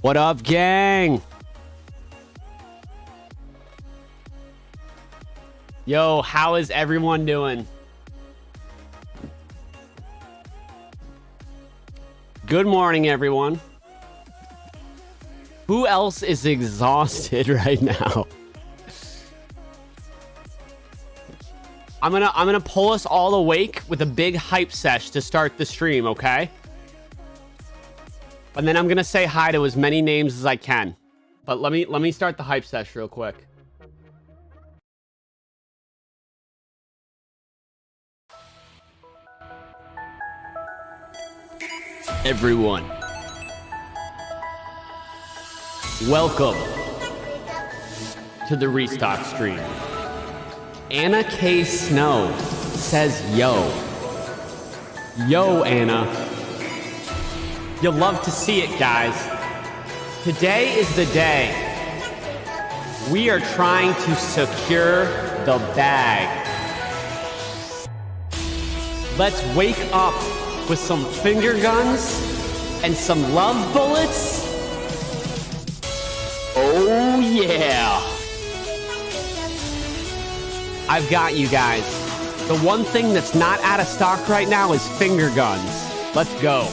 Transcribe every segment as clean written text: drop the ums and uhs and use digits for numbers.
What up, gang? Yo, how is everyone doing? Good morning, everyone. Who else is exhausted right now? I'm gonna pull us all awake with a big hype sesh to start the stream, okay? And then I'm gonna say hi to as many names as I can. But let me start the hype sesh real quick. Everyone, welcome to the Restock stream. Anna K. Snow says yo. Yo, Anna. You'll love to see it, guys. Today is the day we are trying to secure the bag. Let's wake up with some finger guns and some love bullets. Oh yeah. I've got you guys. The one thing that's not out of stock right now is finger guns. Let's go.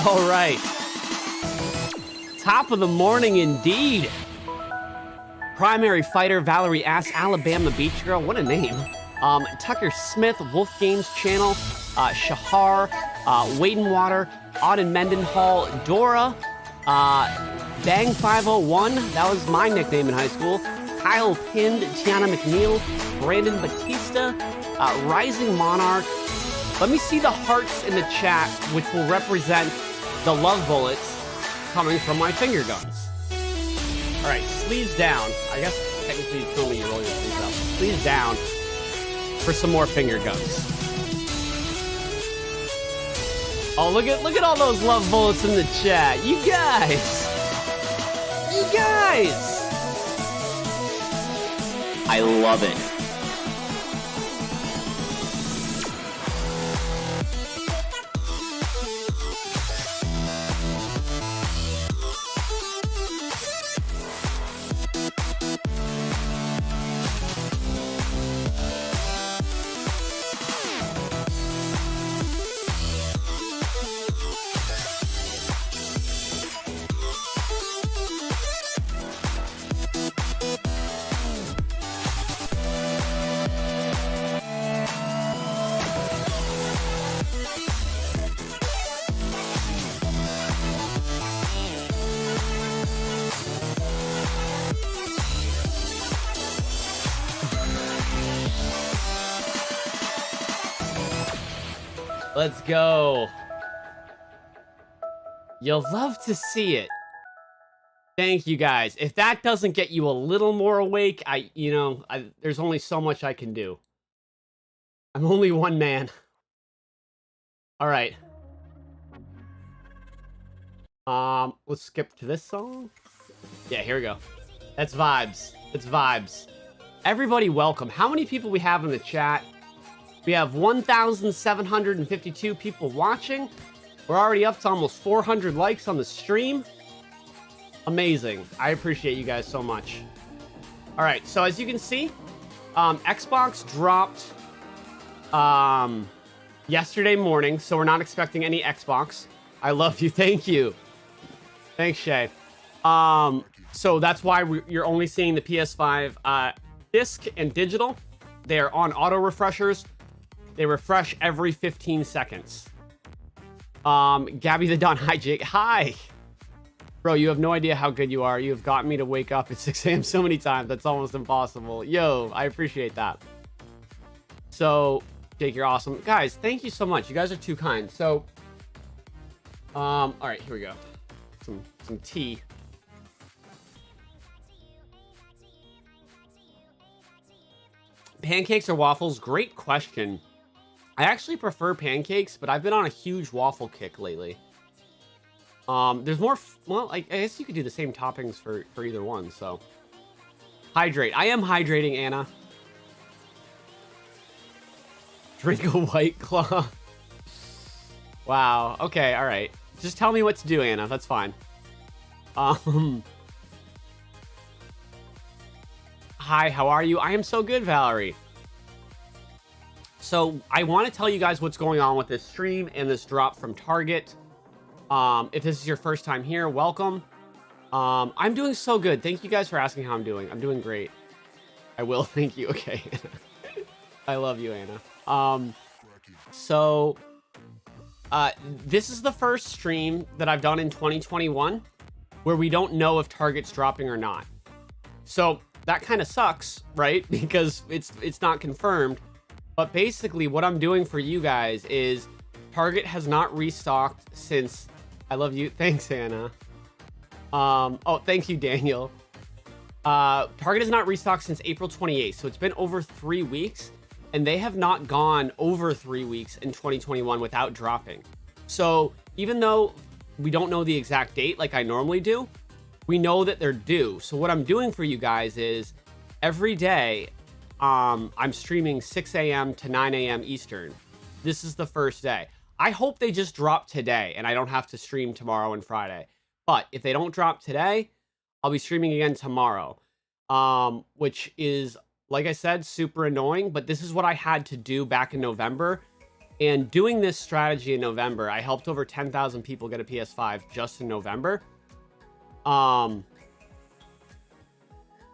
All right. Top of the morning indeed. Primary fighter Valerie Ass, Alabama Beach Girl. What a name. Tucker Smith, Wolf Games channel. Shahar, Wadenwater, Auden Mendenhall, Dora, Bang 501. That was my nickname in high school. Kyle Pind, Tiana McNeil, Brandon Batista, Rising Monarch. Let me see the hearts in the chat, which will represent the love bullets coming from my finger guns. All right, sleeves down. I guess technically you told me you roll your sleeves up. Sleeves down for some more finger guns. Oh, look at all those love bullets in the chat. You guys. I love it. Let's go. You'll love to see it. Thank you guys. If that doesn't get you a little more awake, there's only so much I can do. I'm only one man. All right. Let's skip to this song. Yeah, here we go. That's vibes. It's vibes. Everybody welcome. How many people we have in the chat? We have 1,752 people watching. We're already up to almost 400 likes on the stream. Amazing. I appreciate you guys so much. All right, so as you can see, Xbox dropped yesterday morning, so we're not expecting any Xbox. I love you. Thank you. Thanks, Shay. So that's why you're only seeing the PS5 disc and digital. They're on auto refreshers. They refresh every 15 seconds. Gabby the Don. Hi, Jake. Hi. Bro, you have no idea how good you are. You have gotten me to wake up at 6 a.m. so many times. That's almost impossible. Yo, I appreciate that. So, Jake, you're awesome. Guys, thank you so much. You guys are too kind. So, all right, here we go. Some tea. Pancakes or waffles? Great question. I actually prefer pancakes, but I've been on a huge waffle kick lately. There's more, well, I guess you could do the same toppings for either one, so. Hydrate. I am hydrating, Anna. Drink a White Claw. Wow. Okay, all right. Just tell me what to do, Anna. That's fine. Hi, how are you? I am so good, Valerie. So I want to tell you guys what's going on with this stream and this drop from Target. If this is your first time here, welcome. I'm doing so good. Thank you guys for asking how I'm doing. I'm doing great. I will. Thank you. Okay. I love you, Anna. This is the first stream that I've done in 2021 where we don't know if Target's dropping or not. So that kind of sucks, right? Because it's not confirmed. But basically what I'm doing for you guys is Target has not restocked since... I love you. Thanks, Anna. Oh, thank you, Daniel. Target has not restocked since April 28th. So it's been over 3 weeks. And they have not gone over 3 weeks in 2021 without dropping. So even though we don't know the exact date like I normally do, we know that they're due. So what I'm doing for you guys is every day, I'm streaming 6 a.m. to 9 a.m. Eastern. This is the first day. I hope they just drop today and I don't have to stream tomorrow and Friday. But if they don't drop today, I'll be streaming again tomorrow, which is, like I said, super annoying. But this is what I had to do back in November. And doing this strategy in November, I helped over 10,000 people get a PS5 just in November.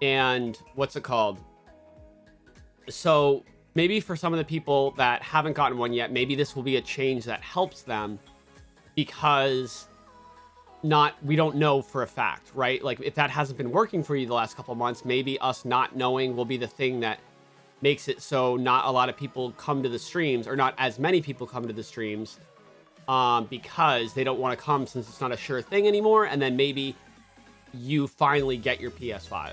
And what's it called? So maybe for some of the people that haven't gotten one yet, maybe this will be a change that helps them because we don't know for a fact, right? Like if that hasn't been working for you the last couple of months, maybe us not knowing will be the thing that makes it so not a lot of people come to the streams, or not as many people come to the streams because they don't want to come since it's not a sure thing anymore. And then maybe you finally get your PS5.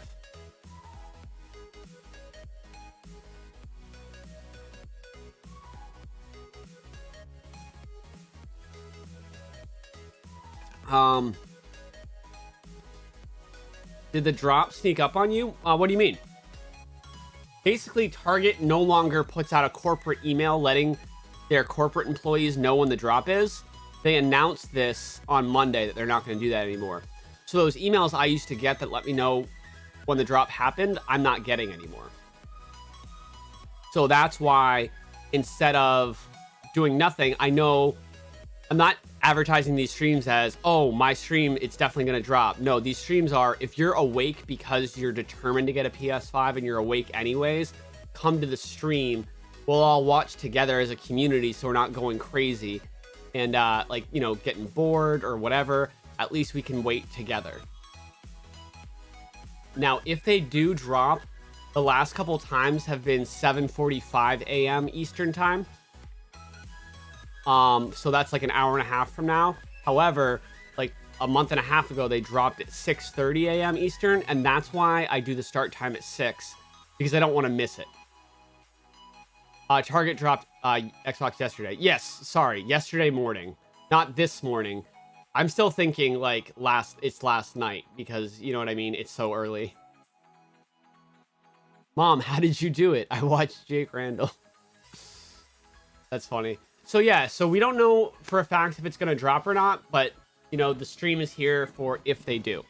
Did the drop sneak up on you? What do you mean? Basically, Target no longer puts out a corporate email letting their corporate employees know when the drop is. They announced this on Monday that they're not going to do that anymore. So those emails I used to get that let me know when the drop happened, I'm not getting anymore. So that's why instead of doing nothing, I know I'm not advertising these streams as, oh, my stream, it's definitely going to drop. No, these streams are, if you're awake because you're determined to get a PS5 and you're awake anyways, come to the stream. We'll all watch together as a community so we're not going crazy and like, you know, getting bored or whatever. At least we can wait together. Now, if they do drop, the last couple times have been 7:45 a.m. Eastern time. So that's like an hour and a half from now. However, like a month and a half ago, they dropped at 6:30 a.m. Eastern. And that's why I do the start time at 6, because I don't want to miss it. Target dropped Xbox yesterday. Yes, sorry, yesterday morning, not this morning. I'm still thinking like it's last night because you know what I mean? It's so early. Mom, how did you do it? I watched Jake Randall. That's funny. So yeah, so we don't know for a fact if it's going to drop or not, but you know, the stream is here for if they do.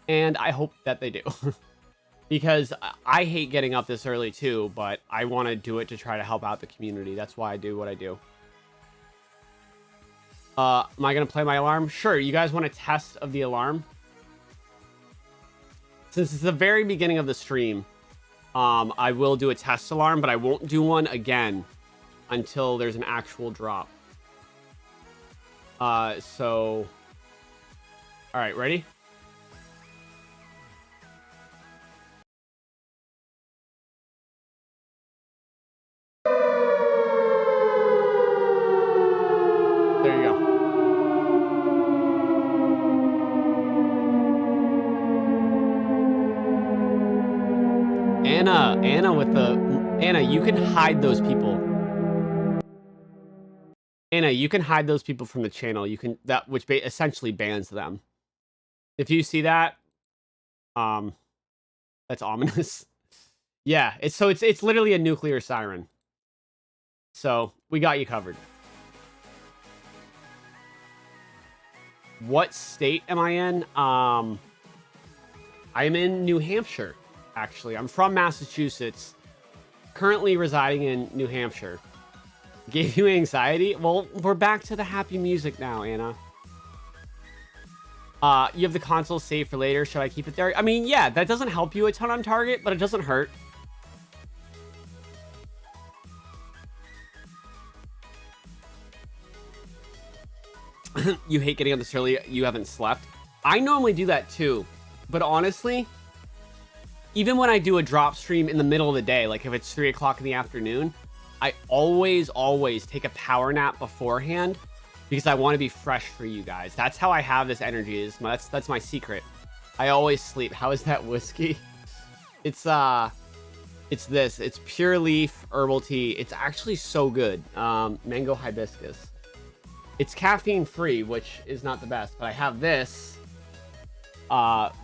And I hope that they do. Because I hate getting up this early too, but I want to do it to try to help out the community. That's why I do what I do. Am I going to play my alarm? Sure. You guys want a test of the alarm? Since it's the very beginning of the stream, I will do a test alarm, but I won't do one again until there's an actual drop. So, all right, ready? There you go. Anna with the Anna, you can hide those people. Anna, you can hide those people from the channel. You can that which essentially bans them. If you see that, that's ominous. Yeah, it's literally a nuclear siren. So we got you covered. What state am I in? I'm in New Hampshire, actually. I'm from Massachusetts, currently residing in New Hampshire. Gave you anxiety? Well, we're back to the happy music now, Anna. You have the console saved for later. Should I keep it there? I mean, yeah, that doesn't help you a ton on target, but it doesn't hurt. You hate getting on this early. You haven't slept. I normally do that too. But honestly, even when I do a drop stream in the middle of the day, like if it's 3 o'clock in the afternoon, I always take a power nap beforehand because I want to be fresh for you guys. That's how I have this energy. That's my secret. I always sleep. How is that whiskey? It's this. It's pure leaf herbal tea. It's actually so good. Mango hibiscus. It's caffeine free, which is not the best, but I have this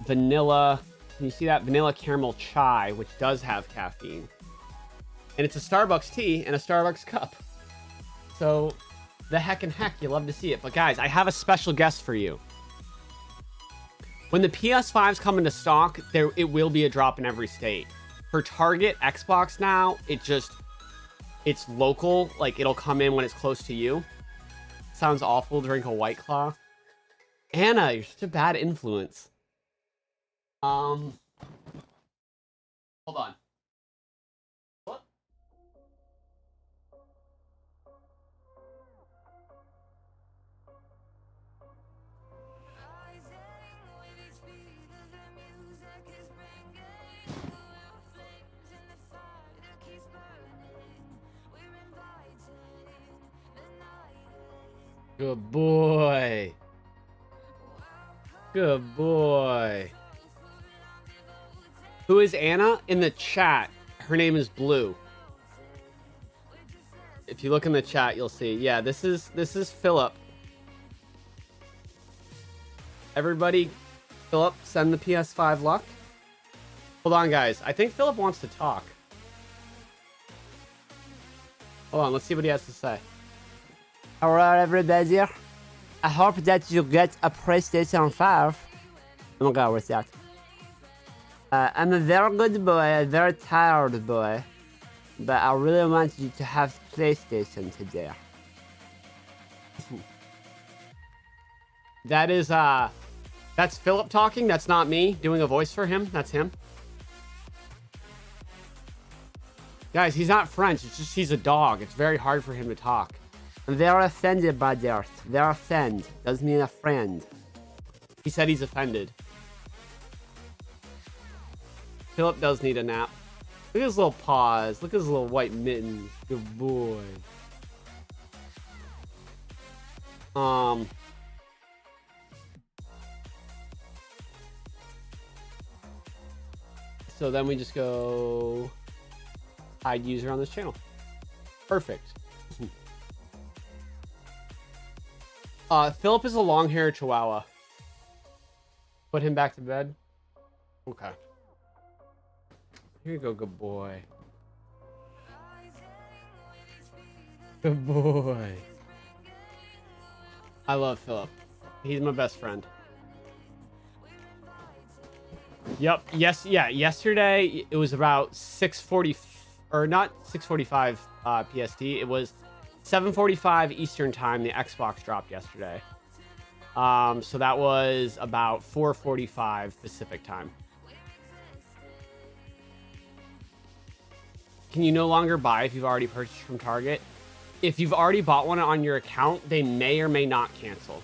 vanilla. Can you see that? Vanilla caramel chai, which does have caffeine. And it's a Starbucks tea in a Starbucks cup. So the heck and heck, you love to see it. But guys, I have a special guest for you. When the PS5s come into stock, it will be a drop in every state. For Target, Xbox now, it's local. Like it'll come in when it's close to you. Sounds awful. Drink a White Claw. Anna, you're such a bad influence. Hold on. What? Good boy. Good boy. Who is Anna? In the chat, her name is Blue. If you look in the chat, you'll see. Yeah, this is Philip. Everybody, Philip, send the PS5 luck. Hold on, guys. I think Philip wants to talk. Hold on, let's see what he has to say. Hello, everybody. I hope that you get a PlayStation 5. Oh my god, what's that? I'm a very good boy, a very tired boy. But I really want you to have PlayStation today. That's Philip talking. That's not me doing a voice for him. That's him. Guys, he's not French. It's just he's a dog. It's very hard for him to talk. I'm very offended by that. Very offended. Doesn't mean a friend. He said he's offended. Philip does need a nap. Look at his little paws. Look at his little white mittens. Good boy. So then we just go hide user on this channel. Perfect. Philip is a long-haired chihuahua. Put him back to bed. Okay. Here you go, good boy. Good boy. I love Philip. He's my best friend. Yep. Yes. Yeah. Yesterday it was about 6:40, or not 6:45 PST. It was 7:45 Eastern time. The Xbox dropped yesterday. So that was about 4:45 Pacific time. Can you no longer buy if you've already purchased from Target? if you've already bought one on your account, they may or may not cancel.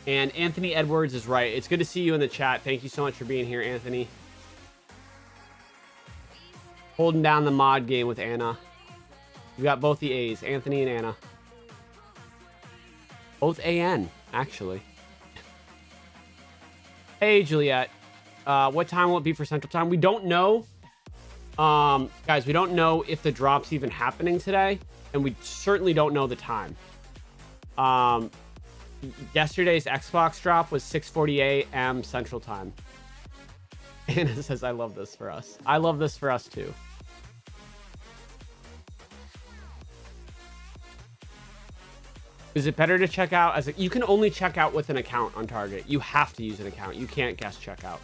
And Anthony Edwards is right. It's good to see you in the chat. Thank you so much for being here, Anthony. Holding down the mod game with Anna. You got both the A's, Anthony and Anna. Both AN, actually. Hey, Juliet. What time will it be for Central Time? We don't know. Guys, we don't know if the drop's even happening today, and we certainly don't know the time. Yesterday's Xbox drop was 6:40 a.m. Central Time. Anna says, I love this for us. I love this for us, too. Is it better to check out as a... You can only check out with an account on Target. You have to use an account. You can't guest checkout.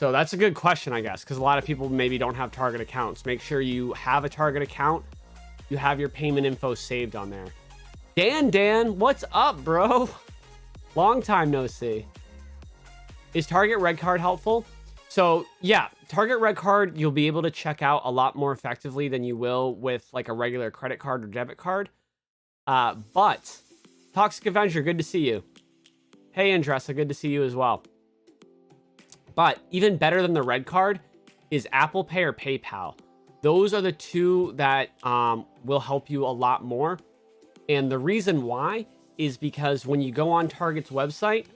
So that's a good question, I guess, because a lot of people maybe don't have Target accounts. Make sure you have a Target account. You have your payment info saved on there. Dan, what's up, bro? Long time no see. Is Target Red Card helpful? So yeah, Target Red Card, you'll be able to check out a lot more effectively than you will with like a regular credit card or debit card. But Toxic Avenger, good to see you. Hey, Andressa, good to see you as well. But even better than the Red Card is Apple Pay or PayPal. Those are the two that will help you a lot more. And the reason why is because when you go on Target's website,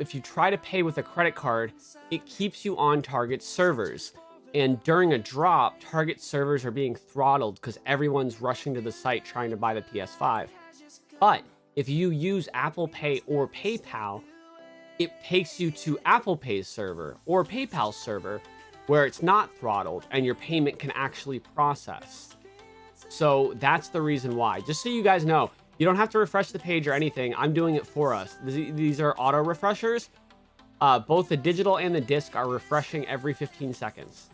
if you try to pay with a credit card, it keeps you on Target's servers. And during a drop, Target servers are being throttled because everyone's rushing to the site trying to buy the PS5. But if you use Apple Pay or PayPal, it takes you to Apple Pay's server or PayPal's server where it's not throttled and your payment can actually process. So that's the reason why. Just so you guys know, you don't have to refresh the page or anything. I'm doing it for us. These are auto refreshers. Both the digital and the disc are refreshing every 15 seconds.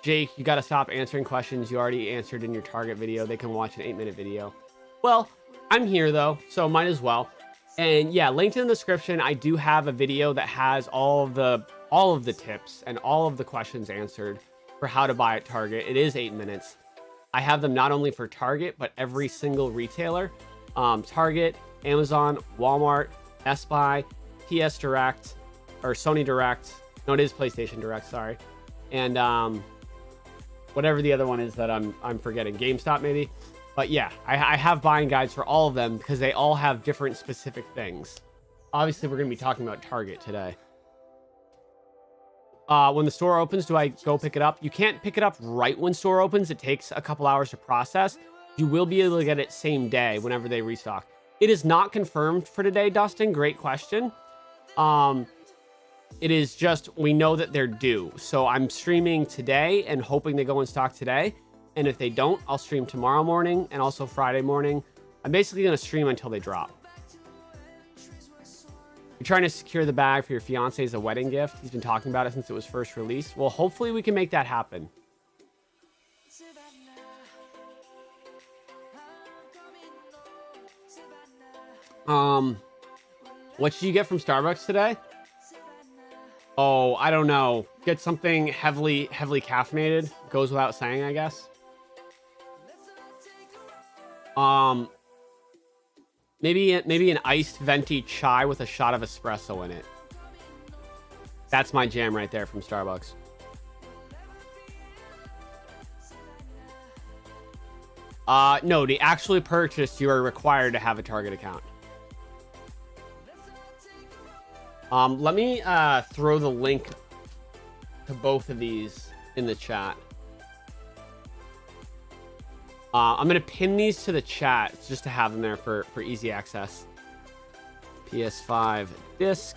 Jake, you got to stop answering questions you already answered in your Target video. They can watch an 8-minute video. Well, I'm here though, so might as well. And yeah, linked in the description, I do have a video that has all of the tips and all of the questions answered for how to buy at Target. It is 8 minutes. I have them not only for Target, but every single retailer. Target, Amazon, Walmart, Best Buy, PS Direct, or Sony Direct. No, it is PlayStation Direct, sorry. And whatever the other one is that I'm forgetting. GameStop, maybe? But yeah, I have buying guides for all of them because they all have different specific things. Obviously, we're going to be talking about Target today. When the store opens, do I go pick it up? You can't pick it up right when store opens. It takes a couple hours to process. You will be able to get it same day whenever they restock. It is not confirmed for today, Dustin. Great question. It is just, we know that they're due. So I'm streaming today and hoping they go in stock today. And if they don't, I'll stream tomorrow morning and also Friday morning. I'm basically going to stream until they drop. You're trying to secure the bag for your fiance as a wedding gift. He's been talking about it since it was first released. Well, hopefully we can make that happen. What should you get from Starbucks today? Oh, I don't know. Get something heavily caffeinated. Goes without saying, I guess. Maybe an iced venti chai with a shot of espresso in it. That's my jam right there from Starbucks. No, to actually purchase, you are required to have a Target account. Let me throw the link to both of these in the chat. I'm going to pin these to the chat just to have them there for easy access. PS5 disc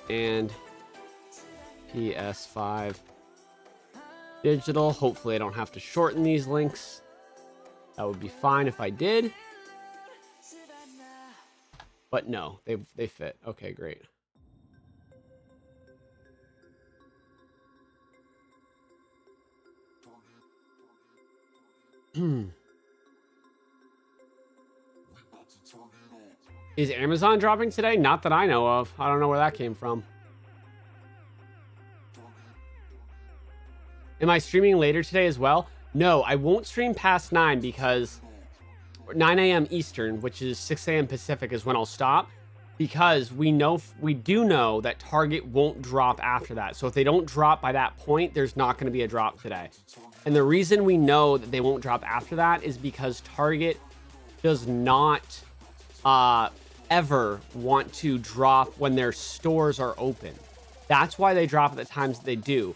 and PS5 digital. Hopefully I don't have to shorten these links. That would be fine if I did. But no, they fit. Okay, great. Is Amazon dropping today? Not that I know of. I don't know where that came from. Am I streaming later today as well? No, I won't stream past 9 because 9 a.m. Eastern, which is 6 a.m. Pacific, is when I'll stop. Because we do know that Target won't drop after that. So if they don't drop by that point, there's not going to be a drop today. And the reason we know that they won't drop after that is because Target does not ever want to drop when their stores are open. That's why they drop at the times that they do.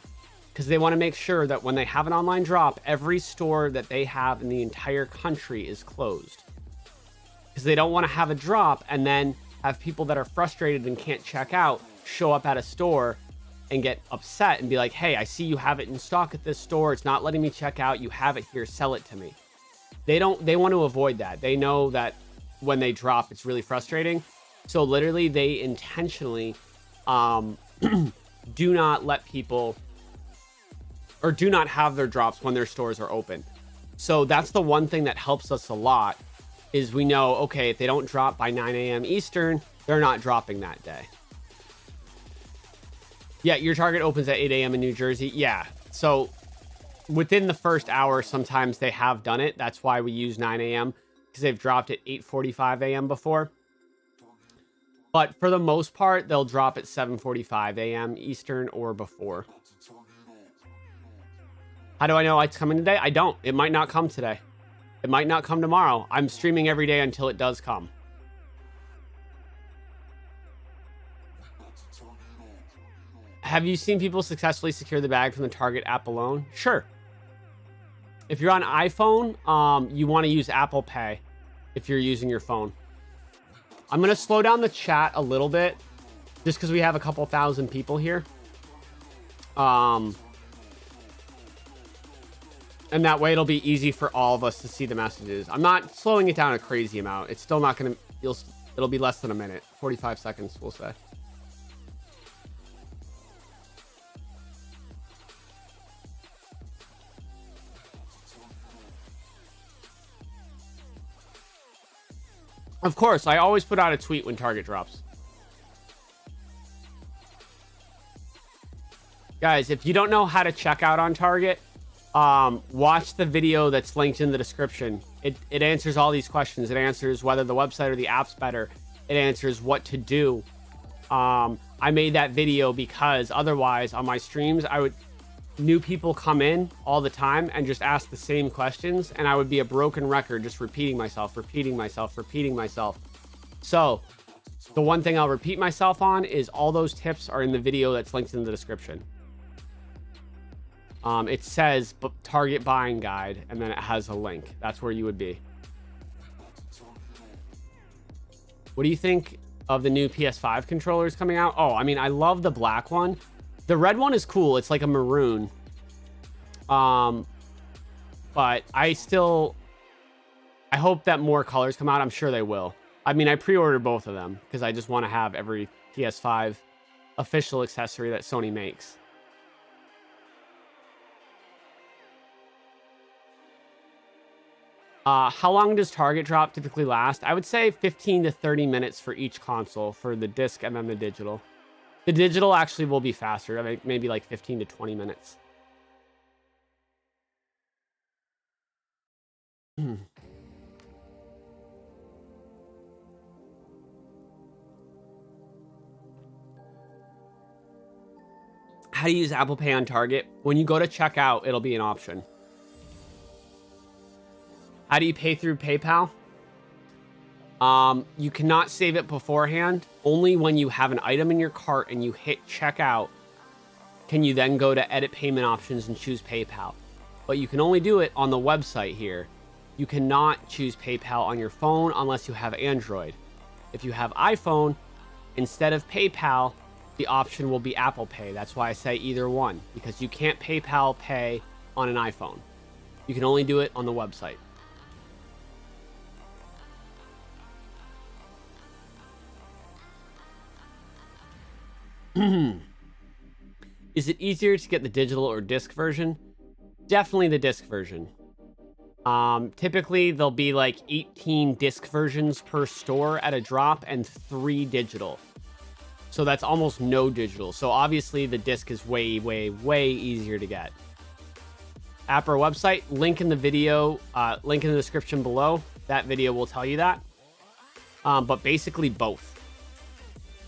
Because they want to make sure that when they have an online drop, every store that they have in the entire country is closed. Because they don't want to have a drop and then have people that are frustrated and can't check out show up at a store and get upset and be like, hey, I see you have it in stock at this store. It's not letting me check out. You have it here. Sell it to me. They want to avoid that. They know that when they drop, it's really frustrating. So literally they intentionally do not let people, or do not have their drops when their stores are open. So that's the one thing that helps us a lot, is we know, okay, if they don't drop by 9 a.m. Eastern, they're not dropping that day. Yeah, your Target opens at 8 a.m. in New Jersey. Yeah, so within the first hour, sometimes they have done it. That's why we use 9 a.m. because they've dropped at 8:45 a.m. before. But for the most part, they'll drop at 7:45 a.m. Eastern or before. How do I know it's coming today? I don't. It might not come today. It might not come tomorrow. I'm streaming every day until it does come. Have you seen people successfully secure the bag from the Target app alone? Sure. If you're on iPhone, you want to use Apple Pay if you're using your phone. I'm going to slow down the chat a little bit just because we have a couple thousand people here. And that way it'll be easy for all of us to see the messages. I'm not slowing it down a crazy amount. It's still not going to, it'll be less than a minute. 45 seconds, we'll say. Of course, I always put out a tweet when Target drops. Guys, if you don't know how to check out on Target, watch the video that's linked in the description. It answers all these questions. It answers whether the website or the app's better. It answers what to do. I made that video because otherwise on my streams, new people come in all the time and just ask the same questions, and I would be a broken record just repeating myself. So the one thing I'll repeat myself on is all those tips are in the video that's linked in the description. It says Target buying guide, and then it has a link. That's where you would be. What do you think of the new PS5 controllers coming out? Oh, I mean, I love the black one. The red one is cool. It's like a maroon. But I hope that more colors come out. I'm sure they will. I mean, I pre-ordered both of them because I just want to have every PS5 official accessory that Sony makes. How long does Target drop typically last? I would say 15 to 30 minutes for each console for the disc and then the digital. The digital actually will be faster. I mean, maybe like 15 to 20 minutes. How do you use Apple Pay on Target? When you go to checkout, it'll be an option. How do you pay through PayPal? You cannot save it beforehand. Only when you have an item in your cart and you hit checkout can you then go to edit payment options and choose PayPal. But you can only do it on the website here. You cannot choose PayPal on your phone unless you have Android. If you have iPhone, instead of PayPal, the option will be Apple Pay. That's why I say either one, because you can't PayPal pay on an iPhone. You can only do it on the website. Is it easier to get the digital or disc version? Definitely the disc version. Typically there'll be like 18 disc versions per store at a drop and 3 digital. So that's almost no digital. So obviously the disc is way, way, way easier to get. app or website, link in the video, link in the description below. That video will tell you that. But basically both.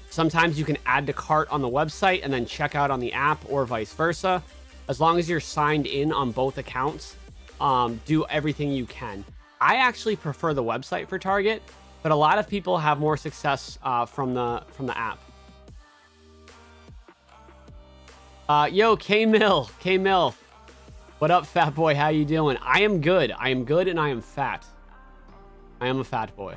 Sometimes you can add to cart on the website and then check out on the app, or vice versa. As long as you're signed in on both accounts, do everything you can. I actually prefer the website for Target, but a lot of people have more success from the app. Yo, K-Mill. What up, fat boy? How you doing? I am good. I am good, and I am fat. I am a fat boy.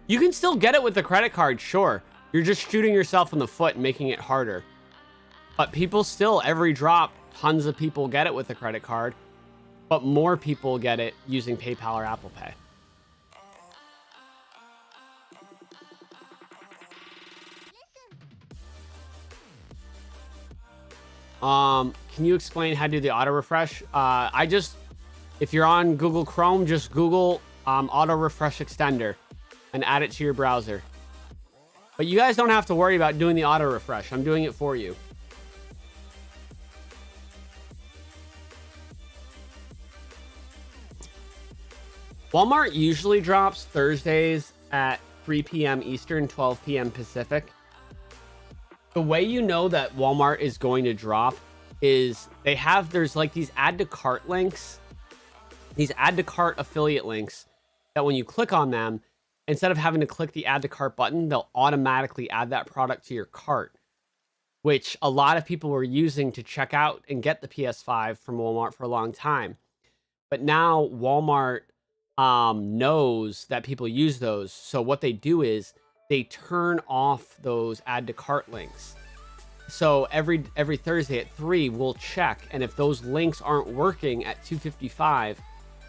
You can still get it with the credit card, sure. You're just shooting yourself in the foot and making it harder. But people still, every drop, tons of people get it with the credit card. But more people get it using PayPal or Apple Pay. Can you explain how to do the auto refresh? If you're on Google Chrome, just Google auto refresh extender and add it to your browser. But you guys don't have to worry about doing the auto refresh. I'm doing it for you. Walmart usually drops Thursdays at 3 p.m. Eastern, 12 p.m. Pacific. The way you know that Walmart is going to drop is there's like these add to cart links, these add to cart affiliate links that when you click on them, instead of having to click the add to cart button, they'll automatically add that product to your cart, which a lot of people were using to check out and get the PS5 from Walmart for a long time. But now Walmart knows that people use those. So what they do is they turn off those add to cart links. So every Thursday at 3, we'll check. And if those links aren't working at 2:55,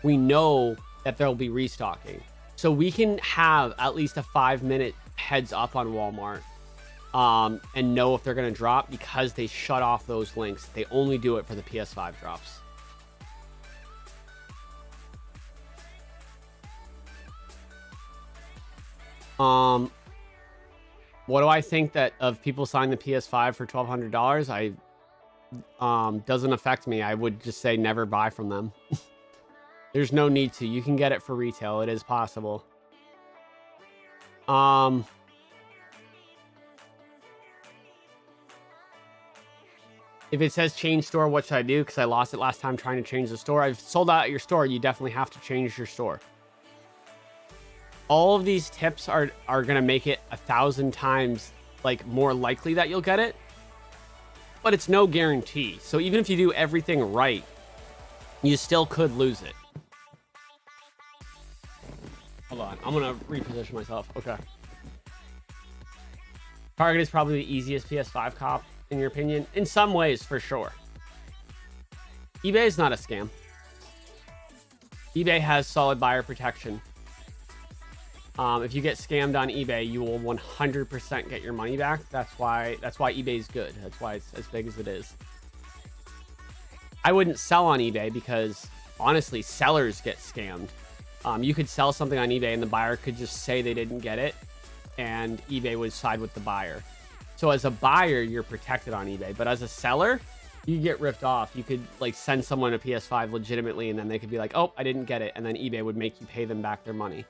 we know that they'll be restocking. So we can have at least a 5-minute heads up on Walmart and know if they're going to drop because they shut off those links. They only do it for the PS5 drops. What do I think that of people signing the PS5 for $1,200? Doesn't affect me. I would just say never buy from them. There's no need to. You can get it for retail. It is possible. If it says change store, what should I do? Because I lost it last time trying to change the store. I've sold out at your store. You definitely have to change your store. All of these tips are going to make it 1,000 times like more likely that you'll get it, but it's no guarantee. So even if you do everything right, you still could lose it. Hold on, I'm going to reposition myself. Okay. Target is probably the easiest PS5 cop, in your opinion. In some ways, for sure. eBay is not a scam. eBay has solid buyer protection. If you get scammed on eBay, you will 100% get your money back. That's why eBay is good. That's why it's as big as it is. I wouldn't sell on eBay because honestly, sellers get scammed. You could sell something on eBay and the buyer could just say they didn't get it and eBay would side with the buyer. So as a buyer, you're protected on eBay, but as a seller, you get ripped off. You could like send someone a PS5 legitimately and then they could be like, oh, I didn't get it. And then eBay would make you pay them back their money.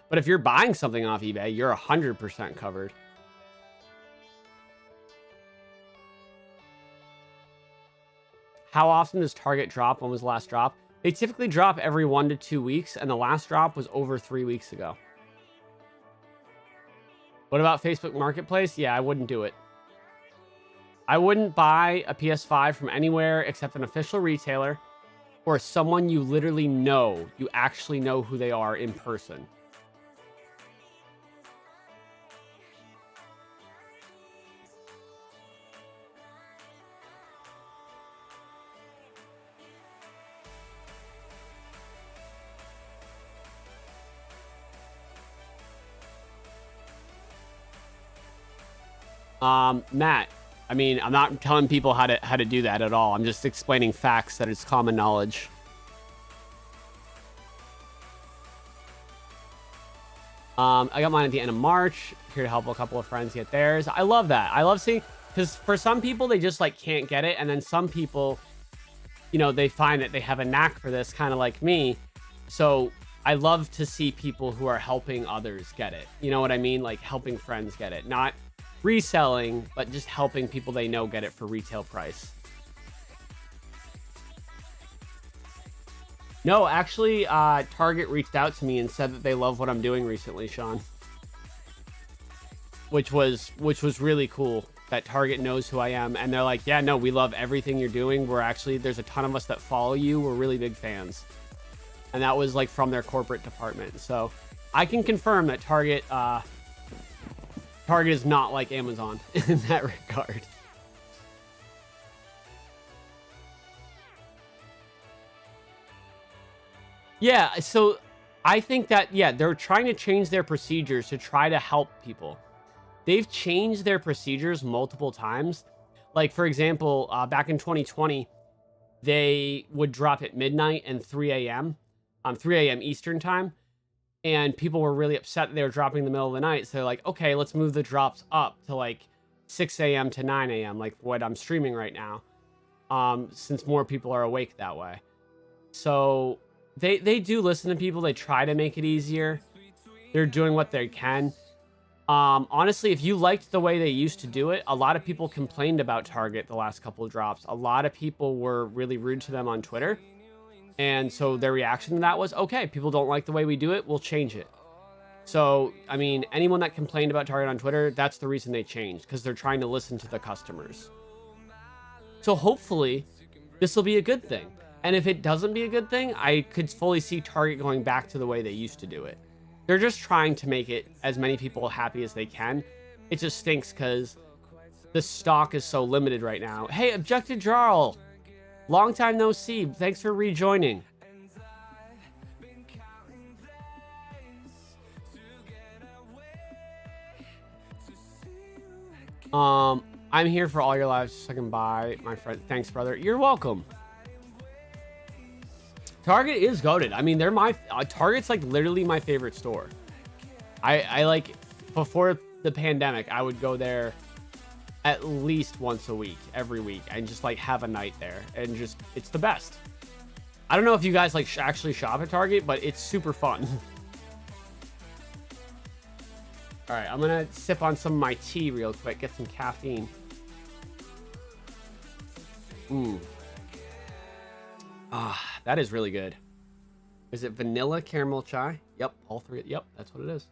But if you're buying something off eBay, you're 100% covered. How often does Target drop? When was the last drop? They typically drop every 1 to 2 weeks, and the last drop was over 3 weeks ago. What about Facebook Marketplace? Yeah, I wouldn't do it. I wouldn't buy a PS5 from anywhere except an official retailer or someone you literally know. You actually know who they are in person. Matt, I mean, I'm not telling people how to do that at all. I'm just explaining facts that it's common knowledge. I got mine at the end of March. Here to help a couple of friends get theirs. I love that. I love seeing, because for some people, they just like can't get it. And then some people, you know, they find that they have a knack for this, kind of like me. So I love to see people who are helping others get it. You know what I mean? Like helping friends get it. Not reselling, but just helping people they know get it for retail price. No, actually, Target reached out to me and said that they love what I'm doing recently, Sean. Which was really cool, that Target knows who I am. And they're like, yeah, no, we love everything you're doing. We're actually, there's a ton of us that follow you. We're really big fans. And that was like from their corporate department. So I can confirm that Target is not like Amazon in that regard. Yeah, so I think that, yeah, they're trying to change their procedures to try to help people. They've changed their procedures multiple times. Like, for example, back in 2020, they would drop at midnight and 3 a.m. 3 a.m. Eastern time. And people were really upset that they were dropping in the middle of the night. So they're like, okay, let's move the drops up to like 6 a.m. to 9 a.m., like what I'm streaming right now, since more people are awake that way. So they do listen to people. They try to make it easier. They're doing what they can. Honestly, if you liked the way they used to do it, a lot of people complained about Target the last couple of drops. A lot of people were really rude to them on Twitter. And so their reaction to that was, okay, people don't like the way we do it, we'll change it. So, I mean, anyone that complained about Target on Twitter, that's the reason they changed, because they're trying to listen to the customers. So hopefully, this will be a good thing. And if it doesn't be a good thing, I could fully see Target going back to the way they used to do it. They're just trying to make it as many people happy as they can. It just stinks because the stock is so limited right now. Hey, Objective Jarl! Long time no see. Thanks for rejoining. I'm here for all your lives so I can buy my friend. Thanks, brother. You're welcome. Target is goated. I mean, they're my Target's like literally my favorite store. I like, before the pandemic, I would go there at least once a week, every week, and just like have a night there, and just, it's the best. I don't know if you guys like actually shop at Target, but it's super fun. All right, I'm gonna sip on some of my tea real quick, get some caffeine. Ah, that is really good. Is it vanilla caramel chai? Yep, all three. Yep, that's what it is.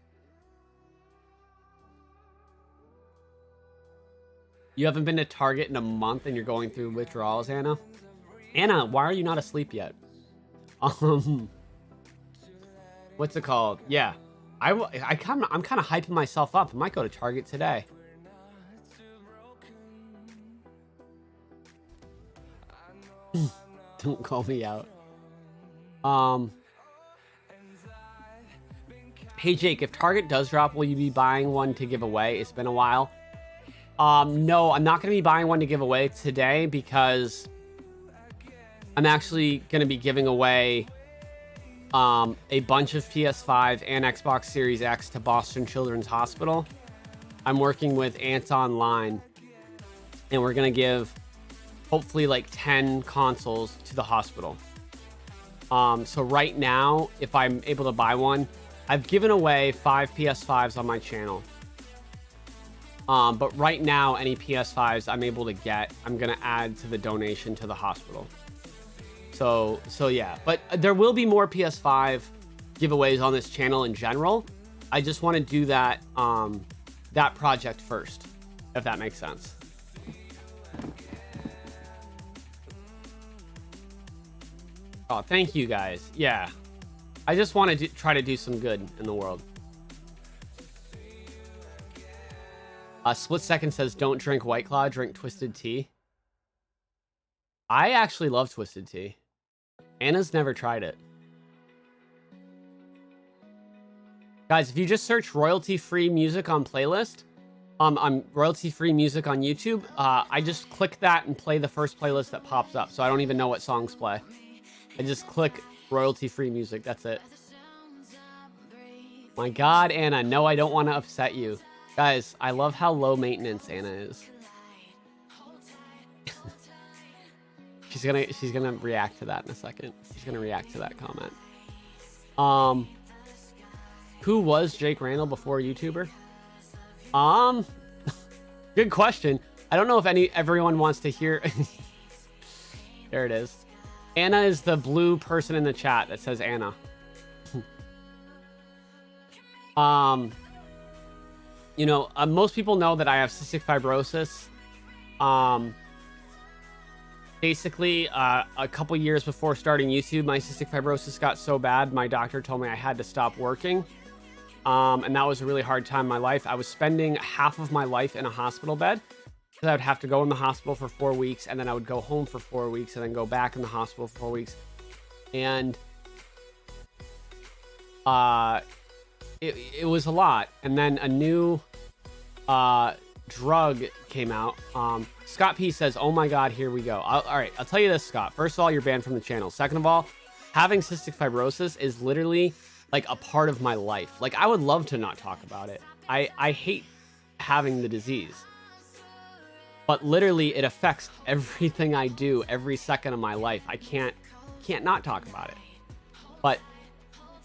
You haven't been to Target in a month and you're going through withdrawals, Anna? Anna, why are you not asleep yet? What's it called? Yeah, I'm kind of hyping myself up. I might go to Target today. Don't call me out. Hey Jake, if Target does drop, will you be buying one to give away? It's been a while. No, I'm not going to be buying one to give away today because I'm actually going to be giving away a bunch of PS5 and Xbox Series X to Boston Children's Hospital. I'm working with Ants Online, and we're going to give hopefully like 10 consoles to the hospital. So right now, if I'm able to buy one, I've given away 5 PS5s on my channel. But right now, any PS5s I'm able to get, I'm going to add to the donation to the hospital. So yeah, but there will be more PS5 giveaways on this channel in general. I just want to do that, that project first, if that makes sense. Oh, thank you guys. Yeah, I just want to try to do some good in the world. Split Second says, don't drink White Claw, drink Twisted Tea. I actually love Twisted Tea. Anna's never tried it. Guys, if you just search royalty-free music on playlist, royalty-free music on YouTube, I just click that and play the first playlist that pops up, so I don't even know what songs play. I just click royalty-free music, that's it. My God, Anna. No, I don't want to upset you. Guys, I love how low maintenance Anna is. She's gonna react to that in a second. She's gonna react to that comment. Who was Jake Randall before YouTuber? Good question. I don't know if everyone wants to hear. There it is. Anna is the blue person in the chat that says Anna. You know, most people know that I have cystic fibrosis. Basically, a couple years before starting YouTube, my cystic fibrosis got so bad, my doctor told me I had to stop working. And that was a really hard time in my life. I was spending half of my life in a hospital bed. So I would have to go in the hospital for 4 weeks, and then I would go home for 4 weeks, and then go back in the hospital for 4 weeks. And it was a lot. And then a new drug came out. Scott P says, oh my God, here we go. All right, I'll tell you this, Scott. First of all, you're banned from the channel. Second of all, having cystic fibrosis is literally like a part of my life. Like, I would love to not talk about it. I hate having the disease. But literally, it affects everything I do every second of my life. I can't not talk about it. But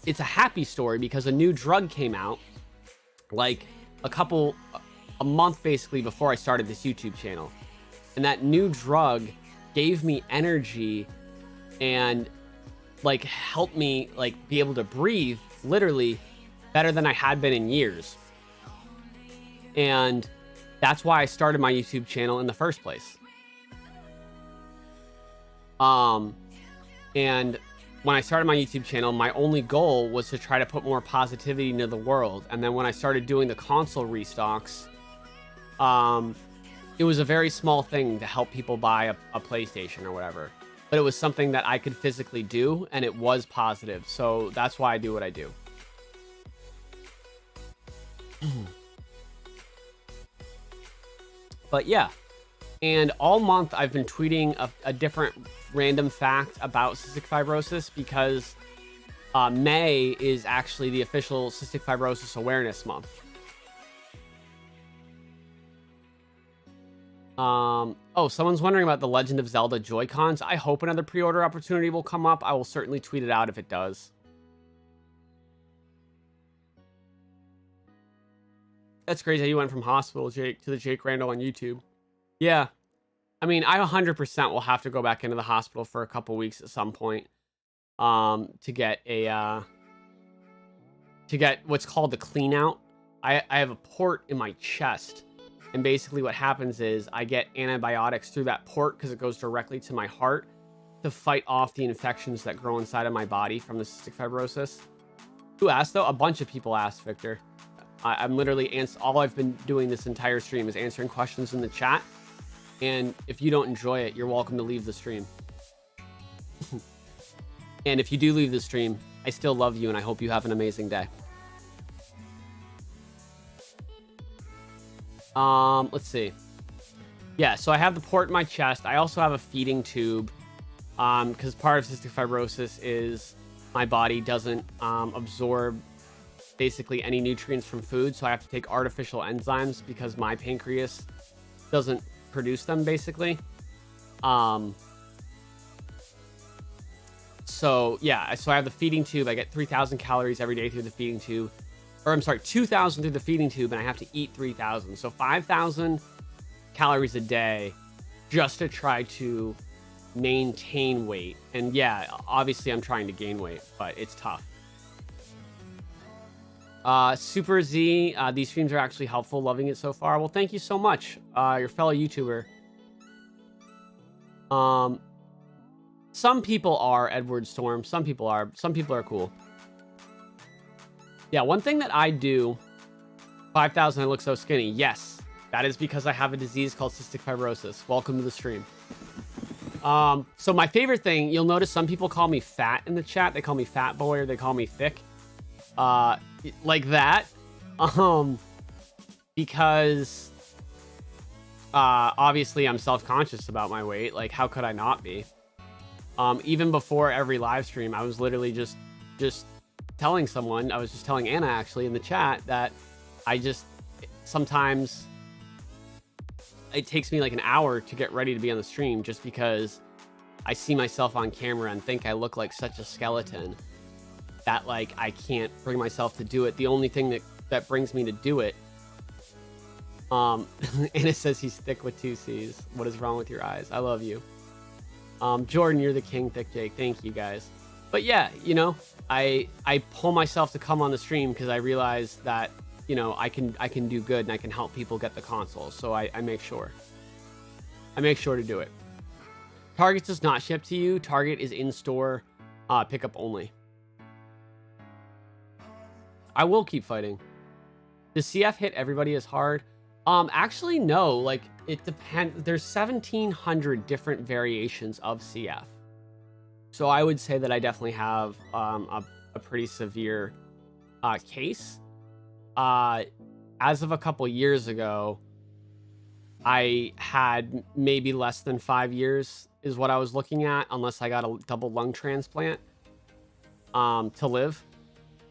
it's a happy story because a new drug came out like a month basically before I started this YouTube channel. And that new drug gave me energy and like helped me like be able to breathe literally better than I had been in years. And that's why I started my YouTube channel in the first place. And when I started my YouTube channel, my only goal was to try to put more positivity into the world. And then when I started doing the console restocks, it was a very small thing to help people buy a PlayStation or whatever. But it was something that I could physically do, and it was positive. So that's why I do what I do. But yeah, and all month I've been tweeting a different random fact about cystic fibrosis because May is actually the official Cystic Fibrosis Awareness Month. Oh, someone's wondering about the Legend of Zelda Joy-Cons. I hope another pre-order opportunity will come up. I will certainly tweet it out if it does. That's crazy how you went from hospital, Jake, to the Jake Randall on YouTube. Yeah. I mean, I 100% will have to go back into the hospital for a couple weeks at some point to get what's called the clean out. I have a port in my chest. And basically what happens is I get antibiotics through that port because it goes directly to my heart to fight off the infections that grow inside of my body from the cystic fibrosis. Who asked, though? A bunch of people asked, Victor. I'm literally all I've been doing this entire stream is answering questions in the chat. And if you don't enjoy it, you're welcome to leave the stream. And if you do leave the stream, I still love you and I hope you have an amazing day. Let's see. Yeah, so I have the port in my chest. I also have a feeding tube because part of cystic fibrosis is my body doesn't absorb basically any nutrients from food, so I have to take artificial enzymes because my pancreas doesn't produce them basically. So yeah, so I have the feeding tube. I get 3,000 calories every day through the feeding tube. Or I'm sorry, 2,000 through the feeding tube, and I have to eat 3,000. So 5,000 calories a day just to try to maintain weight. And yeah, obviously I'm trying to gain weight, but it's tough. Super Z, these streams are actually helpful. Loving it so far. Well, thank you so much, your fellow YouTuber. Some people are Edward Storm. Some people are. Some people are cool. Yeah, one thing that I do, 5,000, I look so skinny. Yes, that is because I have a disease called cystic fibrosis. Welcome to the stream. So my favorite thing, you'll notice some people call me fat in the chat. They call me fat boy or they call me thick. Like that. Because obviously I'm self-conscious about my weight. Like, how could I not be? Even before every live stream, I was literally just telling someone, I was just telling Anna actually in the chat that I just sometimes it takes me like an hour to get ready to be on the stream just because I see myself on camera and think I look like such a skeleton that like I can't bring myself to do it. The only thing that brings me to do it, and it says he's thick with 2 C's. What is wrong with your eyes? I love you. Jordan, you're the king, Thick Jake. Thank you guys. But yeah, you know, I pull myself to come on the stream because I realize that, you know, I can do good and I can help people get the console. So I make sure. I make sure to do it. Target does not ship to you. Target is in store, pickup only. I will keep fighting. Does CF hit everybody as hard? Actually, no. Like, it depends. There's 1,700 different variations of CF. So I would say that I definitely have a pretty severe case. As of a couple years ago, I had maybe less than 5 years is what I was looking at, unless I got a double lung transplant to live.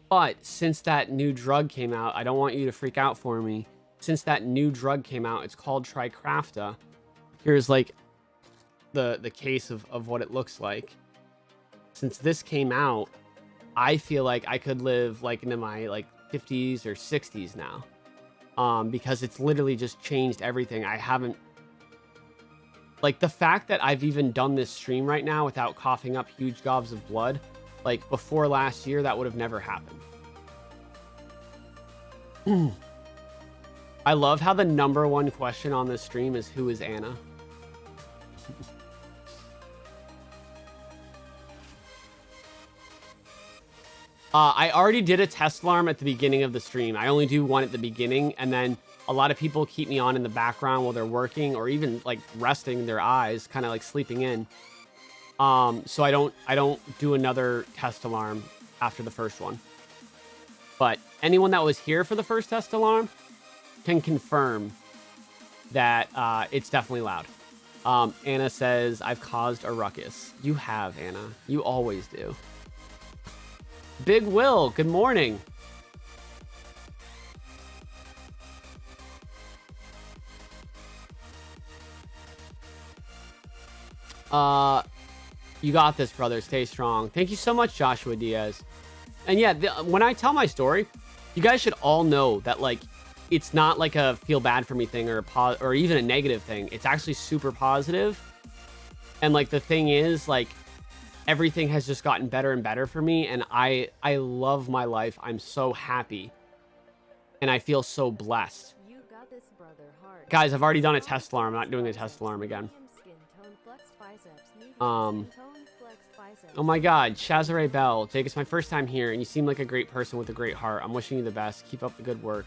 But since that new drug came out, I don't want you to freak out for me. Since that new drug came out, it's called Tricrafta. Here's like the case of what it looks like. Since this came out, I feel like I could live like into my like 50s or 60s now. Because it's literally just changed everything. I haven't, like, the fact that I've even done this stream right now without coughing up huge gobs of blood, like before last year, that would have never happened. I love how the #1 question on this stream is, who is Anna? I already did a test alarm at the beginning of the stream. I only do one at the beginning, and then a lot of people keep me on in the background while they're working or even like resting their eyes, kind of like sleeping in. So I don't do another test alarm after the first one. But anyone that was here for the first test alarm can confirm that it's definitely loud. Anna says, I've caused a ruckus. You have, Anna. You always do. Big Will, good morning. You got this, brother. Stay strong. Thank you so much, Joshua Diaz. And yeah, when I tell my story, you guys should all know that, like, it's not like a feel bad for me thing or even a negative thing. It's actually super positive. And like, the thing is, like, everything has just gotten better and better for me. And I love my life. I'm so happy. And I feel so blessed. You got this, brother. Hard. Guys, I've already done a test alarm. I'm not doing a test alarm again. Oh my God, Shazare Bell. Jake, it's my first time here, and you seem like a great person with a great heart. I'm wishing you the best. Keep up the good work.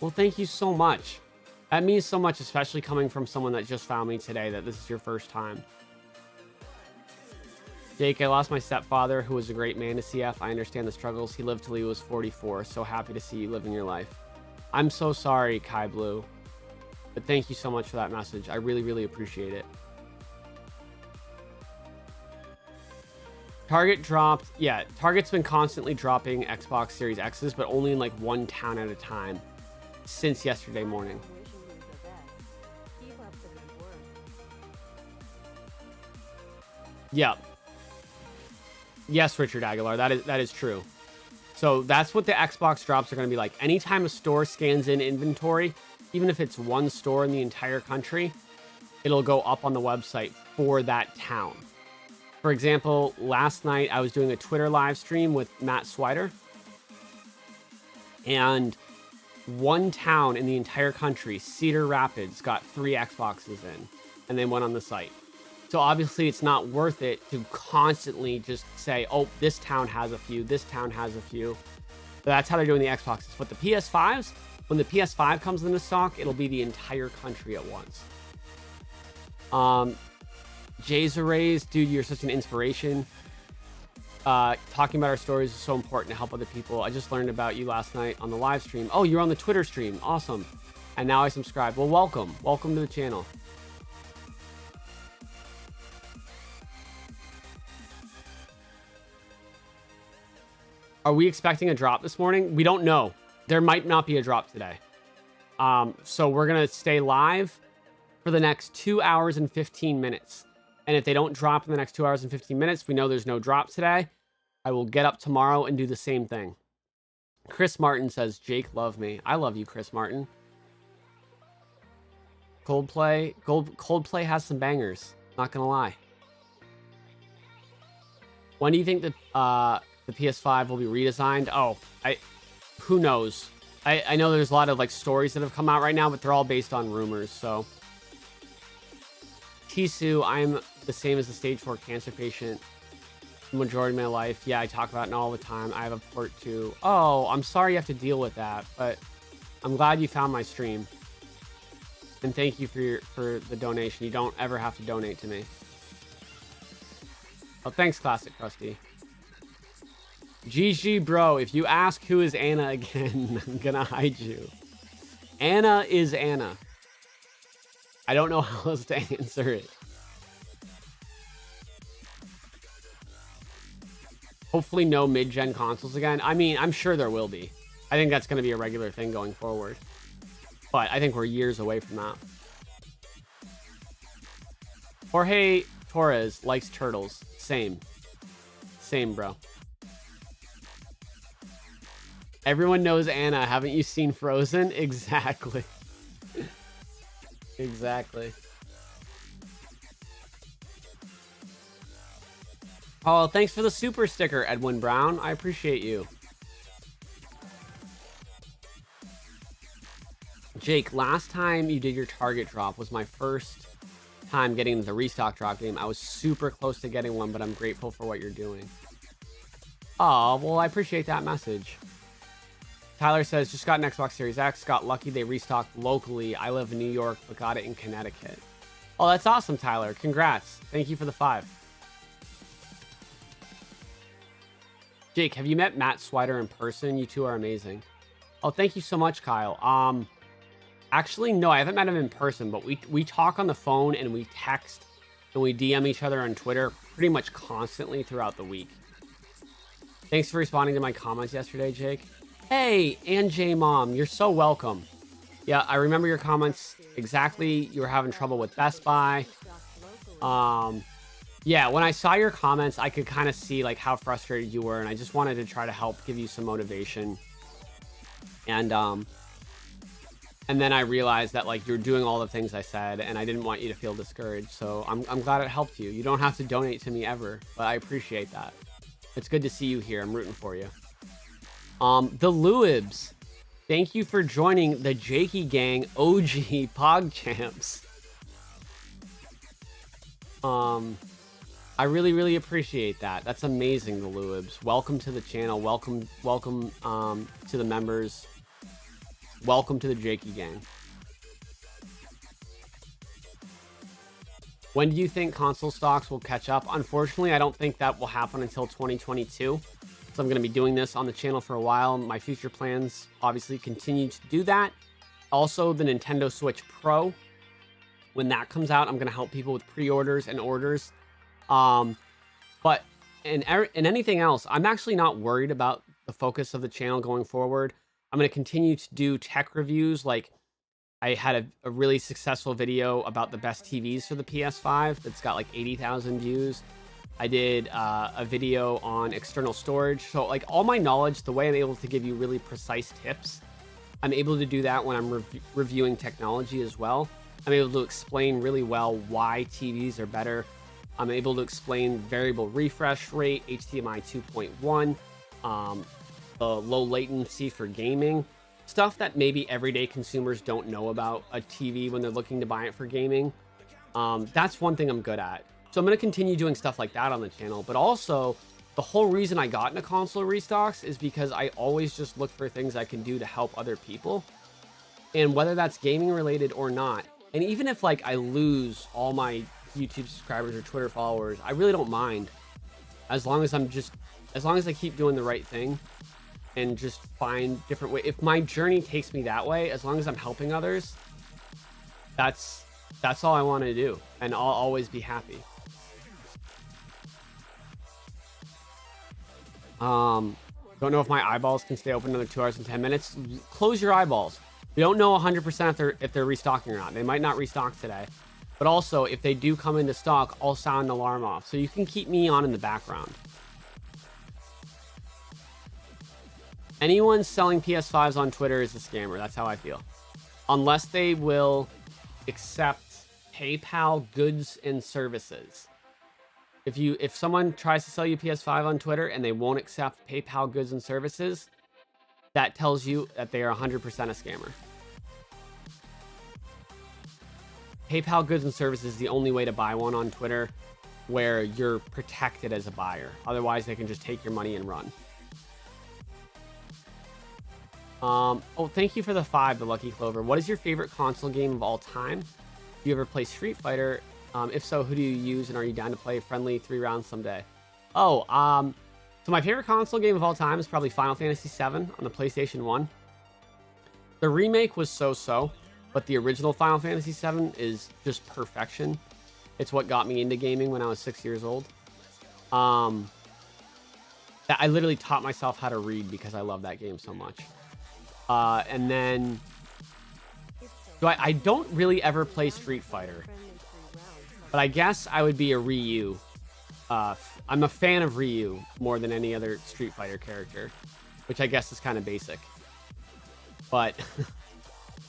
Well, thank you so much. That means so much, especially coming from someone that just found me today, that this is your first time. Jake, I lost my stepfather, who was a great man to CF. I understand the struggles. He lived till he was 44. So happy to see you living your life. I'm so sorry, Kai Blue. But thank you so much for that message. I really, really appreciate it. Target dropped, yeah, Target's been constantly dropping Xbox Series X's, but only in like one town at a time since yesterday morning. Yeah. Yes, Richard Aguilar, that is true. So that's what the Xbox drops are going to be like. Anytime a store scans in inventory, even if it's one store in the entire country, it'll go up on the website for that town. For example, last night I was doing a Twitter live stream with Matt Swider, and one town in the entire country, Cedar Rapids, got 3 Xboxes in, and they went on the site. So obviously it's not worth it to constantly just say, oh, this town has a few, this town has a few. But that's how they're doing the Xboxes. But the PS5s, when the PS5 comes into stock, it'll be the entire country at once. Jay's Arrays, dude, you're such an inspiration. Talking about our stories is so important to help other people. I just learned about you last night on the live stream. Oh, you're on the Twitter stream. Awesome. And now I subscribe. Well, welcome. Welcome to the channel. Are we expecting a drop this morning? We don't know. There might not be a drop today. So we're going to stay live for the next 2 hours and 15 minutes. And if they don't drop in the next 2 hours and 15 minutes, we know there's no drop today. I will get up tomorrow and do the same thing. Chris Martin says, Jake, love me. I love you, Chris Martin. Coldplay has some bangers. Not going to lie. When do you think that the PS5 will be redesigned? Oh, who knows? I know there's a lot of like stories that have come out right now, but they're all based on rumors. So, Tisu, I'm the same as the stage 4 cancer patient. The majority of my life. Yeah, I talk about it all the time. I have a port 2. Oh, I'm sorry you have to deal with that, but I'm glad you found my stream. And thank you for the donation. You don't ever have to donate to me. Oh, thanks, Classic Krusty. GG, bro. If you ask who is Anna again, I'm gonna hide you. Anna is Anna. I don't know how else to answer it. Hopefully no mid-gen consoles again. I mean, I'm sure there will be. I think that's going to be a regular thing going forward. But I think we're years away from that. Jorge Torres likes turtles. Same. Same, bro. Everyone knows Anna. Haven't you seen Frozen? Exactly. Exactly. Oh, thanks for the super sticker, Edwin Brown. I appreciate you. Jake, last time you did your target drop was my first time getting the restock drop game. I was super close to getting one, but I'm grateful for what you're doing. Oh, well, I appreciate that message. Tyler says, just got an Xbox Series X. Got lucky they restocked locally. I live in New York, but got it in Connecticut. Oh, that's awesome, Tyler. Congrats. Thank you for the 5. Jake, have you met Matt Swider in person? You two are amazing. Oh, thank you so much, Kyle. Actually, no, I haven't met him in person, but we talk on the phone and we text and we DM each other on Twitter pretty much constantly throughout the week. Thanks for responding to my comments yesterday, Jake. Hey, and J Mom, you're so welcome. Yeah, I remember your comments exactly. You were having trouble with Best Buy. Yeah, when I saw your comments, I could kind of see like how frustrated you were, and I just wanted to try to help give you some motivation. And then I realized that like you're doing all the things I said, and I didn't want you to feel discouraged. So I'm glad it helped you. You don't have to donate to me ever, but I appreciate that. It's good to see you here. I'm rooting for you. The Lewibs, thank you for joining the Jakey Gang OG PogChamps. I really, really appreciate that. That's amazing, the Lewibs. Welcome to the channel. Welcome to the members. Welcome to the Jakey Gang. When do you think console stocks will catch up? Unfortunately, I don't think that will happen until 2022. So I'm going to be doing this on the channel for a while. My future plans obviously continue to do that. Also, the Nintendo Switch Pro. When that comes out, I'm going to help people with pre-orders and orders. But in anything else, I'm actually not worried about the focus of the channel going forward. I'm going to continue to do tech reviews. Like I had a really successful video about the best TVs for the PS5 that's got like 80,000 views. I did a video on external storage. So like all my knowledge, the way I'm able to give you really precise tips, I'm able to do that when I'm reviewing technology as well. I'm able to explain really well why TVs are better. I'm able to explain variable refresh rate, HDMI 2.1, the low latency for gaming, stuff that maybe everyday consumers don't know about a TV when they're looking to buy it for gaming. That's one thing I'm good at. So I'm going to continue doing stuff like that on the channel. But also, the whole reason I got into console restocks is because I always just look for things I can do to help other people. And whether that's gaming related or not, and even if like I lose all my YouTube subscribers or Twitter followers, I really don't mind, as long as I keep doing the right thing and just find different ways. If my journey takes me that way, as long as I'm helping others, that's all I want to do, and I'll always be happy. The Don't know if my eyeballs can stay open another 2 hours and 10 minutes. Close your eyeballs. We don't know 100% if they're restocking or not. They might not restock today. But also, if they do come into stock, I'll sound an alarm off. So you can keep me on in the background. Anyone selling PS5s on Twitter is a scammer. That's how I feel. Unless they will accept PayPal goods and services. If someone tries to sell you PS5 on Twitter and they won't accept PayPal goods and services, that tells you that they are 100% a scammer. PayPal goods and services is the only way to buy one on Twitter where you're protected as a buyer. Otherwise, they can just take your money and run. Oh, thank you for the 5, the Lucky Clover. What is your favorite console game of all time? Do you ever play Street Fighter? If so, who do you use, and are you down to play friendly 3 rounds someday? Oh, so my favorite console game of all time is probably Final Fantasy VII on the PlayStation 1. The remake was so-so, but the original Final Fantasy VII is just perfection. It's what got me into gaming when I was 6 years old. I literally taught myself how to read because I love that game so much. And then I don't really ever play Street Fighter, but I guess I would be a Ryu. I'm a fan of Ryu more than any other Street Fighter character, which I guess is kind of basic, but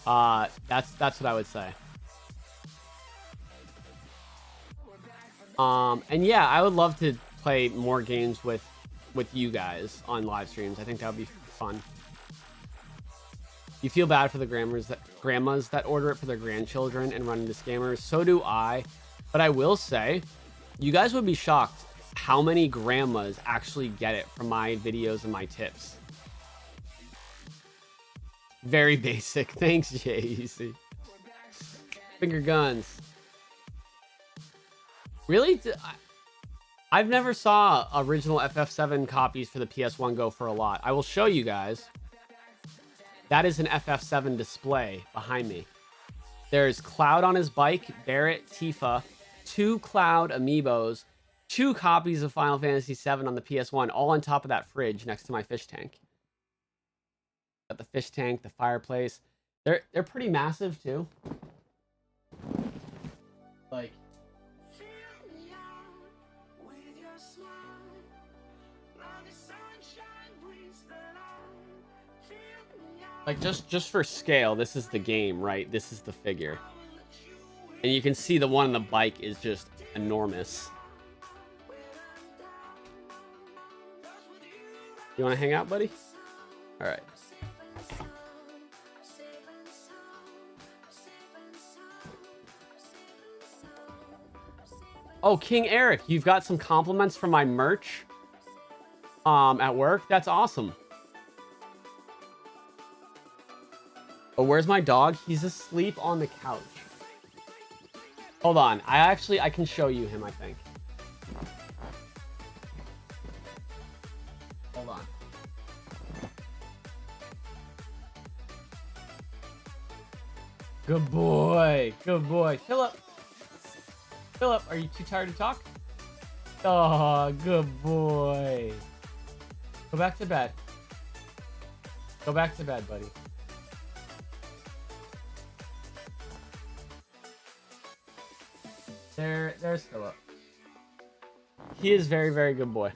that's what I would say. And yeah, I would love to play more games with you guys on live streams. I think that would be fun. You feel bad for the grandmas that order it for their grandchildren and run into scammers. So do I. But I will say, you guys would be shocked how many grandmas actually get it from my videos and my tips. Very basic. Thanks, Jay. Easy. Finger guns. Really? I've never saw original FF7 copies for the PS1 go for a lot. I will show you guys. That is an FF7 display behind me. There's Cloud on his bike, Barrett, Tifa, 2 Cloud amiibos, 2 copies of Final Fantasy VII on the PS1, all on top of that fridge next to my fish tank. Got the fish tank, the fireplace. They're pretty massive too. Like, just for scale, this is the game, right? This is the figure. And you can see the one on the bike is just enormous. You want to hang out, buddy? All right. Oh, King Eric, you've got some compliments from my merch at work. That's awesome. Oh, where's my dog? He's asleep on the couch. Hold on. I can show you him, I think. Hold on. Good boy. Good boy. Philip. Philip, are you too tired to talk? Oh, good boy. Go back to bed. Go back to bed, buddy. There's Philip. He is very, very good boy.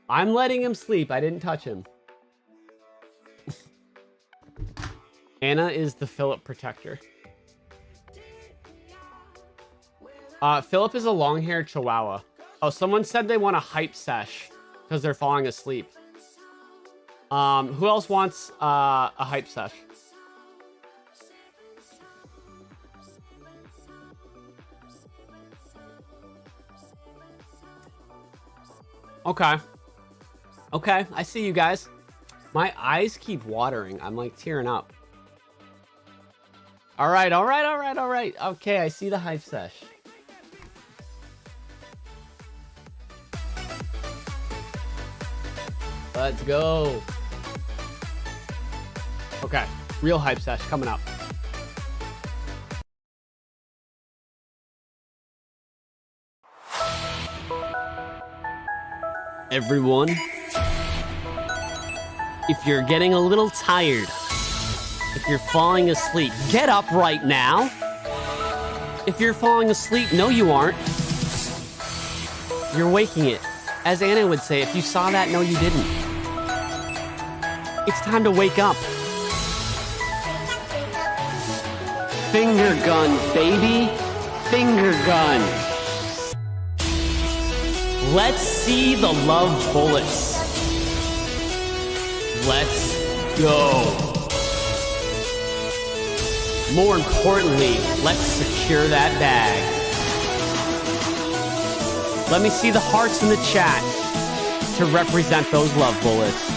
I'm letting him sleep. I didn't touch him. Anna is the Philip protector. Philip is a long-haired Chihuahua. Oh, someone said they want a hype sesh because they're falling asleep. Who else wants a hype sesh? Okay. Okay, I see you guys. My eyes keep watering. I'm like tearing up. All right, all right, all right, all right. Okay, I see the hype sesh. Let's go. Okay, real hype sesh coming up. Everyone, if you're getting a little tired, if you're falling asleep, get up right now. If you're falling asleep, no, you aren't. You're waking it. As Anna would say, if you saw that, no, you didn't. It's time to wake up. Finger gun, baby. Finger gun. Let's see the love bullets. Let's go. More importantly, let's secure that bag. Let me see the hearts in the chat to represent those love bullets.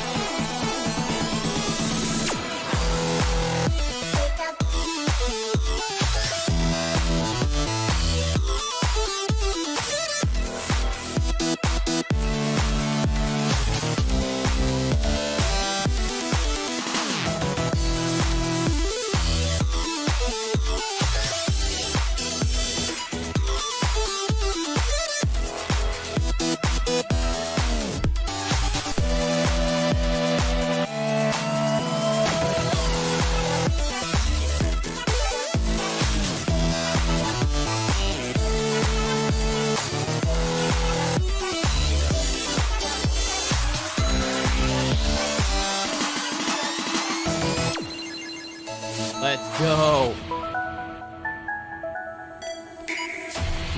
Let's go.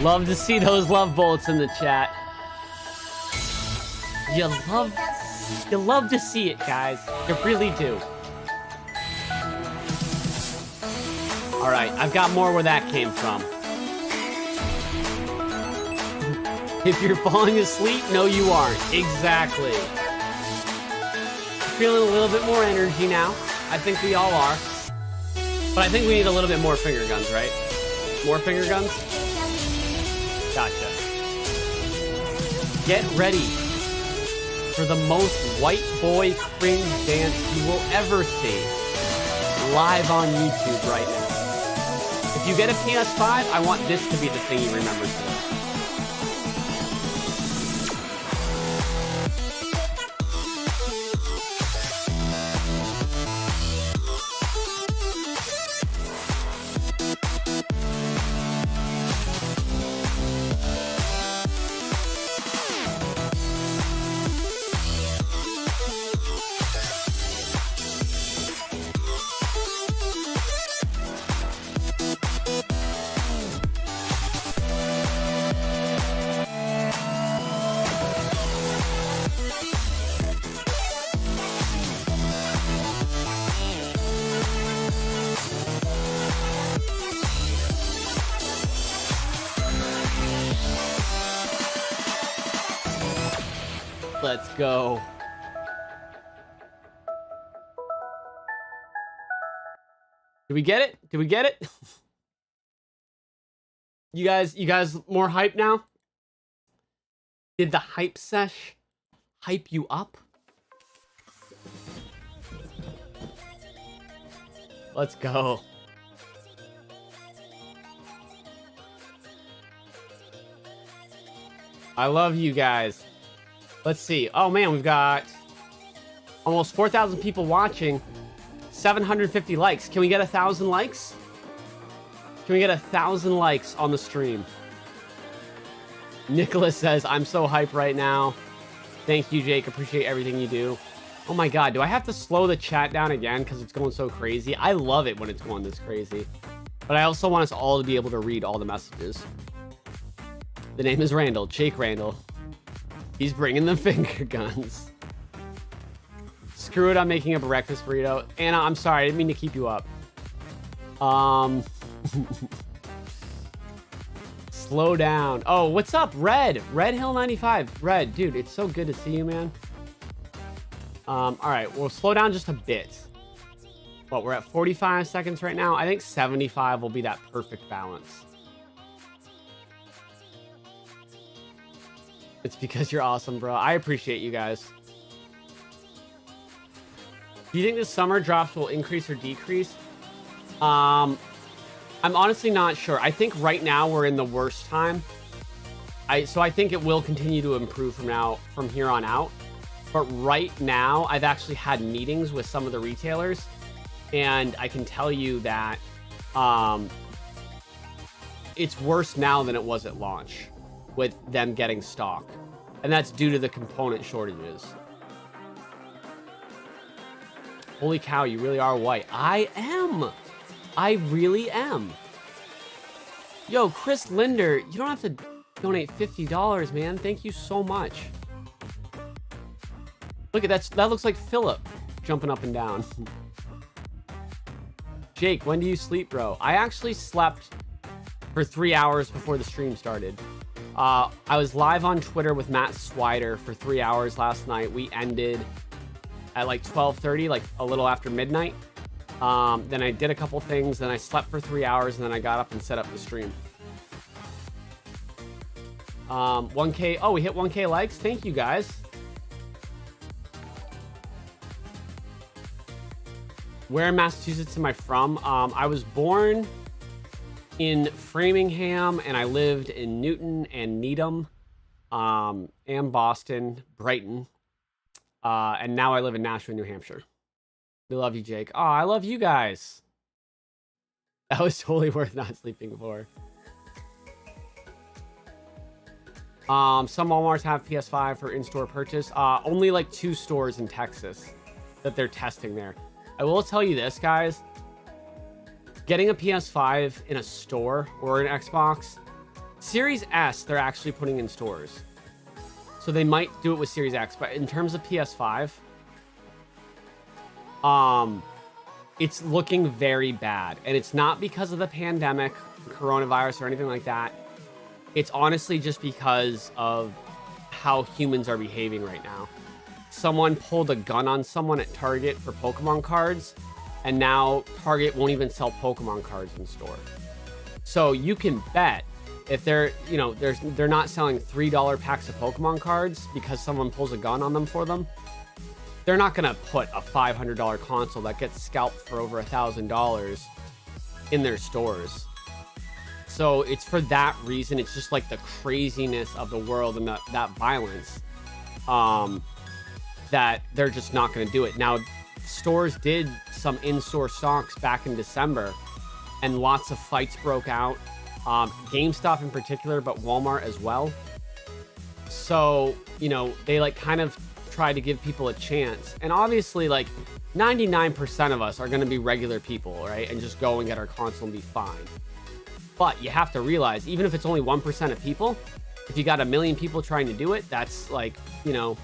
Love to see those love bullets in the chat. You love to see it, guys. You really do. All right, I've got more where that came from. If you're falling asleep, no, you aren't. Exactly. Feeling a little bit more energy now. I think we all are. But I think we need a little bit more finger guns, right? More finger guns? Gotcha. Get ready for the most white boy cringe dance you will ever see live on YouTube right now. If you get a PS5, I want this to be the thing you remember today. Let's go. Did we get it? Did we get it? You guys more hype now? Did the hype sesh hype you up? Let's go. I love you guys. Let's see. Oh man, we've got almost 4,000 people watching, 750 likes. Can we get 1,000 likes? Can we get 1,000 likes on the stream? Nicholas says, I'm so hyped right now. Thank you, Jake. Appreciate everything you do. Oh my God, do I have to slow the chat down again because it's going so crazy? I love it when it's going this crazy. But I also want us all to be able to read all the messages. The name is Randall, Jake Randall. He's bringing the finger guns. Screw it, I'm making a breakfast burrito. Anna, I'm sorry, I didn't mean to keep you up. Slow down. Oh, what's up, Red? Red Hill 95. Red, dude, it's so good to see you, man. All right, we'll slow down just a bit. What, we're at 45 seconds right now? I think 75 will be that perfect balance. It's because you're awesome, bro. I appreciate you guys. Do you think the summer drops will increase or decrease? I'm honestly not sure. I think right now we're in the worst time. So I think it will continue to improve from here on out. But right now, I've actually had meetings with some of the retailers, and I can tell you that it's worse now than it was at launch with them getting stock. And that's due to the component shortages. Holy cow, you really are white. I am. I really am. Yo, Chris Linder, you don't have to donate $50, man. Thank you so much. Look at that. That looks like Philip jumping up and down. Jake, when do you sleep, bro? I actually slept for 3 hours before the stream started. I was live on Twitter with Matt Swider for 3 hours last night. We ended at like 12:30, like a little after midnight. Then I did a couple things, then I slept for 3 hours, and then I got up and set up the stream. 1K. Oh, we hit 1K likes. Thank you, guys. Where in Massachusetts am I from? I was born in Framingham, and I lived in Newton and Needham, and Boston, Brighton. And now I live in Nashua, New Hampshire. We love you, Jake. Oh, I love you guys. That was totally worth not sleeping for. Some Walmarts have PS5 for in-store purchase. Only like 2 stores in Texas that they're testing there. I will tell you this, guys. Getting a PS5 in a store or an Xbox, Series S, they're actually putting in stores. So they might do it with Series X, but in terms of PS5, it's looking very bad. And it's not because of the pandemic, coronavirus, or anything like that. It's honestly just because of how humans are behaving right now. Someone pulled a gun on someone at Target for Pokemon cards, and now Target won't even sell Pokemon cards in store. So you can bet if they're, you know, they're not selling $3 packs of Pokemon cards because someone pulls a gun on them for them, they're not gonna put a $500 console that gets scalped for over $1,000 in their stores. So it's for that reason. It's just like the craziness of the world and that violence, that they're just not going to do it. Now, stores did some in-store stocks back in December, and lots of fights broke out. GameStop in particular, but Walmart as well. So, you know, they like kind of try to give people a chance. And obviously, like 99% of us are going to be regular people, right? And just go and get our console and be fine. But you have to realize, even if it's only 1% of people, if you got 1 million people trying to do it, that's like, you know,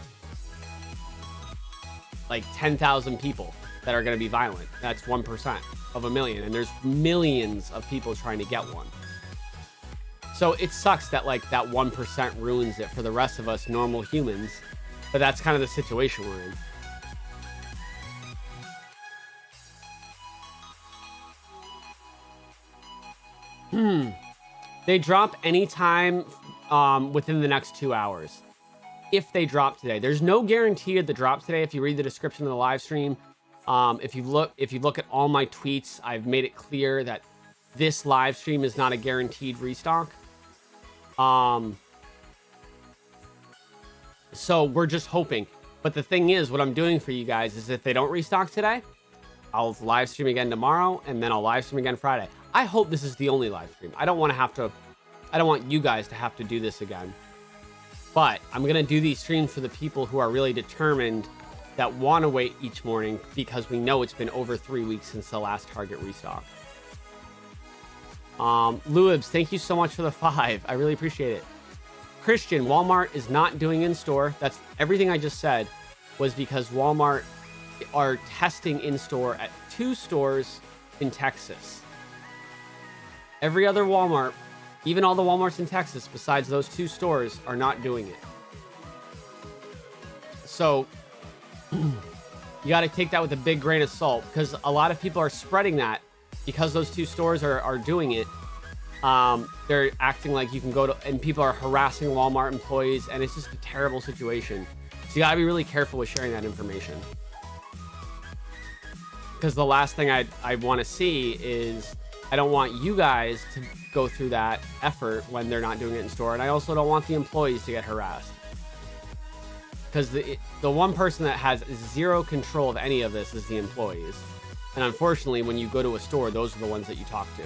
like 10,000 people that are going to be violent. That's 1% of 1 million. And there's millions of people trying to get one. So it sucks that like that 1% ruins it for the rest of us normal humans. But that's kind of the situation we're in. They drop anytime within the next 2 hours. If they drop today, there's no guarantee of the drop today. If you read the description of the live stream, if you look at all my tweets, I've made it clear that this live stream is not a guaranteed restock. So we're just hoping. But the thing is, what I'm doing for you guys is if they don't restock today, I'll live stream again tomorrow, and then I'll live stream again Friday. I hope this is the only live stream. I don't want you guys to have to do this again. But I'm going to do these streams for the people who are really determined, that want to wait each morning, because we know it's been over 3 weeks since the last Target restock. Luibs, thank you so much for the 5. I really appreciate it. Christian, Walmart is not doing in-store. That's everything I just said was because Walmart are testing in-store at 2 stores in Texas. Every other Walmart, even all the Walmarts in Texas besides those 2 stores, are not doing it. So you got to take that with a big grain of salt, because a lot of people are spreading that because those 2 stores are doing it. They're acting like you can go to, and people are harassing Walmart employees, and it's just a terrible situation. So you got to be really careful with sharing that information, because the last thing I want to see is I don't want you guys to go through that effort when they're not doing it in store. And I also don't want the employees to get harassed. Because the one person that has zero control of any of this is the employees. And unfortunately, when you go to a store, those are the ones that you talk to.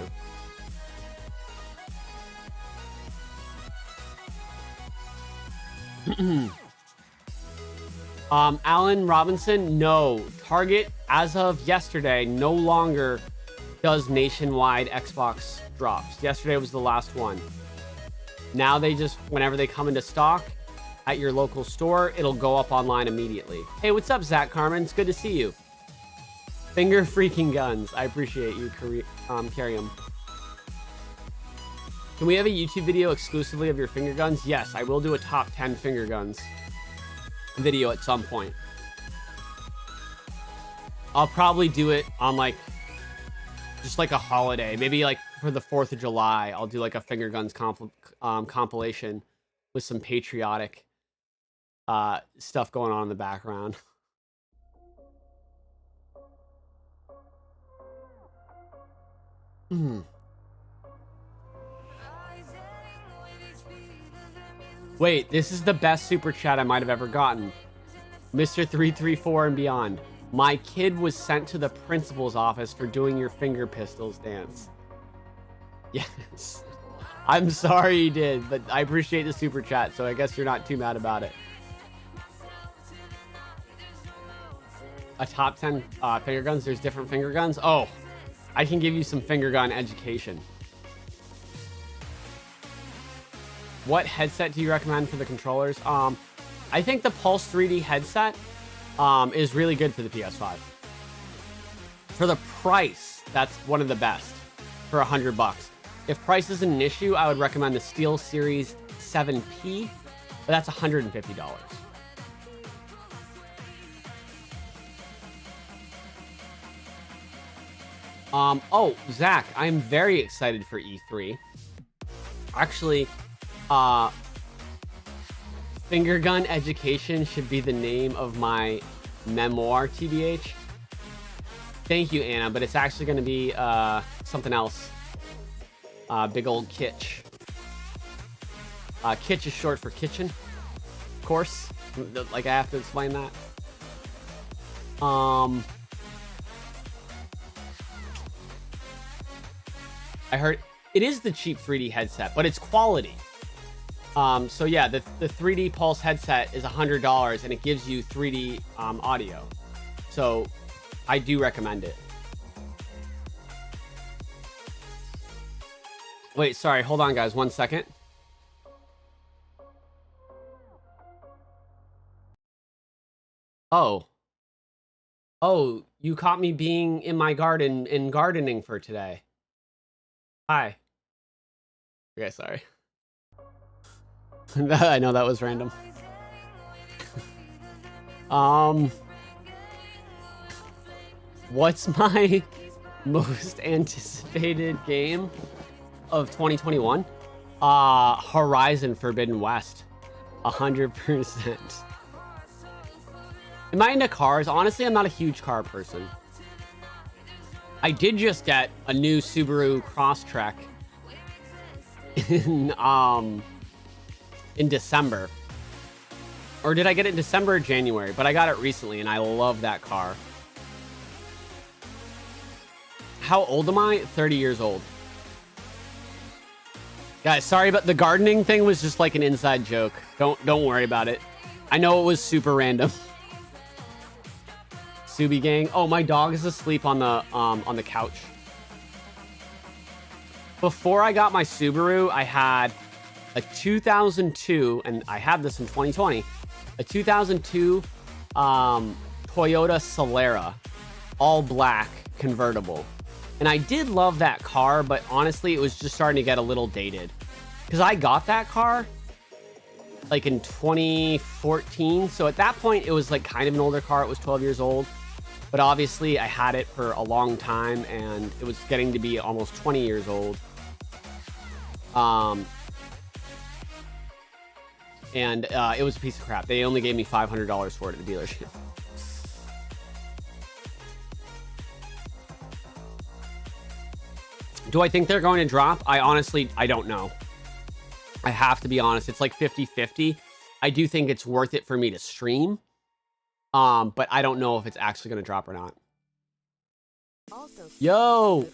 Alan Robinson, no. Target, as of yesterday, no longer does nationwide Xbox drops. Yesterday was the last one. Now they just, whenever they come into stock at your local store, it'll go up online immediately. Hey, what's up, Zach Carmen? It's good to see you. Finger freaking guns. I appreciate you, carry them. Can we have a YouTube video exclusively of your finger guns? Yes, I will do a top 10 finger guns video at some point. I'll probably do it on like just like a holiday, maybe like for the 4th of July. I'll do like a finger guns compilation with some patriotic stuff going on in the background. Wait, this is the best super chat I might have ever gotten. Mr. 334 and beyond. My kid was sent to the principal's office for doing your finger pistols dance. Yes. I'm sorry you did, but I appreciate the super chat, so I guess you're not too mad about it. A top 10 finger guns? There's different finger guns? Oh, I can give you some finger gun education. What headset do you recommend for the controllers? I think the Pulse 3D headset is really good for the PS5. For the price, that's one of the best for $100. If price isn't an issue, I would recommend the SteelSeries 7P, but that's $150. Oh, Zach, I'm very excited for E3. Actually, finger gun education should be the name of my memoir, TBH. Thank you, Anna, but it's actually going to be something else. Big old kitsch. Kitsch is short for kitchen, of course. Like, I have to explain that. I heard it is the cheap 3D headset, but it's quality. So yeah, the 3D Pulse headset is $100 and it gives you 3D audio. So I do recommend it. Wait, sorry, hold on guys, 1 second. Oh, you caught me being in my garden and gardening for today. Hi. Okay, sorry. I know that was random. What's my most anticipated game of 2021? Horizon Forbidden West. 100%. Am I into cars? Honestly, I'm not a huge car person. I did just get a new Subaru Crosstrek in December. Or did I get it in December or January? But I got it recently and I love that car. How old am I? 30 years old. Guys, sorry, but the gardening thing was just like an inside joke. Don't worry about it. I know it was super random. Subi gang. Oh, my dog is asleep on the couch. Before I got my Subaru, I had a 2002, and I had this in 2020, a 2002 Toyota Solara, all black convertible. And I did love that car, but honestly, it was just starting to get a little dated. Because I got that car like in 2014. So at that point, it was like kind of an older car. It was 12 years old. But obviously, I had it for a long time, and it was getting to be almost 20 years old. It was a piece of crap. They only gave me $500 for it at the dealership. Do I think they're going to drop? I don't know. I have to be honest. It's like 50-50. I do think it's worth it for me to stream. But I don't know if it's actually going to drop or not. Yo,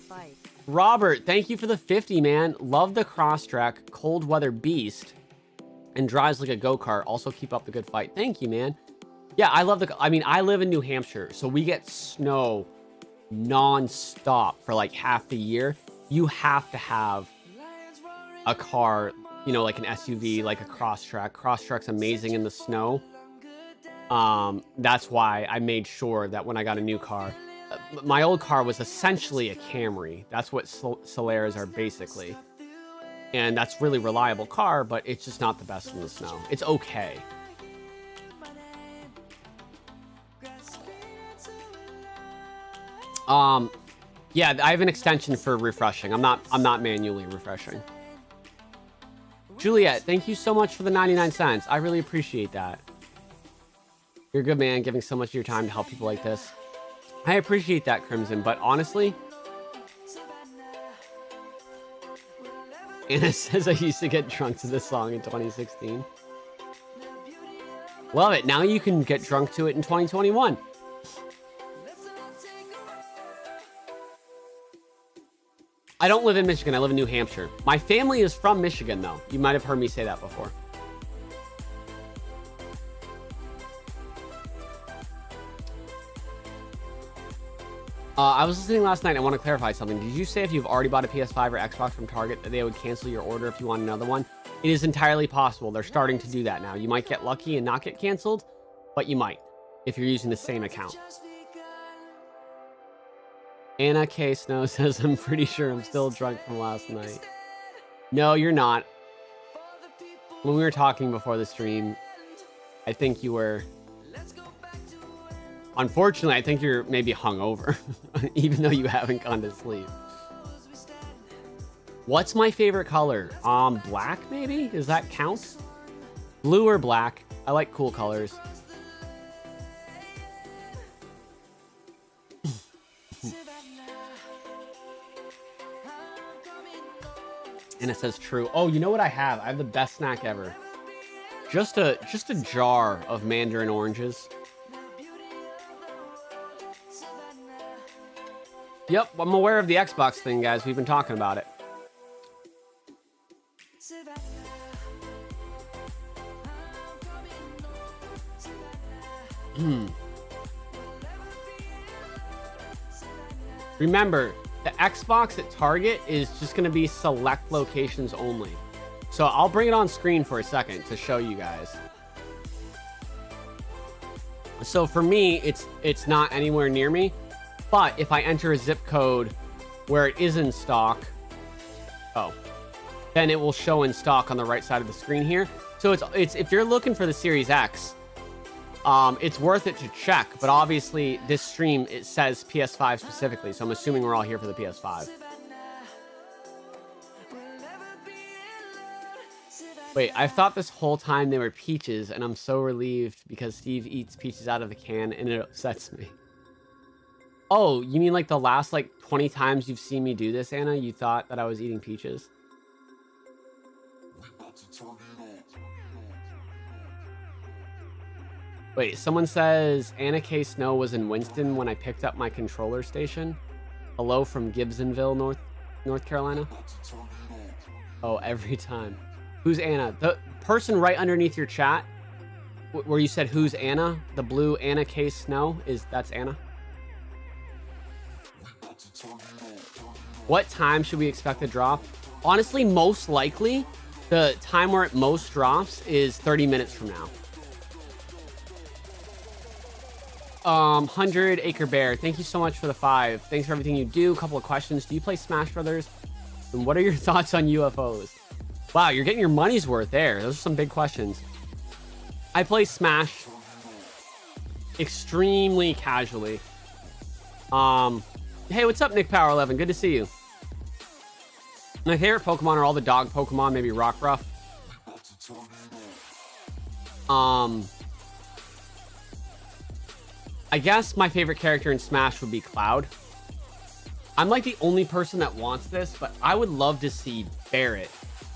Robert, thank you for the 50, man. Love the cross-track, cold weather beast, and drives like a go-kart. Also keep up the good fight. Thank you, man. Yeah, I live in New Hampshire, so we get snow non-stop for like half the year. You have to have a car, you know, like an SUV, like a cross-track. Cross-track's amazing in the snow. That's why I made sure that when I got a new car, my old car was essentially a Camry. That's what Solaris are basically. And that's really reliable car, but it's just not the best in the snow. It's okay. Yeah, I have an extension for refreshing. I'm not manually refreshing. Juliet, thank you so much for the 99 cents. I really appreciate that. You're a good man, giving so much of your time to help people like this. I appreciate that, Crimson, but honestly, Anna says I used to get drunk to this song in 2016. Love it. Now you can get drunk to it in 2021. I don't live in Michigan. I live in New Hampshire. My family is from Michigan, though. You might have heard me say that before. I was listening last night. I want to clarify something. Did you say if you've already bought a PS5 or Xbox from Target that they would cancel your order if you want another one? It is entirely possible. They're starting to do that now. You might get lucky and not get canceled, but you might if you're using the same account. Anna K. Snow says, I'm pretty sure I'm still drunk from last night. No, you're not. When we were talking before the stream, I think you were... Unfortunately, I think you're maybe hungover, even though you haven't gone to sleep. What's my favorite color? Black, maybe? Does that count? Blue or black? I like cool colors. And it says true. Oh, you know what I have? I have the best snack ever. Just a jar of mandarin oranges. Yep, I'm aware of the Xbox thing, guys. We've been talking about it. Remember, the Xbox at Target is just going to be select locations only. So I'll bring it on screen for a second to show you guys. So for me, it's not anywhere near me. But if I enter a zip code where it is in stock, then it will show in stock on the right side of the screen here. So it's if you're looking for the Series X, it's worth it to check. But obviously, this stream, it says PS5 specifically. So I'm assuming we're all here for the PS5. Wait, I thought this whole time they were peaches, and I'm so relieved because Steve eats peaches out of the can, and it upsets me. Oh, you mean like the last, 20 times you've seen me do this, Anna? You thought that I was eating peaches? Wait, someone says Anna K. Snow was in Winston when I picked up my controller station. Hello from Gibsonville, North Carolina. Oh, every time. Who's Anna? The person right underneath your chat where you said who's Anna? The blue Anna K. Snow, that's Anna? What time should we expect to drop? Honestly, most likely, the time where it most drops is 30 minutes from now. 100 Acre Bear, thank you so much for the 5. Thanks for everything you do. A couple of questions. Do you play Smash Brothers? And what are your thoughts on UFOs? Wow, you're getting your money's worth there. Those are some big questions. I play Smash extremely casually. Hey, what's up, Nick Power 11? Good to see you. My favorite Pokemon are all the dog Pokemon, maybe Rockruff. I guess my favorite character in Smash would be Cloud. I'm like the only person that wants this, but I would love to see Barret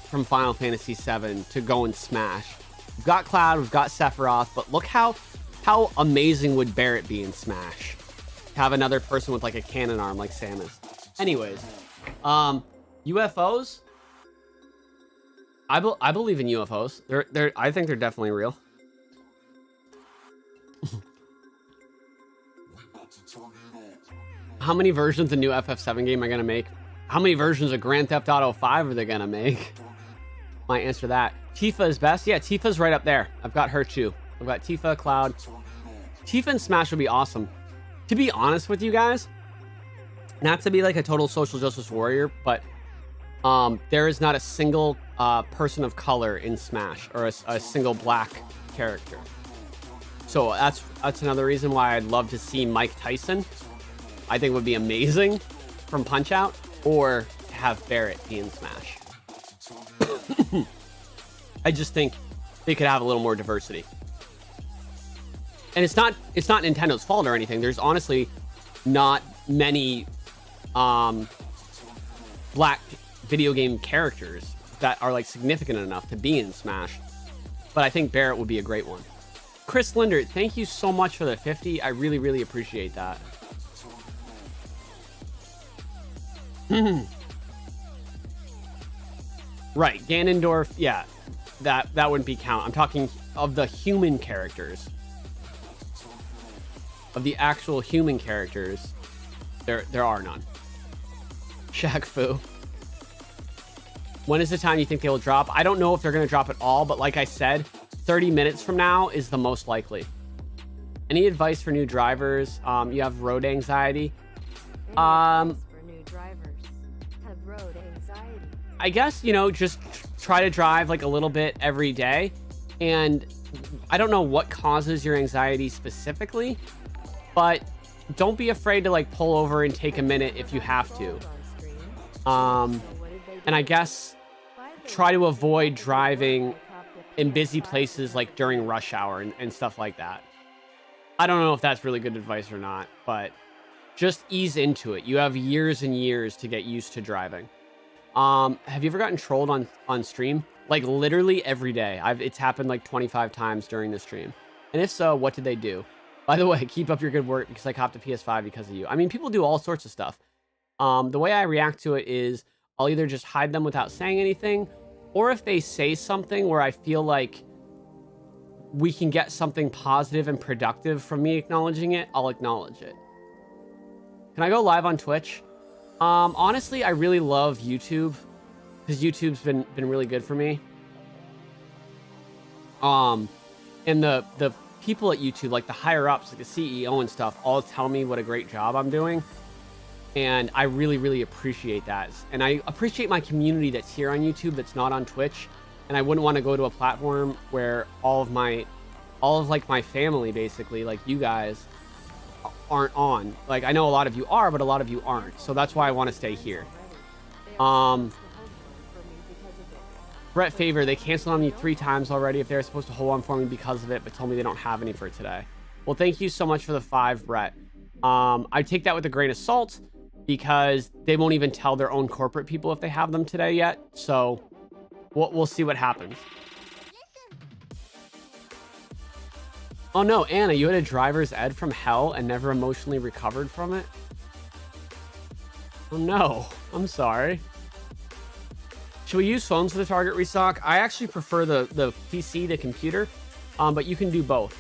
from Final Fantasy VII to go and smash. We've got Cloud, we've got Sephiroth, but look how amazing would Barret be in Smash? Have another person with like a cannon arm like Samus. Anyways, UFOs. I believe in UFOs. I think they're definitely real. How many versions of new FF7 game am I gonna make? How many versions of Grand Theft Auto 5 are they gonna make? Might answer that. Tifa is best. Yeah, Tifa's right up there. I've got her too. I've got Tifa, Cloud. Tifa and Smash would be awesome. To be honest with you guys, not to be like a total social justice warrior, but there is not a single person of color in Smash, or a single black character. So that's another reason why I'd love to see Mike Tyson. I think would be amazing from Punch-Out, or have Barret be in Smash. I just think they could have a little more diversity. And it's not Nintendo's fault or anything. There's honestly not many black video game characters that are like significant enough to be in Smash. But I think Barret would be a great one. Chris Linder, thank you so much for the 50. I really, really appreciate that. Right, Ganondorf, yeah, that wouldn't be count. I'm talking of the human characters. Of the actual human characters, there are none. Shaq Fu. When is the time you think they will drop? I don't know if they're going to drop it all, but like I said, 30 minutes from now is the most likely. Any advice for new drivers? You have road anxiety. I guess, you know, just try to drive like a little bit every day. And I don't know what causes your anxiety specifically, but don't be afraid to like pull over and take a minute if you have to. And I guess try to avoid driving in busy places like during rush hour and stuff like that. I don't know if that's really good advice or not, but just ease into it. You have years and years to get used to driving. Have you ever gotten trolled on stream? Like literally every day. It's happened like 25 times during the stream. And if so, what did they do? By the way, keep up your good work because I copped a PS5 because of you. I mean, people do all sorts of stuff. The way I react to it is I'll either just hide them without saying anything, or if they say something where I feel like we can get something positive and productive from me acknowledging it, I'll acknowledge it. Can I go live on Twitch? Honestly, I really love YouTube because YouTube's been really good for me. And the people at YouTube, like the higher ups, like the CEO and stuff, all tell me what a great job I'm doing. And I really, really appreciate that. And I appreciate my community that's here on YouTube that's not on Twitch. And I wouldn't want to go to a platform where all of like my family, basically, like you guys, aren't on. Like, I know a lot of you are, but a lot of you aren't. So that's why I want to stay here. Brett Favor, they canceled on me 3 times already if they're supposed to hold on for me because of it, but told me they don't have any for today. Well, thank you so much for the 5, Brett. I take that with a grain of salt because they won't even tell their own corporate people if they have them today yet. So we'll see what happens. Oh no, Anna, you had a driver's ed from hell and never emotionally recovered from it? Oh no, I'm sorry. Should we use phones for the target restock? I actually prefer the PC to computer, but you can do both.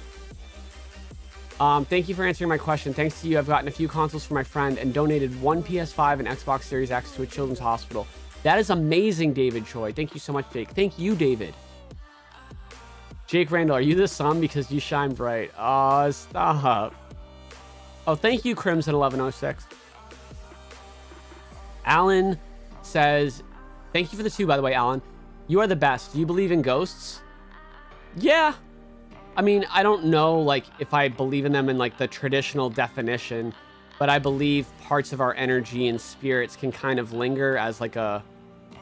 Thank you for answering my question. Thanks to you, I've gotten a few consoles for my friend and donated 1 PS5 and Xbox Series X to a children's hospital. That is amazing, David Choi. Thank you so much, Jake. Thank you, David. Jake Randall, are you the sun because you shine bright? Oh, stop. Oh, thank you, Crimson 1106. Alan says, thank you for the 2, by the way, Alan. You are the best. Do you believe in ghosts? Yeah. I mean, I don't know, like, if I believe in them in, like, the traditional definition, but I believe parts of our energy and spirits can kind of linger as, like, a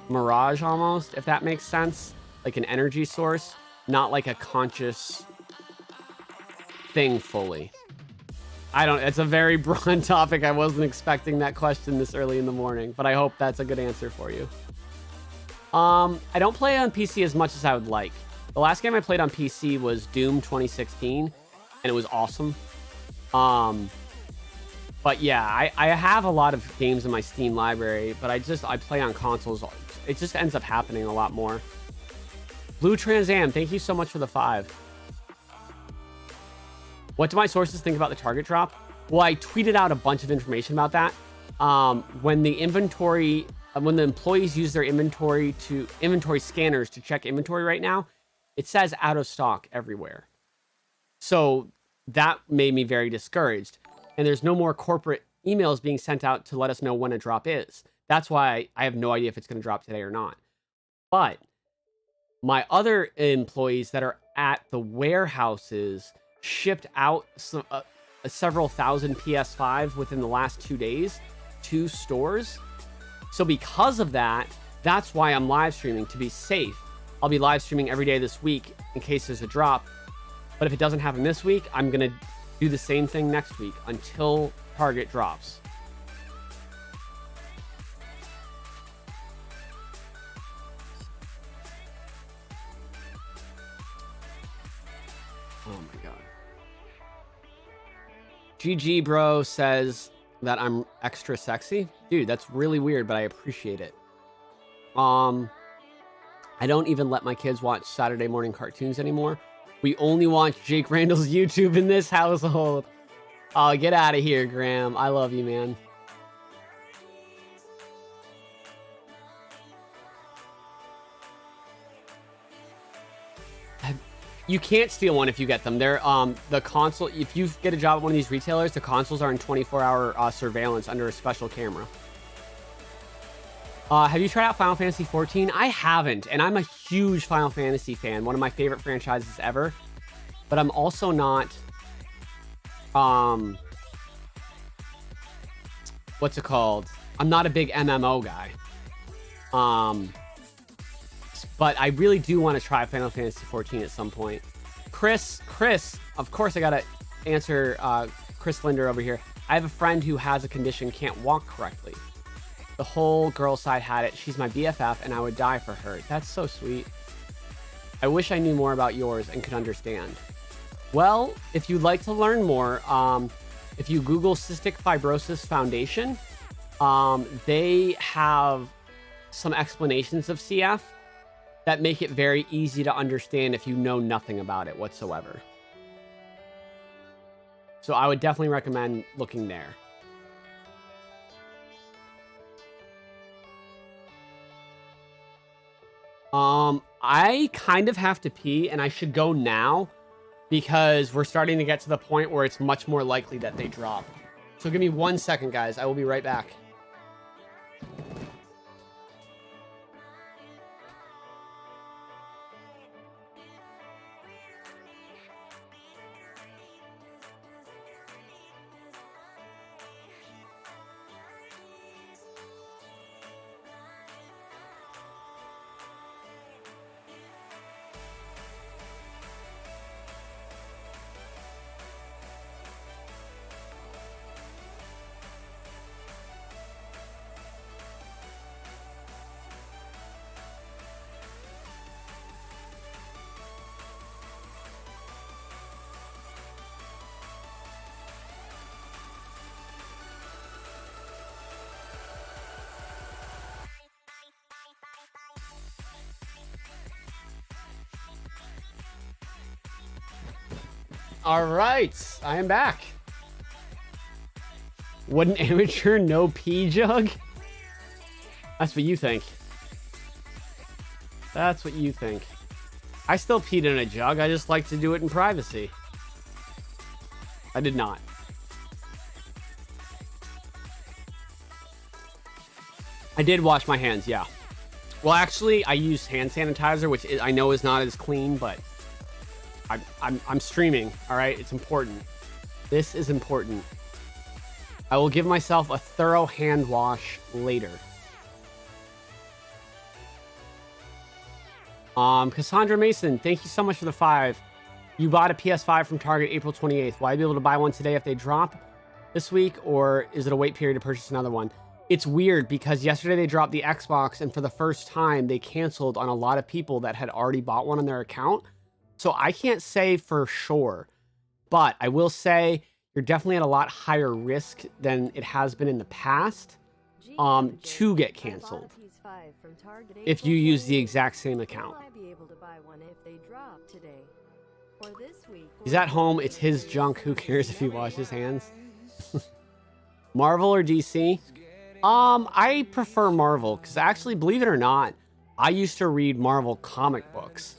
mirage almost, if that makes sense. Like an energy source. Not like a conscious thing fully. I don't, it's a very broad topic. I wasn't expecting that question this early in the morning, but I hope that's a good answer for you. I don't play on PC as much as I would like. The last game I played on PC was Doom 2016, and it was awesome. But yeah, I have a lot of games in my Steam library, but I play on consoles. It just ends up happening a lot more. Blue Trans Am, thank you so much for the 5. What do my sources think about the Target drop? Well, I tweeted out a bunch of information about that. When the employees use their inventory scanners to check inventory right now, it says out of stock everywhere. So that made me very discouraged. And there's no more corporate emails being sent out to let us know when a drop is. That's why I have no idea if it's going to drop today or not. But my other employees that are at the warehouses shipped out several thousand PS5 within the last 2 days to stores. So because of that, that's why I'm live streaming, to be safe. I'll be live streaming every day this week in case there's a drop. But if it doesn't happen this week, I'm going to do the same thing next week until Target drops. Oh my god. GG bro says that I'm extra sexy. Dude, that's really weird, but I appreciate it. I don't even let my kids watch Saturday morning cartoons anymore. We only watch Jake Randall's YouTube in this household. Oh, get out of here, Graham. I love you, man. You can't steal one if you get them. They're the console. If you get a job at one of these retailers, the consoles are in 24-hour surveillance under a special camera. Have you tried out Final Fantasy 14? I haven't, and I'm a huge Final Fantasy fan. One of my favorite franchises ever. But I'm also not. What's it called? I'm not a big MMO guy. But I really do want to try Final Fantasy 14 at some point. Chris, of course I gotta answer Chris Linder over here. I have a friend who has a condition, can't walk correctly. The whole girl side had it. She's my BFF and I would die for her. That's so sweet. I wish I knew more about yours and could understand. Well, if you'd like to learn more, if you Google Cystic Fibrosis Foundation, they have some explanations of CF that make it very easy to understand if you know nothing about it whatsoever. So I would definitely recommend looking there. I kind of have to pee and I should go now because we're starting to get to the point where it's much more likely that they drop. So give me 1 second, guys. I will be right back. All right, I am back. Would an amateur no pee jug? That's what you think. That's what you think. I still peed in a jug. I just like to do it in privacy. I did not. I did wash my hands, yeah. Well, actually, I used hand sanitizer, which I know is not as clean, but I'm streaming, all right? It's important. This is important. I will give myself a thorough hand wash later. Cassandra Mason, thank you so much for the 5. You bought a PS5 from Target April 28th. Will I be able to buy one today if they drop? this week, or is it a wait period to purchase another one? It's weird because yesterday they dropped the Xbox, and for the first time they canceled on a lot of people that had already bought one on their account. So I can't say for sure, but I will say you're definitely at a lot higher risk than it has been in the past to get canceled if you use the exact same account. He's at home. It's his junk. Who cares if he washes his hands? Marvel or DC? I prefer Marvel because actually, believe it or not, I used to read Marvel comic books.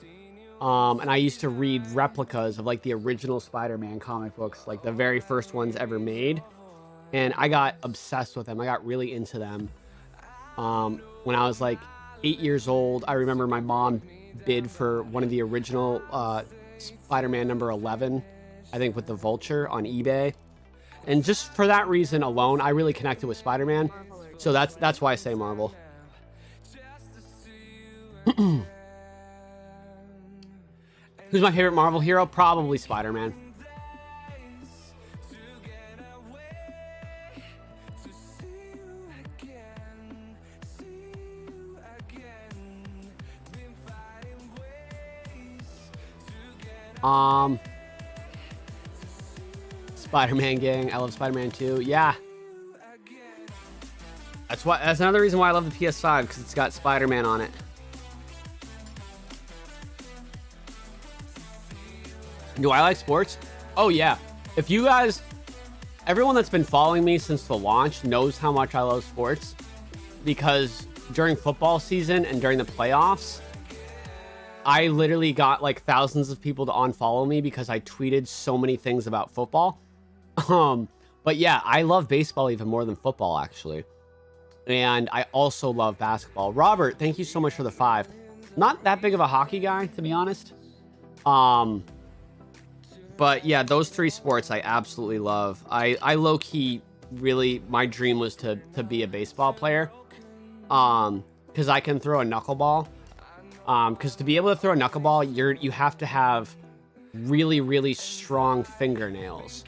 And I used to read replicas of like the original Spider-Man comic books, like the very first ones ever made. And I got obsessed with them. I got really into them. When I was like 8 years old, I remember my mom bid for one of the original Spider-Man number 11, I think with the Vulture on eBay. And just for that reason alone, I really connected with Spider-Man. So that's why I say Marvel. Who's my favorite Marvel hero? Probably Spider-Man. Spider-Man gang. I love Spider-Man 2. Yeah. That's another reason why I love the PS5, because it's got Spider-Man on it. Do I like sports? Oh yeah. If you guys, everyone that's been following me since the launch knows how much I love sports, because during football season and during the playoffs, I literally got like thousands of people to unfollow me because I tweeted so many things about football. But yeah, I love baseball even more than football, actually. And I also love basketball. Robert, thank you so much for the 5. Not that big of a hockey guy, to be honest. But yeah, those 3 sports I absolutely love. I low-key, really, my dream was to be a baseball player. Because I can throw a knuckleball. Because to be able to throw a knuckleball, you have to have really, really strong fingernails.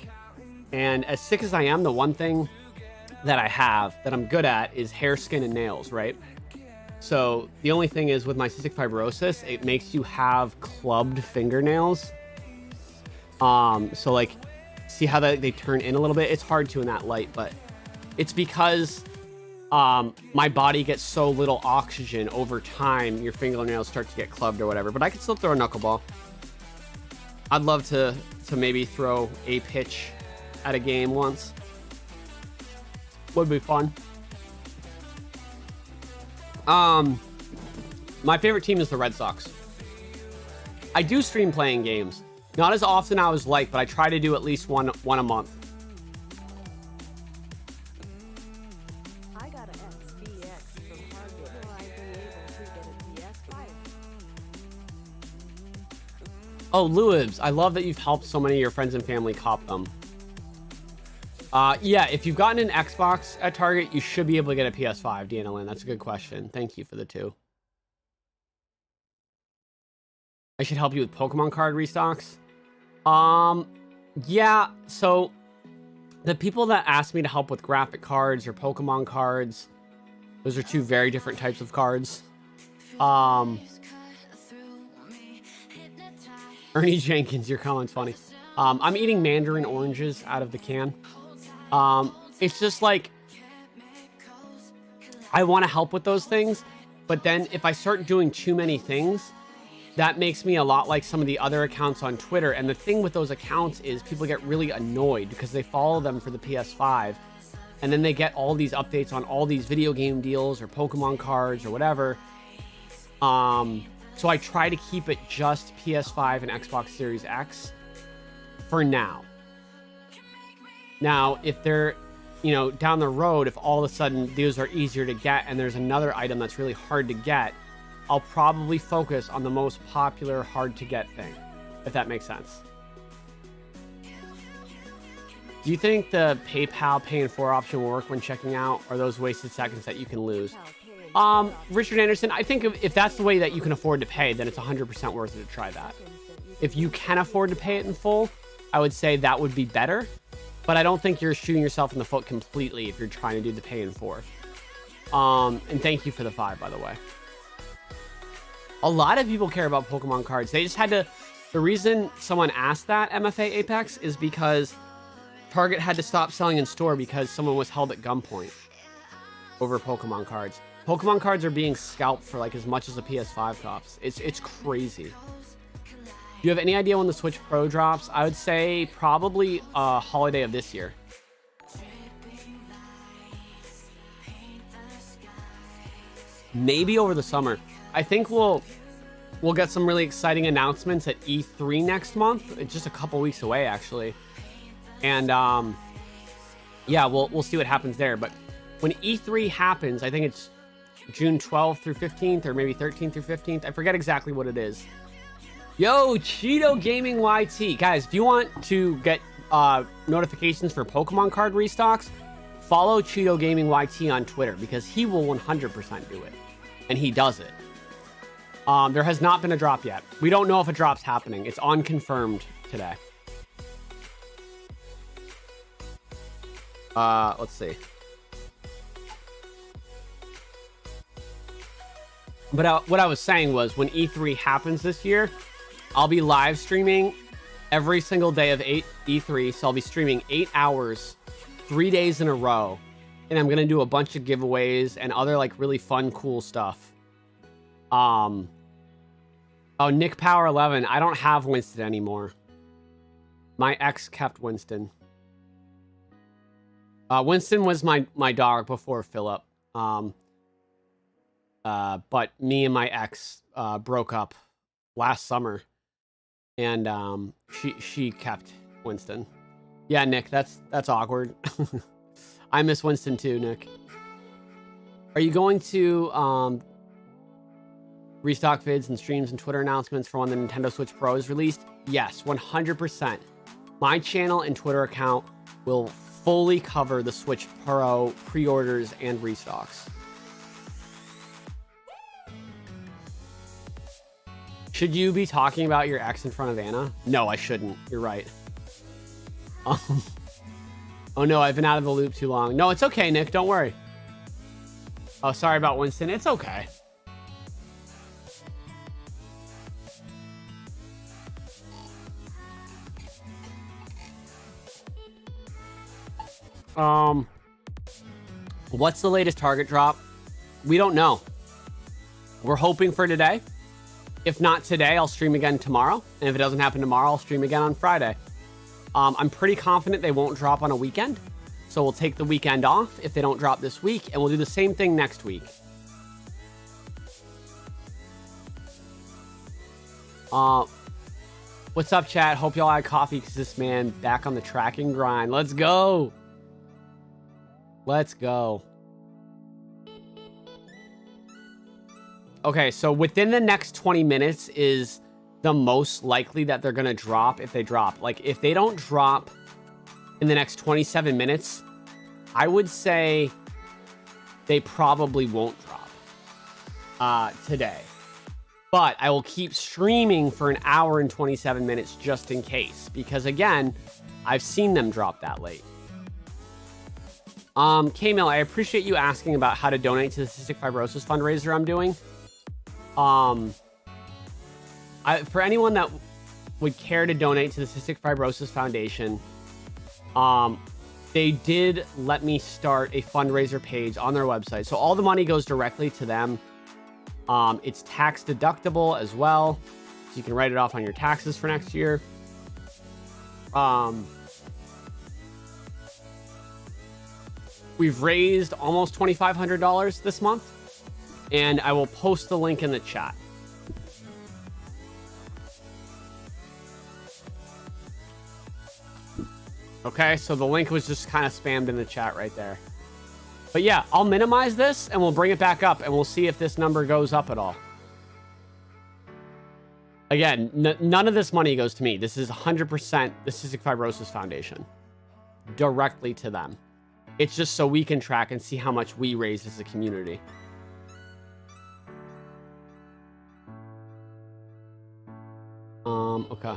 And as sick as I am, the one thing that I have that I'm good at is hair, skin, and nails, right? So the only thing is with my cystic fibrosis, it makes you have clubbed fingernails. So like, see how they turn in a little bit? It's hard to in that light, but it's because my body gets so little oxygen over time, your fingernails start to get clubbed or whatever. But I can still throw a knuckleball. I'd love to maybe throw a pitch at a game once. Would be fun. My favorite team is the Red Sox. I do stream playing games. Not as often I was like, but I try to do at least one a month. I got an SBX from Target. Will I be able to get a PS5? Oh, Louibs, I love that you've helped so many of your friends and family cop them. Yeah, if you've gotten an Xbox at Target, you should be able to get a PS5, Deanna Lynn. That's a good question. Thank you for the 2. I should help you with Pokemon card restocks. Yeah, so the people that ask me to help with graphic cards or Pokemon cards, those are 2 very different types of cards. Ernie Jenkins, your comment's funny. I'm eating mandarin oranges out of the can. It's just like, I want to help with those things, but then if I start doing too many things, that makes me a lot like some of the other accounts on Twitter. And the thing with those accounts is people get really annoyed because they follow them for the PS5, and then they get all these updates on all these video game deals or Pokemon cards or whatever. So I try to keep it just PS5 and Xbox Series X for now. Now, if they're, down the road, if all of a sudden these are easier to get and there's another item that's really hard to get, I'll probably focus on the most popular hard to get thing, if that makes sense. Do you think the PayPal Pay in 4 option will work when checking out, or are those wasted seconds that you can lose? Richard Anderson, I think if that's the way that you can afford to pay, then it's 100% worth it to try that. If you can afford to pay it in full, I would say that would be better. but I don't think you're shooting yourself in the foot completely if you're trying to do the pay in 4. And thank you for the 5, by the way. A lot of people care about Pokemon cards. They just had to... The reason someone asked that, MFA Apex, is because Target had to stop selling in store because someone was held at gunpoint over Pokemon cards. Pokemon cards are being scalped for like as much as a PS5 costs. It's crazy. Do you have any idea when the Switch Pro drops? I would say probably holiday of this year. Maybe over the summer. I think we'll get some really exciting announcements at E3 next month. It's just a couple weeks away, actually. And yeah, we'll see what happens there. But when E3 happens, I think it's June 12th through 15th, or maybe 13th through 15th. I forget exactly what it is. Yo, Cheeto Gaming YT. Guys, if you want to get notifications for Pokemon card restocks, follow Cheeto Gaming YT on Twitter, because he will 100% do it. And he does it. There has not been a drop yet. We don't know if a drop's happening. It's unconfirmed today. Let's see. But what I was saying was, when E3 happens this year, I'll be live streaming every single day of E3. So I'll be streaming 8 hours, 3 days in a row. And I'm going to do a bunch of giveaways and other like really fun, cool stuff. Oh, Nick Power 11. I don't have Winston anymore. My ex kept Winston. Winston was my dog before Philip. But me and my ex broke up last summer, and she kept Winston. Yeah, Nick, that's awkward. I miss Winston too, Nick. Are you going to restock vids and streams and Twitter announcements for when the Nintendo Switch Pro is released? Yes, 100%. My channel and Twitter account will fully cover the Switch Pro pre-orders and restocks. Should you be talking about your ex in front of Anna? No, I shouldn't. You're right. Oh no, I've been out of the loop too long. No, it's okay, Nick. Don't worry. Oh, sorry about Winston. It's okay. What's the latest Target drop? We don't know. We're hoping for today. If not today, I'll stream again tomorrow. And if it doesn't happen tomorrow, I'll stream again on Friday. I'm pretty confident they won't drop on a weekend. So we'll take the weekend off if they don't drop this week. And we'll do the same thing next week. What's up, chat? Hope y'all had coffee, because this man back on the tracking grind. Let's go. Let's go. Okay, so within the next 20 minutes is the most likely that they're going to drop if they drop. Like, if they don't drop in the next 27 minutes, I would say they probably won't drop today. But I will keep streaming for an hour and 27 minutes just in case. Because, again, I've seen them drop that late. K-Mill, I appreciate you asking about how to donate to the cystic fibrosis fundraiser I'm doing. For anyone that would care to donate to the Cystic Fibrosis Foundation, they did let me start a fundraiser page on their website. So all the money goes directly to them. It's tax deductible as well. So you can write it off on your taxes for next year. We've raised almost $2,500 this month. And I will post the link in the chat. Okay, so the link was just kind of spammed in the chat right there. But yeah, I'll minimize this and we'll bring it back up and we'll see if this number goes up at all. Again, none of this money goes to me. This is 100% the Cystic Fibrosis Foundation. Directly to them. It's just so we can track and see how much we raise as a community. Okay.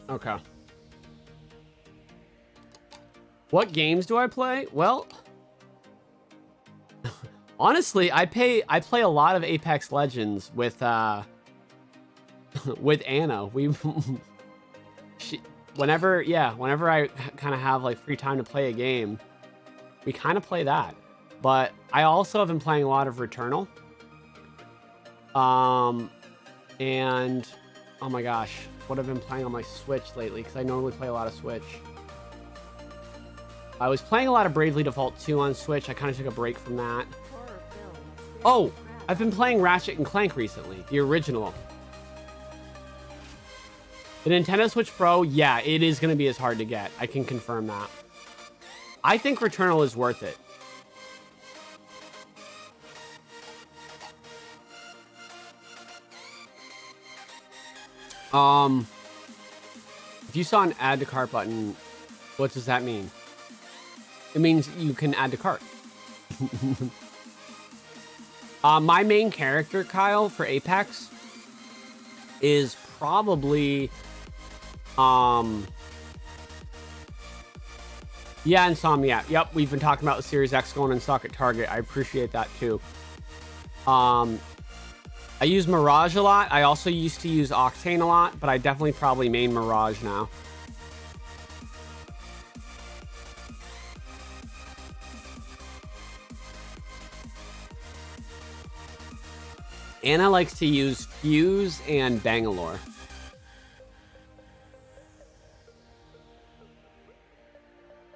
Okay. What games do I play? Well, honestly, I play a lot of Apex Legends with with Anna. Whenever I kind of have like free time to play a game, we kind of play that. But I also have been playing a lot of Returnal. And oh my gosh, what have I been playing on my Switch lately? Because I normally play a lot of Switch. I was playing a lot of Bravely Default 2 on Switch. I kind of took a break from that. Oh, I've been playing Ratchet and Clank recently, the original. The Nintendo Switch Pro, yeah, it is going to be as hard to get. I can confirm that. I think Returnal is worth it. If you saw an add to cart button, what does that mean? It means you can add to cart. My main character, Kyle, for Apex is probably yeah, Insomniac. Yep, we've been talking about the Series X going in stock at Target. I appreciate that too. I use Mirage a lot. I also used to use Octane a lot, but I definitely probably main Mirage now. Anna likes to use Fuse and Bangalore.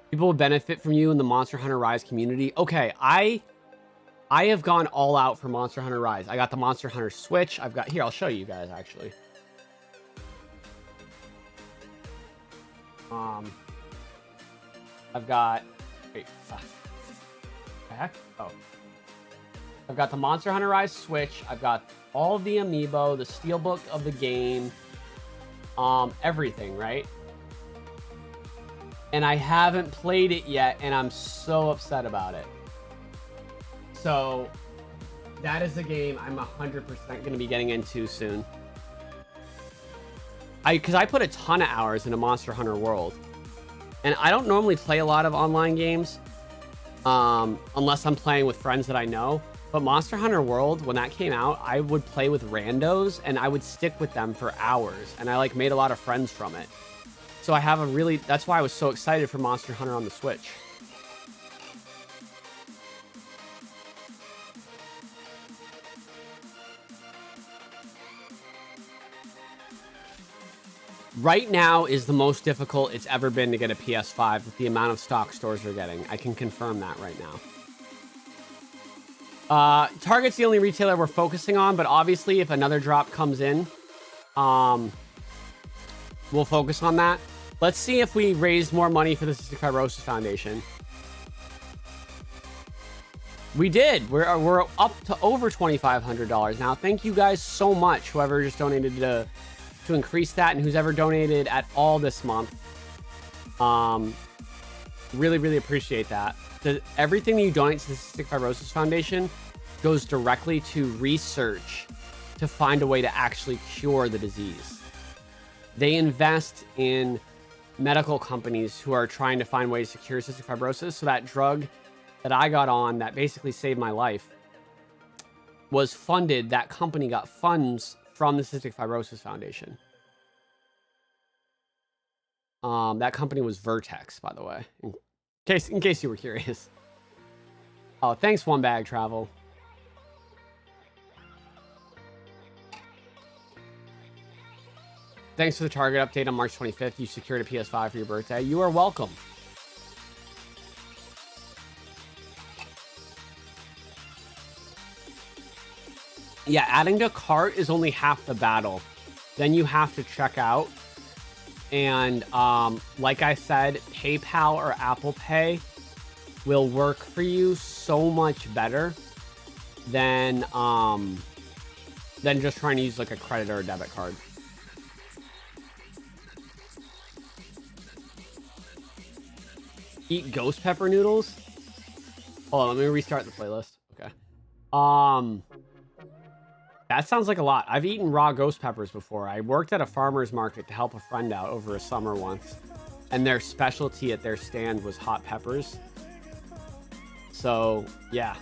People will benefit from you in the Monster Hunter Rise community. Okay, I have gone all out for Monster Hunter Rise. I got the Monster Hunter Switch. I've got... Here, I'll show you guys, actually. I've got... Wait. Heck? Oh. I've got the Monster Hunter Rise Switch. I've got all the amiibo, the steelbook of the game. Everything, right? And I haven't played it yet, and I'm so upset about it. So, that is a game I'm 100% going to be getting into soon. Because I put a ton of hours into Monster Hunter World. And I don't normally play a lot of online games. Unless I'm playing with friends that I know. But Monster Hunter World, when that came out, I would play with randos, and I would stick with them for hours. And I, like, made a lot of friends from it. So I have a really... That's why I was so excited for Monster Hunter on the Switch. Right now is the most difficult it's ever been to get a PS5 with the amount of stock stores are getting. I can confirm that right now. Target's the only retailer we're focusing on, but obviously if another drop comes in, we'll focus on that. Let's see if we raise more money for the Cystic Fibrosis Foundation. We did. We're up to over $2,500 now. Thank you guys so much, whoever just donated to increase that, and who's ever donated at all this month. Really, really appreciate that. Everything that you donate to the Cystic Fibrosis Foundation goes directly to research to find a way to actually cure the disease. They invest in medical companies who are trying to find ways to cure cystic fibrosis. So that drug that I got on that basically saved my life was funded. That company got funds from the Cystic Fibrosis Foundation. That company was Vertex, by the way, in case you were curious. Oh, thanks, One Bag Travel. Thanks for the Target update on March 25th. You secured a PS5 for your birthday. You are welcome. Yeah, adding to cart is only half the battle. Then you have to check out. And like I said, PayPal or Apple Pay will work for you so much better than just trying to use like a credit or a debit card. Eat ghost pepper noodles? Hold on, let me restart the playlist. Okay. That sounds like a lot. I've eaten raw ghost peppers before. I worked at a farmer's market to help a friend out over a summer once, and their specialty at their stand was hot peppers. So, yeah.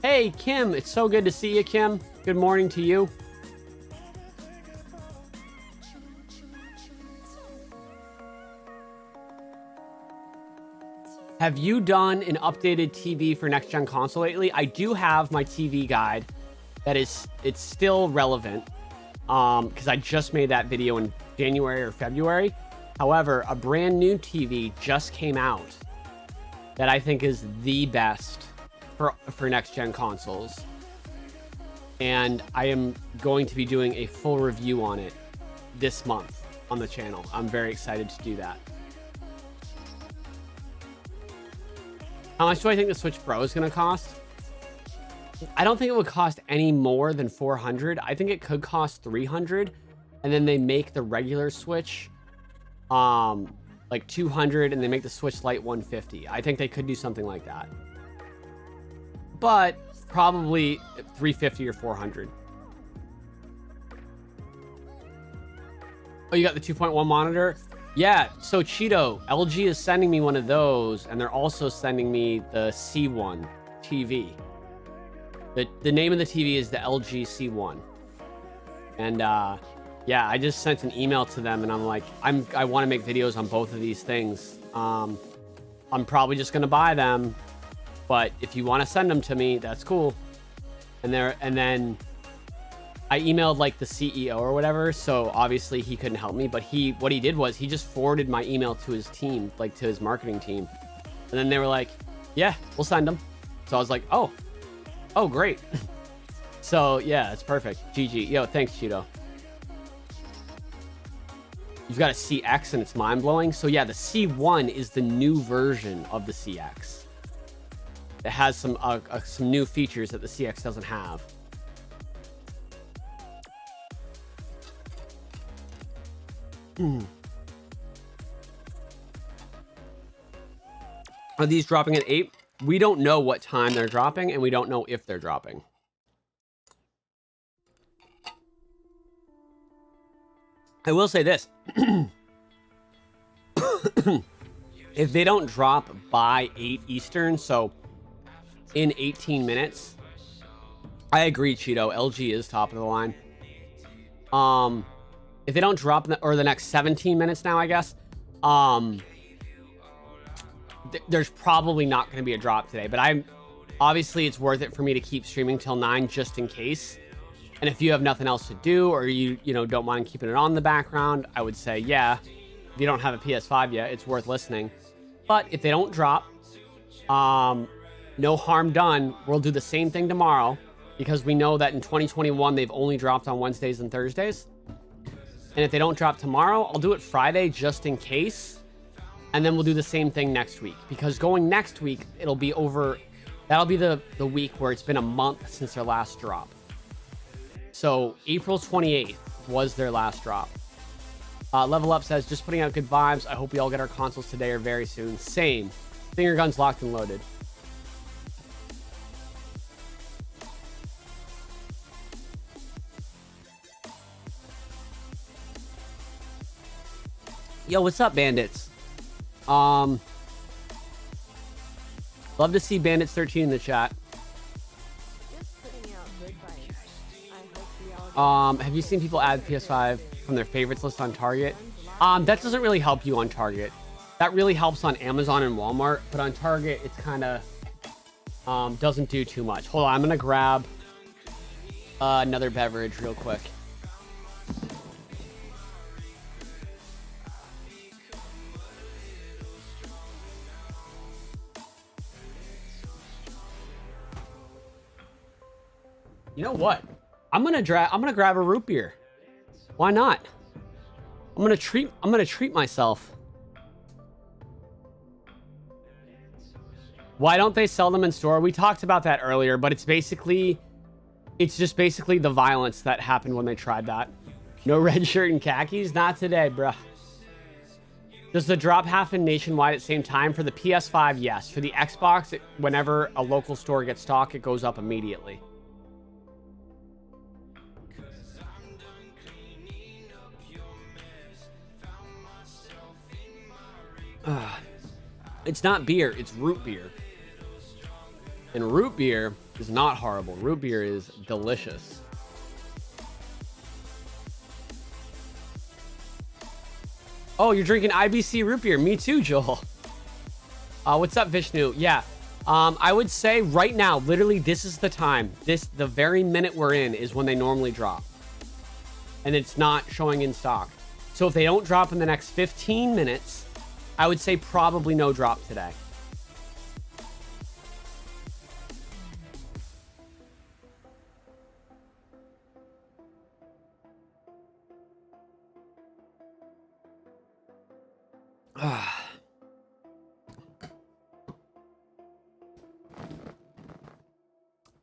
Hey, Kim. It's so good to see you, Kim. Good morning to you. Have you done an updated TV for next gen console lately? I do have my TV guide. It's still relevant because I just made that video in January or February. However, a brand new TV just came out that I think is the best for next gen consoles. And I am going to be doing a full review on it this month on the channel. I'm very excited to do that. How much do I think the Switch Pro is going to cost? I don't think it would cost any more than $400. I think it could cost $300, and then they make the regular Switch like $200, and they make the Switch Lite $150. I think they could do something like that, but probably $350 or $400. Oh, you got the 2.1 monitor? Yeah. So Cheeto, LG is sending me one of those, and they're also sending me the C1 TV. The name of the TV is the LG C1. And yeah, I just sent an email to them, and I'm like, I want to make videos on both of these things. I'm probably just gonna buy them, but if you want to send them to me, that's cool. And then I emailed like the CEO or whatever, so obviously he couldn't help me, but what he did was he just forwarded my email to his team, like to his marketing team. And then they were like, yeah, we'll send them. So I was like, oh, great. So yeah, it's perfect. GG. Yo, thanks, Cheeto. You've got a CX and it's mind-blowing. So yeah, the C1 is the new version of the CX. It has some new features that the CX doesn't have. Are these dropping at 8? We don't know what time they're dropping, and we don't know if they're dropping. I will say this. If they don't drop by 8 Eastern, so in 18 minutes, I agree, Cheeto. LG is top of the line. If they don't drop or the next 17 minutes now, I guess, there's probably not going to be a drop today, but obviously it's worth it for me to keep streaming till 9 just in case. And if you have nothing else to do, or you don't mind keeping it on in the background, I would say, yeah, if you don't have a PS5 yet, it's worth listening. But if they don't drop, no harm done. We'll do the same thing tomorrow, because we know that in 2021, they've only dropped on Wednesdays and Thursdays. And if they don't drop tomorrow, I'll do it Friday just in case. And then we'll do the same thing next week, because going next week, it'll be over. That'll be the week where it's been a month since their last drop. So April 28th was their last drop. Level Up says, just putting out good vibes. I hope we all get our consoles today or very soon. Same. Finger guns locked and loaded. Yo, what's up, bandits? Love to see Bandits 13 in the chat. Just putting out good vibes. I hope we all get Have you seen people add PS5 from their favorites list on Target? That doesn't really help you on Target. That really helps on Amazon and Walmart, but on Target, it's kind of doesn't do too much. Hold on, I'm gonna grab another beverage real quick. You know what? I'm gonna grab a root beer. Why not? I'm gonna treat myself. Why don't they sell them in store? We talked about that earlier, but it's just basically the violence that happened when they tried that. No red shirt and khakis? Not today, bruh. Does the drop happen nationwide at the same time? For the PS5, yes. For the Xbox, whenever a local store gets stock, it goes up immediately. It's not beer, it's root beer. And root beer is not horrible. Root beer is delicious. Oh, you're drinking IBC root beer. Me too, Joel. What's up, Vishnu? Yeah. I would say right now, literally, this is the time. The very minute we're in is when they normally drop. And it's not showing in stock. So if they don't drop in the next 15 minutes, I would say probably no drop today.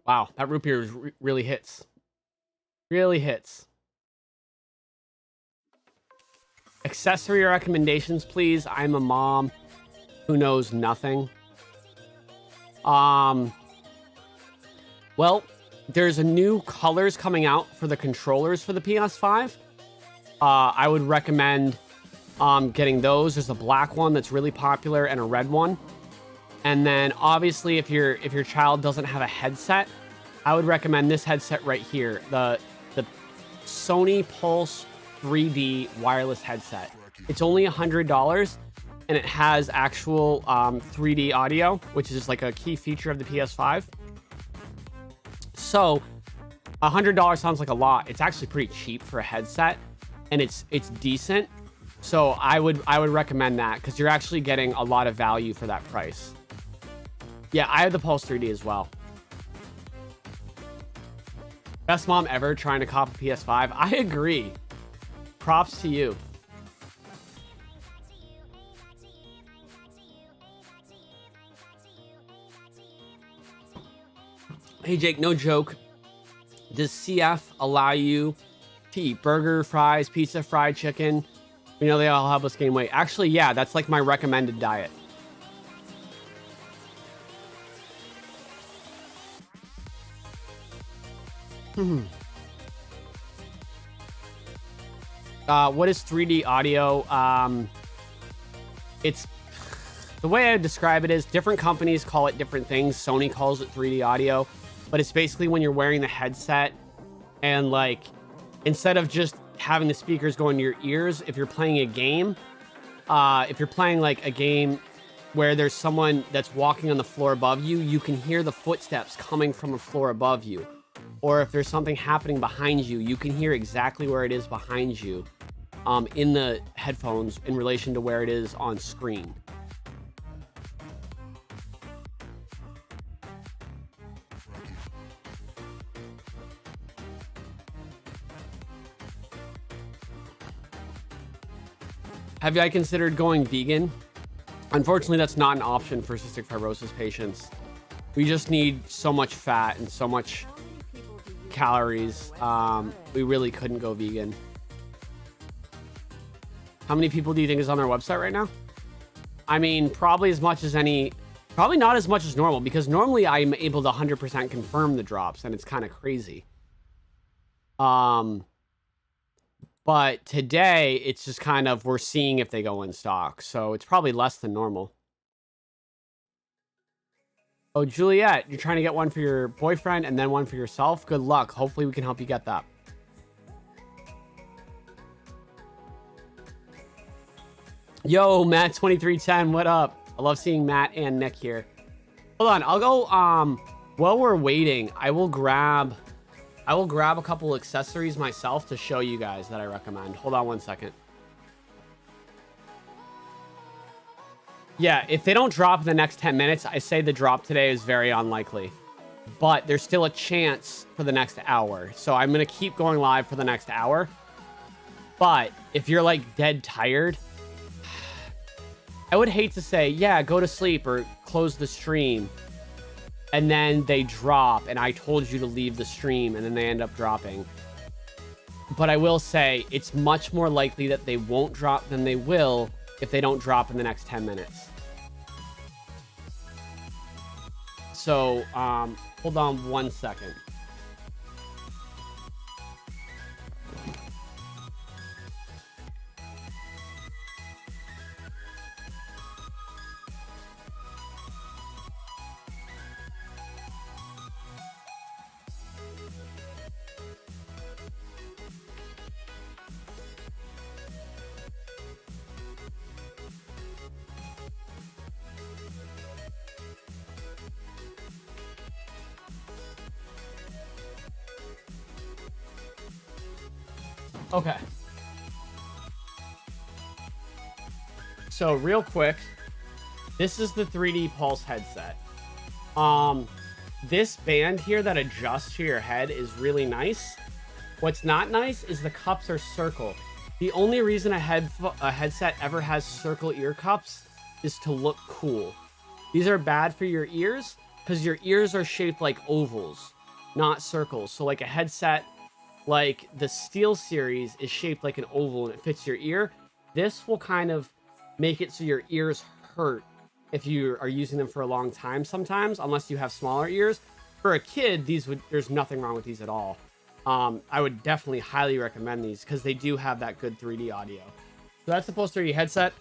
Wow, that root beer really hits. Really hits. Accessory recommendations, please. I'm a mom who knows nothing. Well, there's a new colors coming out for the controllers for the PS5. I would recommend getting those. There's a black one that's really popular and a red one. And then obviously if your child doesn't have a headset, I would recommend this headset right here, the Sony Pulse 3D wireless headset. It's only $100 and it has actual 3D audio, which is like a key feature of the PS5. So $100 sounds like a lot. It's actually pretty cheap for a headset and it's decent. So I would recommend that because you're actually getting a lot of value for that price. Yeah, I have the Pulse 3D as well. Best mom ever trying to cop a PS5. I agree. Props to you. Hey, Jake, no joke. Does CF allow you to eat burger, fries, pizza, fried chicken? You know, they all help us gain weight. Actually, yeah, that's like my recommended diet. What is 3D audio? It's the way I describe it is different companies call it different things. Sony calls it 3D audio, but it's basically when you're wearing the headset and like instead of just having the speakers go into your ears, if you're playing a game, if you're playing like a game where there's someone that's walking on the floor above you, you can hear the footsteps coming from a floor above you. Or if there's something happening behind you, you can hear exactly where it is behind you in the headphones in relation to where it is on screen. Have I considered going vegan? Unfortunately, that's not an option for cystic fibrosis patients. We just need so much fat and so much calories. We really couldn't go vegan. How many people do you think is on their website right now? I mean, probably as much as any, probably not as much as normal because normally I'm able to 100% confirm the drops and it's kind of crazy. But today it's just kind of, we're seeing if they go in stock. So it's probably less than normal. Oh, Juliet, you're trying to get one for your boyfriend and then one for yourself. Good luck. Hopefully we can help you get that. Yo, Matt2310, what up? I love seeing Matt and Nick here. Hold on, I'll go, while we're waiting, I will grab a couple accessories myself to show you guys that I recommend. Hold on one second. Yeah, if they don't drop in the next 10 minutes, I say the drop today is very unlikely. But there's still a chance for the next hour. So I'm going to keep going live for the next hour. But if you're like dead tired, I would hate to say, yeah, go to sleep or close the stream. And then they drop and I told you to leave the stream and then they end up dropping. But I will say it's much more likely that they won't drop than they will if they don't drop in the next 10 minutes. So, hold on one second. Okay. So real quick, this is the 3D Pulse headset. This band here that adjusts to your head is really nice. What's not nice is the cups are circle. The only reason a headset ever has circle ear cups is to look cool. These are bad for your ears because your ears are shaped like ovals, not circles. So like a headset like the Steel series is shaped like an oval and it fits your ear. This will kind of make it so your ears hurt if you are using them for a long time sometimes, unless you have smaller ears. For a kid, there's nothing wrong with these at all. I would definitely highly recommend these because they do have that good 3D audio. So that's supposed to be a headset.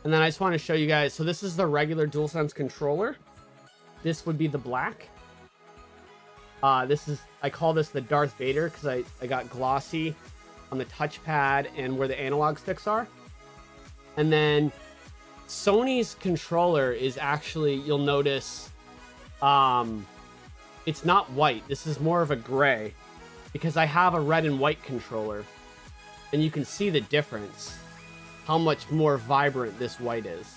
And then I just want to show you guys. So this is the regular DualSense controller. This would be the black. I call this the Darth Vader because I got glossy on the touchpad and where the analog sticks are. And then Sony's controller is actually, you'll notice, it's not white. This is more of a gray because I have a red and white controller and you can see the difference, how much more vibrant this white is.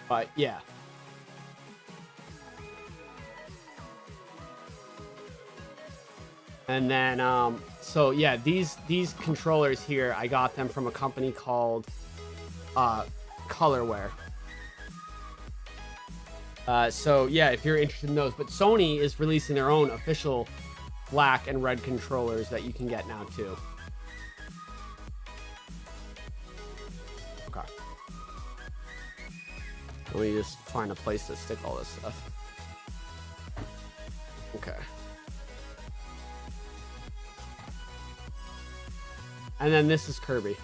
But yeah. And then, so yeah, these controllers here, I got them from a company called Colorware. So yeah, if you're interested in those, but Sony is releasing their own official black and red controllers that you can get now too. Okay. Let me just find a place to stick all this stuff. Okay. And then this is Kirby.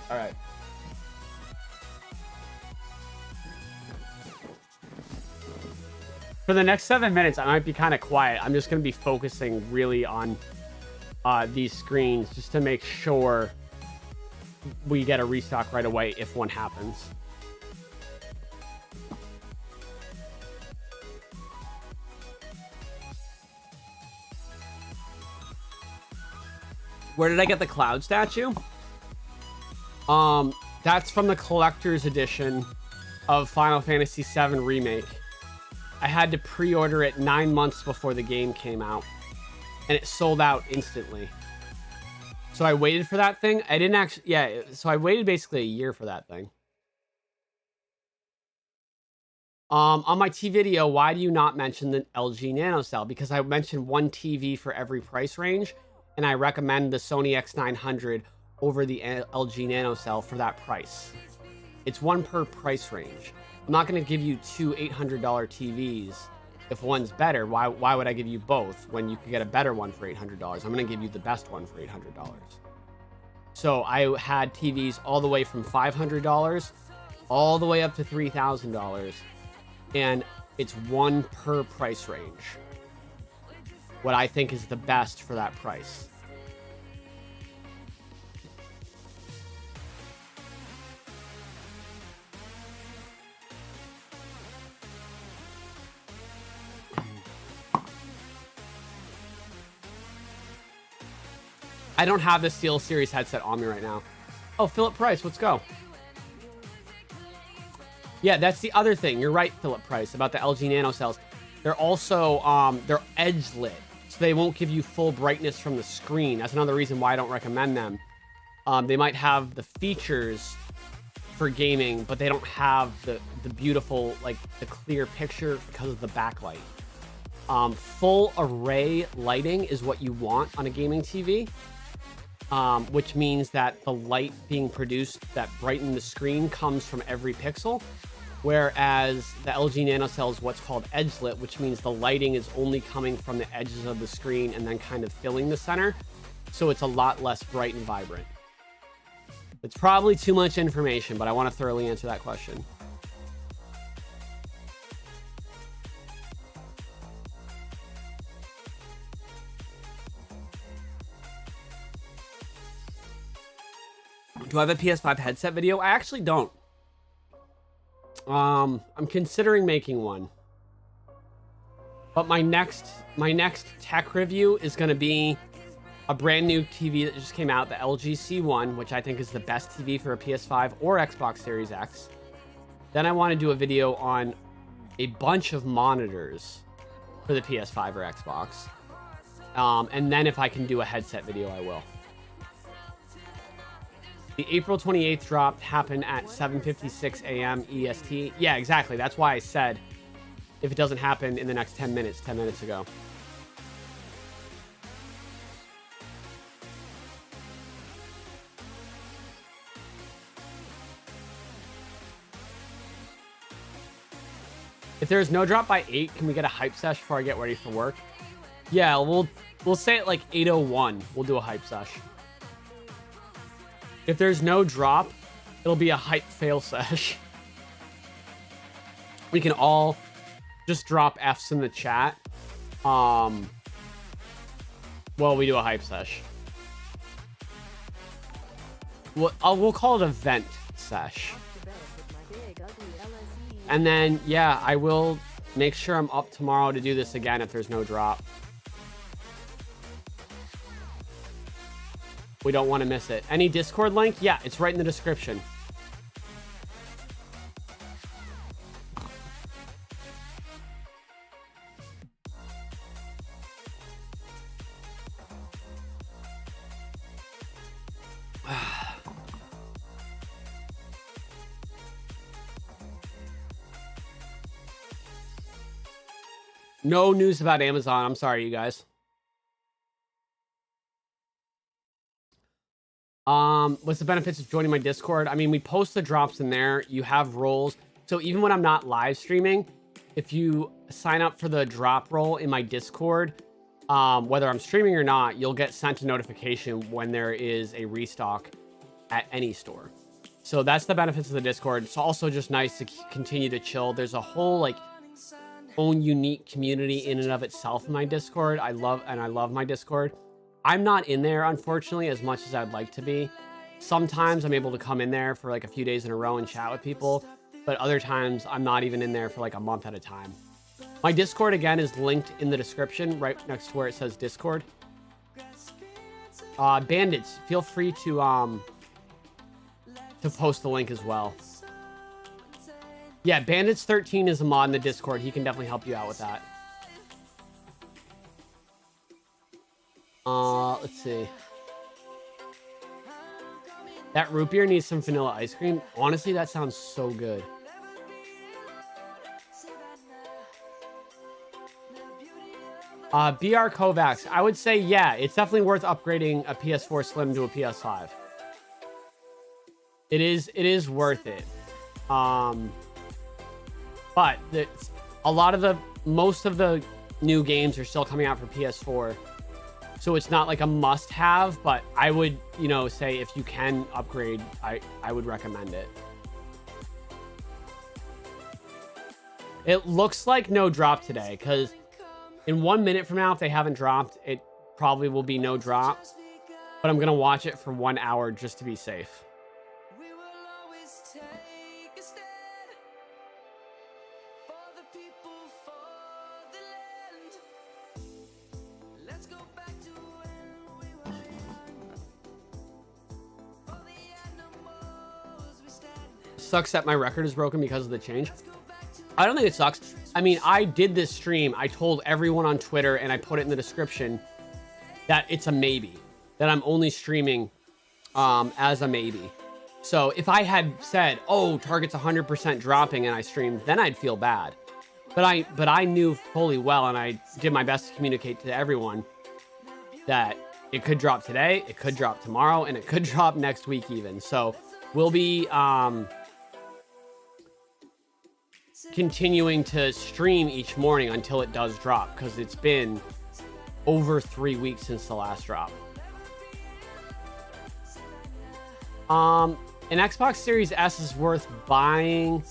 All right. For the next 7 minutes, I might be kind of quiet. I'm just going to be focusing really on these screens just to make sure we get a restock right away if one happens. Where did I get the Cloud statue? That's from the collector's edition of Final Fantasy VII Remake. I had to pre-order it 9 months before the game came out, and it sold out instantly. So I waited for that thing. I didn't actually, yeah, so I waited basically a year for that thing. On my T video, why do you not mention the LG NanoCell? Because I mentioned one TV for every price range, and I recommend the Sony X900 over the LG NanoCell for that price. It's one per price range. I'm not going to give you two $800 TVs if one's better. Why would I give you both when you could get a better one for $800? I'm going to give you the best one for $800. So I had TVs all the way from $500 all the way up to $3,000, and it's one per price range. What I think is the best for that price. I don't have the Steel Series headset on me right now. Oh, Philip Price, let's go. Yeah, that's the other thing. You're right, Philip Price, about the LG NanoCells. They're also, they're edge lit, so they won't give you full brightness from the screen. That's another reason why I don't recommend them. They might have the features for gaming, but they don't have the beautiful, like, the clear picture because of the backlight. Full array lighting is what you want on a gaming TV. Which means that the light being produced that brighten the screen comes from every pixel, whereas the LG NanoCell is what's called edge lit, which means the lighting is only coming from the edges of the screen and then kind of filling the center, so it's a lot less bright and vibrant. It's probably too much information, but I want to thoroughly answer that question. Do I have a PS5 headset video? I actually don't. I'm considering making one. But my next tech review is going to be a brand new TV that just came out, the LG C1, which I think is the best TV for a PS5 or Xbox Series X. Then I want to do a video on a bunch of monitors for the PS5 or Xbox. And then if I can do a headset video, I will. The April 28th drop happened at 7:56 a.m. EST. Yeah, exactly. That's why I said if it doesn't happen in the next 10 minutes ago. If there's no drop by 8, can we get a hype sesh before I get ready for work? Yeah, we'll say it like 8:01. We'll do a hype sesh. If there's no drop, it'll be a hype fail sesh. We can all just drop Fs in the chat. Well, we do a hype sesh. We'll call it a vent sesh. And then, yeah, I will make sure I'm up tomorrow to do this again if there's no drop. We don't want to miss it. Any Discord link? Yeah, it's right in the description. No news about Amazon. I'm sorry, you guys. What's the benefits of joining my Discord? I mean, we post the drops in there. You have roles. So even when I'm not live streaming, if you sign up for the drop role in my Discord, whether I'm streaming or not, you'll get sent a notification when there is a restock at any store. So that's the benefits of the Discord. It's also just nice to continue to chill. There's a whole like own unique community in and of itself in my Discord. I love my Discord. I'm not in there, unfortunately, as much as I'd like to be. Sometimes I'm able to come in there for like a few days in a row and chat with people, but other times I'm not even in there for like a month at a time. My Discord, again, is linked in the description right next to where it says Discord. Bandits, feel free to post the link as well. Yeah, Bandits13 is a mod in the Discord. He can definitely help you out with that. Let's see. That root beer needs some vanilla ice cream. Honestly, that sounds so good. BR Kovacs. I would say, yeah, it's definitely worth upgrading a PS4 Slim to a PS5. It is worth it. But most of the new games are still coming out for PS4. So it's not like a must-have, but I would, say if you can upgrade, I would recommend it. It looks like no drop today, because in 1 minute from now, if they haven't dropped, it probably will be no drop. But I'm going to watch it for 1 hour just to be safe. Sucks that my record is broken because of the change. I don't think it sucks. I mean, I did this stream. I told everyone on Twitter, and I put it in the description, that it's a maybe. That I'm only streaming as a maybe. So if I had said, oh, target's 100% dropping and I streamed, then I'd feel bad. But I knew fully well, and I did my best to communicate to everyone that it could drop today, it could drop tomorrow, and it could drop next week even. So we'll be continuing to stream each morning until it does drop, because it's been over 3 weeks since the last drop. An Xbox Series S is worth buying.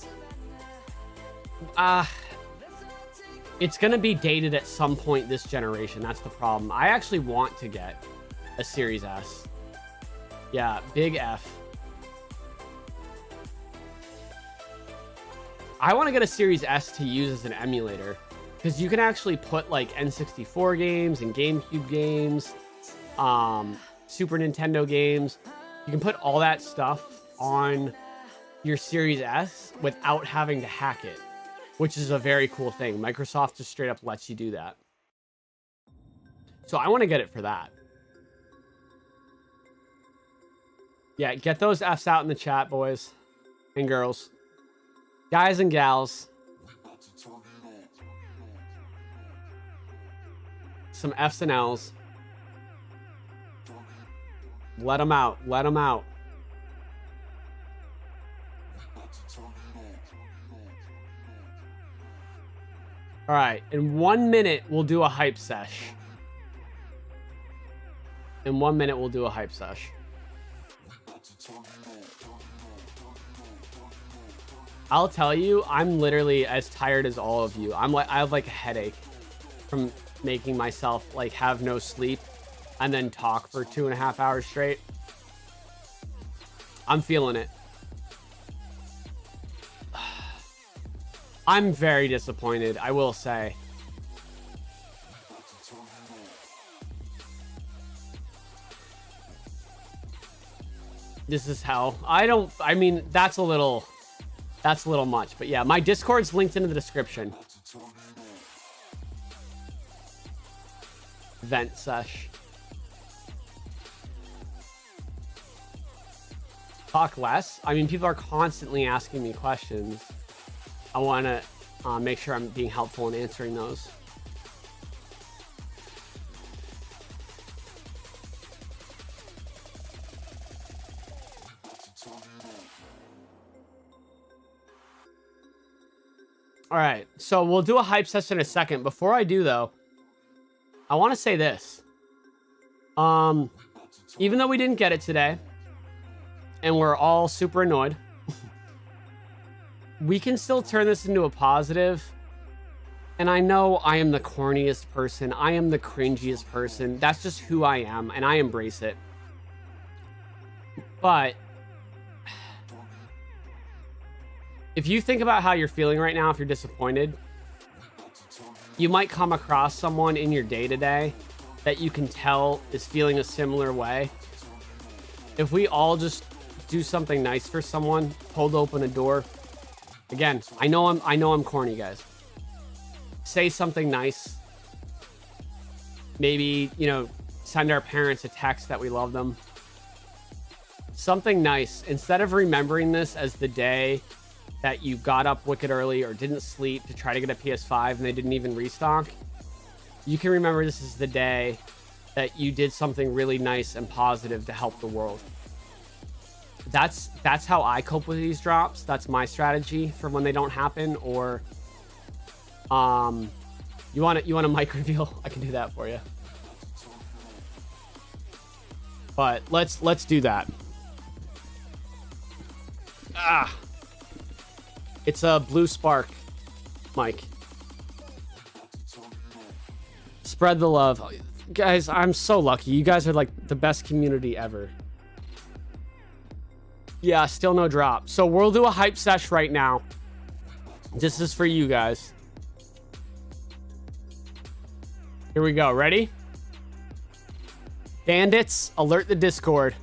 It's gonna be dated at some point this generation. That's the problem. I actually want to get a Series S. Yeah, big F. I want to get a Series S to use as an emulator, because you can actually put like N64 games and GameCube games, Super Nintendo games. You can put all that stuff on your Series S without having to hack it, which is a very cool thing. Microsoft just straight up lets you do that. So I want to get it for that. Yeah, get those Fs out in the chat, boys and girls. Guys and gals. Some Fs and Ls. Let them out. Let them out. All right. In 1 minute, we'll do a hype sesh. In 1 minute, we'll do a hype sesh. I'll tell you, I'm literally as tired as all of you. I have like a headache from making myself like have no sleep and then talk for 2.5 hours straight. I'm feeling it. I'm very disappointed, I will say. This is hell. I mean, that's a little much, but yeah, my Discord's linked in the description. Vent sesh. Talk less. I mean, people are constantly asking me questions. I want to make sure I'm being helpful in answering those. All right, so we'll do a hype session in a second. Before I do, though, I want to say this. Even though we didn't get it today, and we're all super annoyed, we can still turn this into a positive. And I know I am the corniest person. I am the cringiest person. That's just who I am, and I embrace it. But if you think about how you're feeling right now, if you're disappointed, you might come across someone in your day-to-day that you can tell is feeling a similar way. If we all just do something nice for someone, hold open a door. Again, I know I'm corny, guys. Say something nice. Maybe, you know, send our parents a text that we love them. Something nice. Instead of remembering this as the day that you got up wicked early or didn't sleep to try to get a PS5 and they didn't even restock, you can remember this is the day that you did something really nice and positive to help the world. That's how I cope with these drops. That's my strategy for when they don't happen. Or you want a mic reveal? I can do that for you. But let's do that. It's a blue spark, Mike. Spread the love. Guys, I'm so lucky. You guys are like the best community ever. Yeah, still no drop. So we'll do a hype sesh right now. This is for you guys. Here we go. Ready? Bandits, alert the Discord.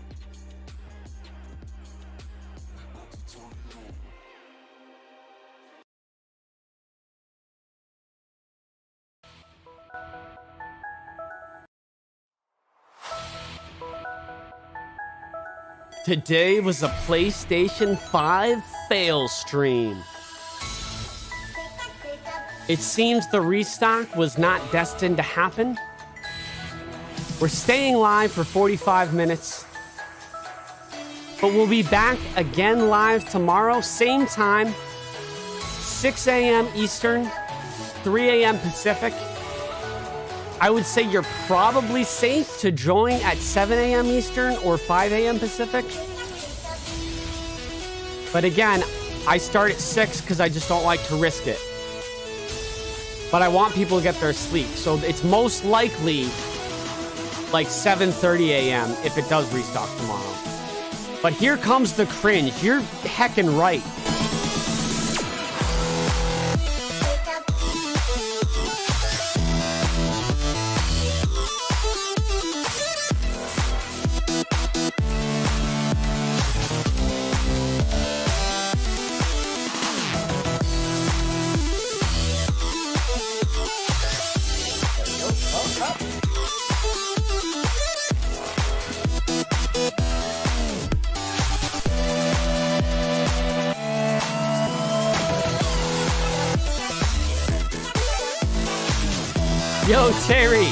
Today was a PlayStation 5 fail stream. It seems the restock was not destined to happen. We're staying live for 45 minutes. But we'll be back again live tomorrow, same time, 6 a.m. Eastern, 3 a.m. Pacific. I would say you're probably safe to join at 7 a.m. Eastern or 5 a.m. Pacific. But again, I start at 6 because I just don't like to risk it. But I want people to get their sleep. So it's most likely like 7:30 a.m. if it does restock tomorrow. But here comes the cringe. You're heckin' right. Yo, Terry.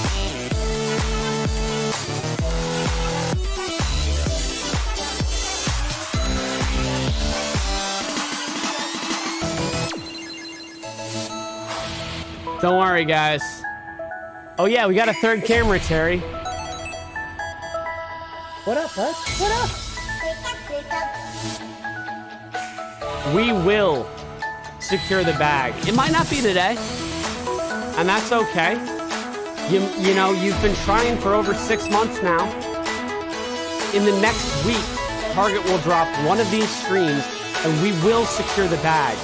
Don't worry, guys. Oh, yeah, we got a third camera, Terry. What up, bud? What up? We will secure the bag. It might not be today, and that's okay. You know, you've been trying for over 6 months now. In the next week, Target will drop one of these streams, and we will secure the bag.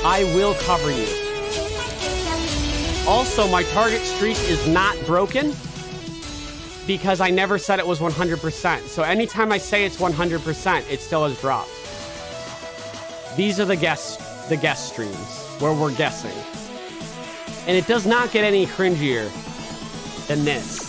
I will cover you. Also, my Target streak is not broken because I never said it was 100%. So anytime I say it's 100%, it still has dropped. These are the guest streams where we're guessing. And it does not get any cringier than this.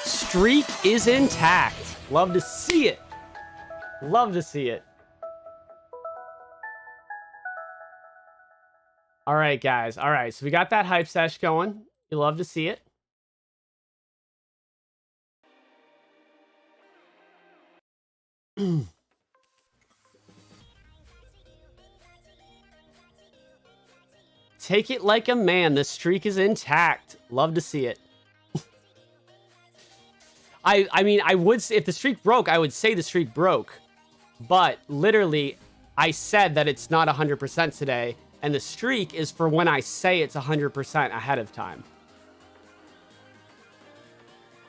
Streak is intact. Love to see it. Love to see it. All right, guys. All right, so we got that hype sesh going. You love to see it. Take it like a man. The streak is intact. Love to see it. I mean, I would say if the streak broke, I would say the streak broke. But literally, I said that it's not 100% today. And the streak is for when I say it's 100% ahead of time.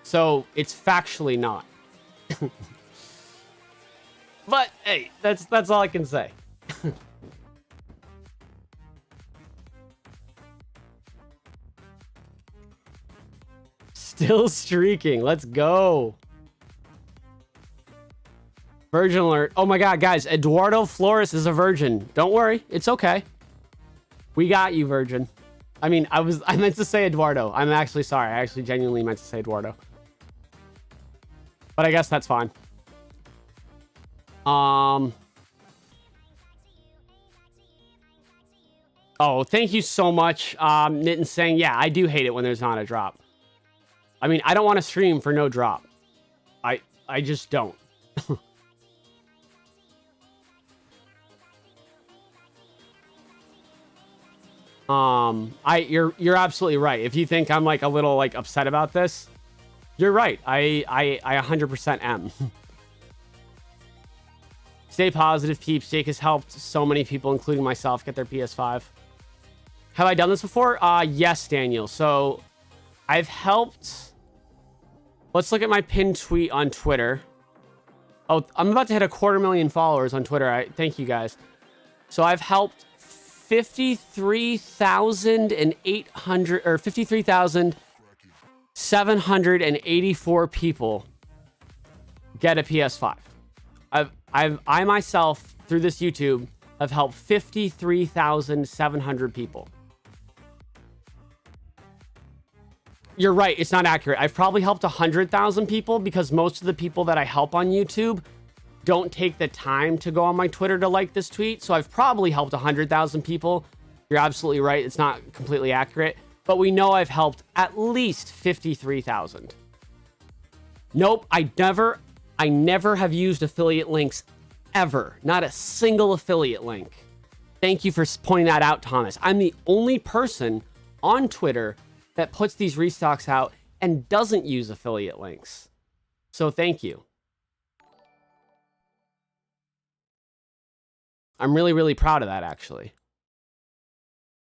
So it's factually not. But hey, that's all I can say. Still streaking. Let's go. Virgin alert. Oh my god, guys. Eduardo Flores is a virgin. Don't worry. It's okay. We got you, virgin. I mean, I meant to say Eduardo. I'm actually sorry. I actually genuinely meant to say Eduardo. But I guess that's fine. Oh, thank you so much. Nitten saying, yeah, I do hate it when there's not a drop. I mean, I don't want to stream for no drop. I just don't. You're absolutely right. If you think I'm like a little like upset about this, you're right. I 100% am. Stay positive, peeps. Jake has helped so many people, including myself, get their PS5. Have I done this before? Yes, Daniel. So I've helped. Let's look at my pinned tweet on Twitter. Oh, I'm about to hit 250,000 followers on Twitter. Thank you guys. So I've helped 53,800 or 53,784 people get a PS5. I myself through this YouTube have helped 53,700 people. You're right, it's not accurate. I've probably helped 100,000 people because most of the people that I help on YouTube don't take the time to go on my Twitter to like this tweet. So I've probably helped 100,000 people. You're absolutely right. It's not completely accurate, but we know I've helped at least 53,000. Nope, I never have used affiliate links ever. Not a single affiliate link. Thank you for pointing that out, Thomas. I'm the only person on Twitter that puts these restocks out and doesn't use affiliate links. So thank you. I'm really, really proud of that, actually.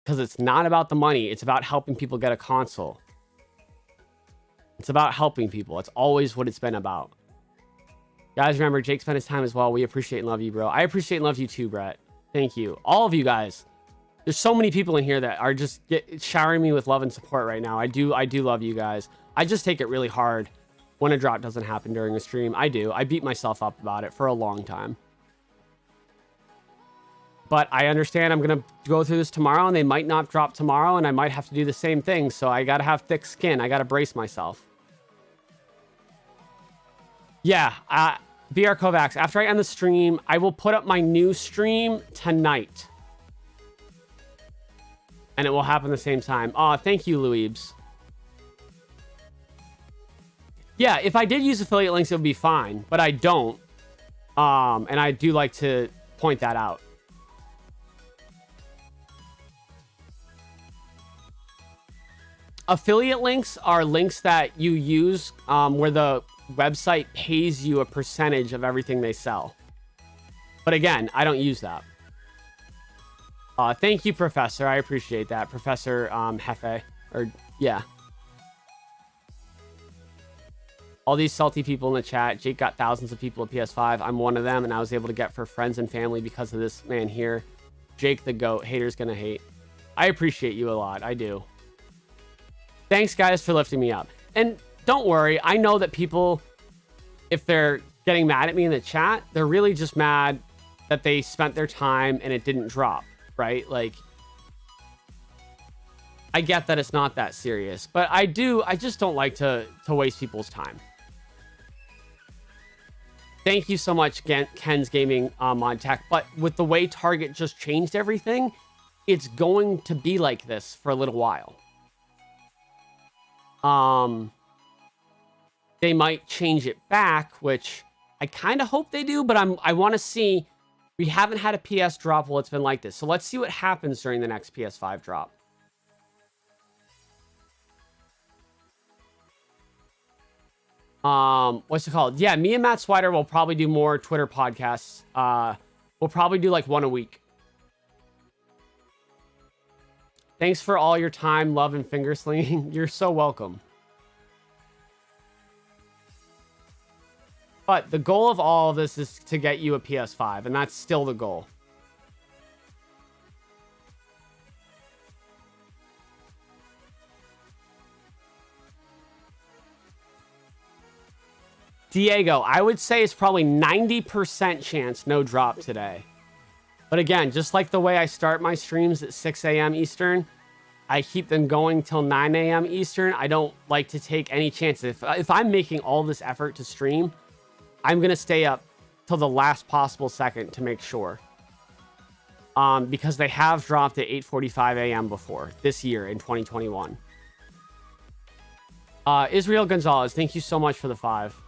Because it's not about the money. It's about helping people get a console. It's about helping people. It's always what it's been about. Guys, remember, Jake spent his time as well. We appreciate and love you, bro. I appreciate and love you too, Brett. Thank you. All of you guys. There's so many people in here that are just showering me with love and support right now. I do love you guys. I just take it really hard when a drop doesn't happen during a stream. I do. I beat myself up about it for a long time. But I understand I'm going to go through this tomorrow, and they might not drop tomorrow, and I might have to do the same thing. So I got to have thick skin. I got to brace myself. Yeah, BR Kovacs, after I end the stream, I will put up my new stream tonight. And it will happen the same time. Aw, thank you, Louibs. Yeah, if I did use affiliate links, it would be fine. But I don't. And I do like to point that out. Affiliate links are links that you use where the website pays you a percentage of everything they sell. But again, I don't use that. Thank you, Professor. I appreciate that. Professor Hefe. Or, yeah. All these salty people in the chat. Jake got thousands of people at PS5. I'm one of them, and I was able to get for friends and family because of this man here. Jake the GOAT. Haters gonna hate. I appreciate you a lot. I do. Thanks, guys, for lifting me up. And don't worry. I know that people, if they're getting mad at me in the chat, they're really just mad that they spent their time and it didn't drop, right? Like, I get that it's not that serious, but I just don't like to waste people's time. Thank you so much, Ken's Gaming Mod Tech. But with the way Target just changed everything, it's going to be like this for a little while. They might change it back, which I kind of hope they do, but I want to see. We haven't had a PS drop while it's been like this. So let's see what happens during the next PS5 drop. What's it called? Yeah, me and Matt Swider will probably do more Twitter podcasts. We'll probably do like one a week. Thanks for all your time, love, and finger slinging. You're so welcome. But the goal of all of this is to get you a PS5, and that's still the goal. Diego, I would say it's probably 90% chance no drop today. But again, just like the way I start my streams at 6 a.m. Eastern, I keep them going till 9 a.m. Eastern. I don't like to take any chances. If I'm making all this effort to stream, I'm going to stay up till the last possible second to make sure. Because they have dropped at 8:45 a.m. before this year in 2021. Israel Gonzalez, thank you so much for the 5.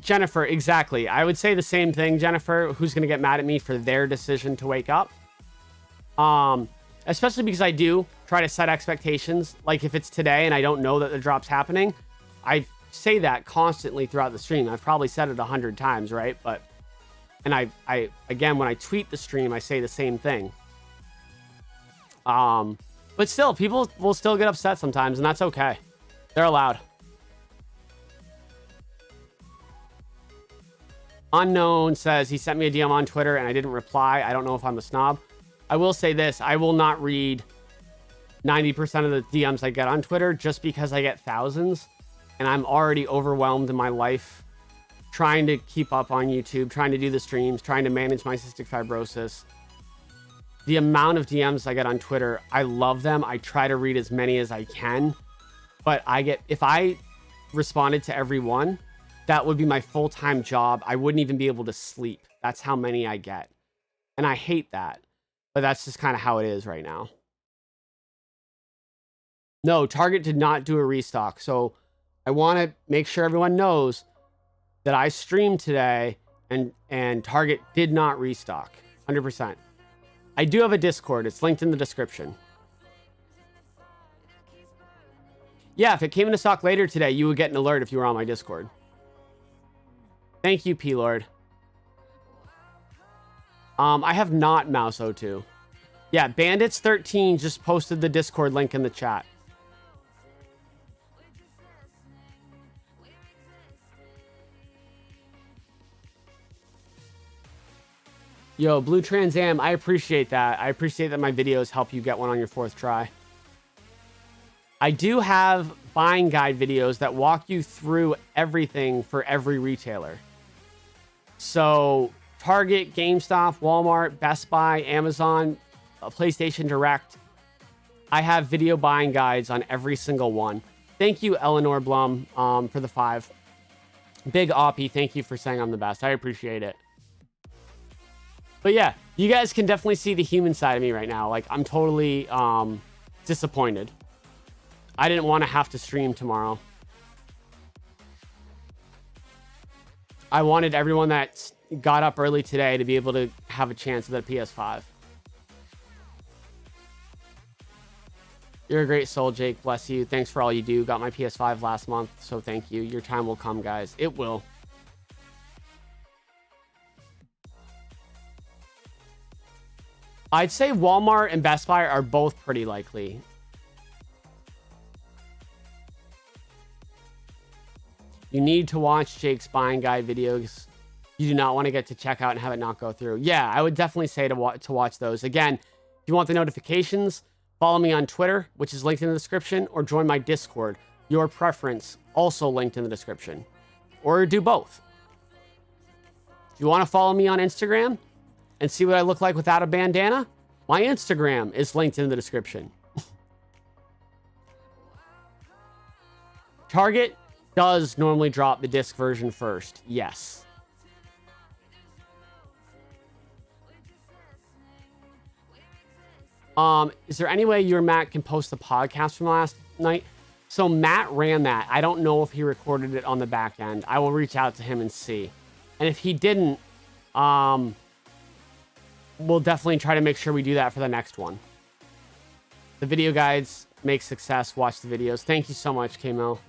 Jennifer, exactly. I would say the same thing, Jennifer. Who's going to get mad at me for their decision to wake up? Especially because I do try to set expectations. Like if it's today and I don't know that the drop's happening, I say that constantly throughout the stream. I've probably said it 100 times, right? But, and I again, when I tweet the stream, I say the same thing. But still, people will still get upset sometimes, and that's okay. They're allowed. Unknown says he sent me a DM on Twitter and I didn't reply. I don't know if I'm a snob. I will say this. I will not read 90% of the DMs I get on Twitter just because I get thousands. And I'm already overwhelmed in my life trying to keep up on YouTube, trying to do the streams, trying to manage my cystic fibrosis. The amount of DMs I get on Twitter, I love them. I try to read as many as I can. But if I responded to every one, that would be my full-time job. I wouldn't even be able to sleep. That's how many I get. And I hate that. But that's just kind of how it is right now. No, Target did not do a restock. So I want to make sure everyone knows that I streamed today and Target did not restock. 100%. I do have a Discord. It's linked in the description. Yeah, if it came into stock later today, you would get an alert if you were on my Discord. Thank you, P-Lord. I have not Mouse 02. Yeah, Bandits13 just posted the Discord link in the chat. Yo, Blue Trans Am, I appreciate that. I appreciate that my videos help you get one on your 4th try. I do have buying guide videos that walk you through everything for every retailer. So Target, GameStop, Walmart, Best Buy, Amazon, PlayStation Direct. I have video buying guides on every single one. Thank you, Eleanor Blum, for the 5. Big Oppie, thank you for saying I'm the best. I appreciate it. But yeah, you guys can definitely see the human side of me right now. Like, I'm totally disappointed. I didn't want to have to stream tomorrow. I wanted everyone that got up early today to be able to have a chance at the PS5. You're a great soul, Jake. Bless you. Thanks for all you do. Got my PS5 last month, so thank you. Your time will come, guys. It will. I'd say Walmart and Best Buy are both pretty likely. You need to watch Jake's buying guide videos. You do not want to get to checkout and have it not go through. Yeah, I would definitely say to watch those. Again, if you want the notifications, follow me on Twitter, which is linked in the description, or join my Discord. Your preference, also linked in the description. Or do both. If you want to follow me on Instagram and see what I look like without a bandana, my Instagram is linked in the description. Target does normally drop the disc version first. Yes. Is there any way you or Matt can post the podcast from last night? So Matt ran that. I don't know if he recorded it on the back end. I will reach out to him and see. And if he didn't, we'll definitely try to make sure we do that for the next one. The video guides make success. Watch the videos. Thank you so much, K-Mill.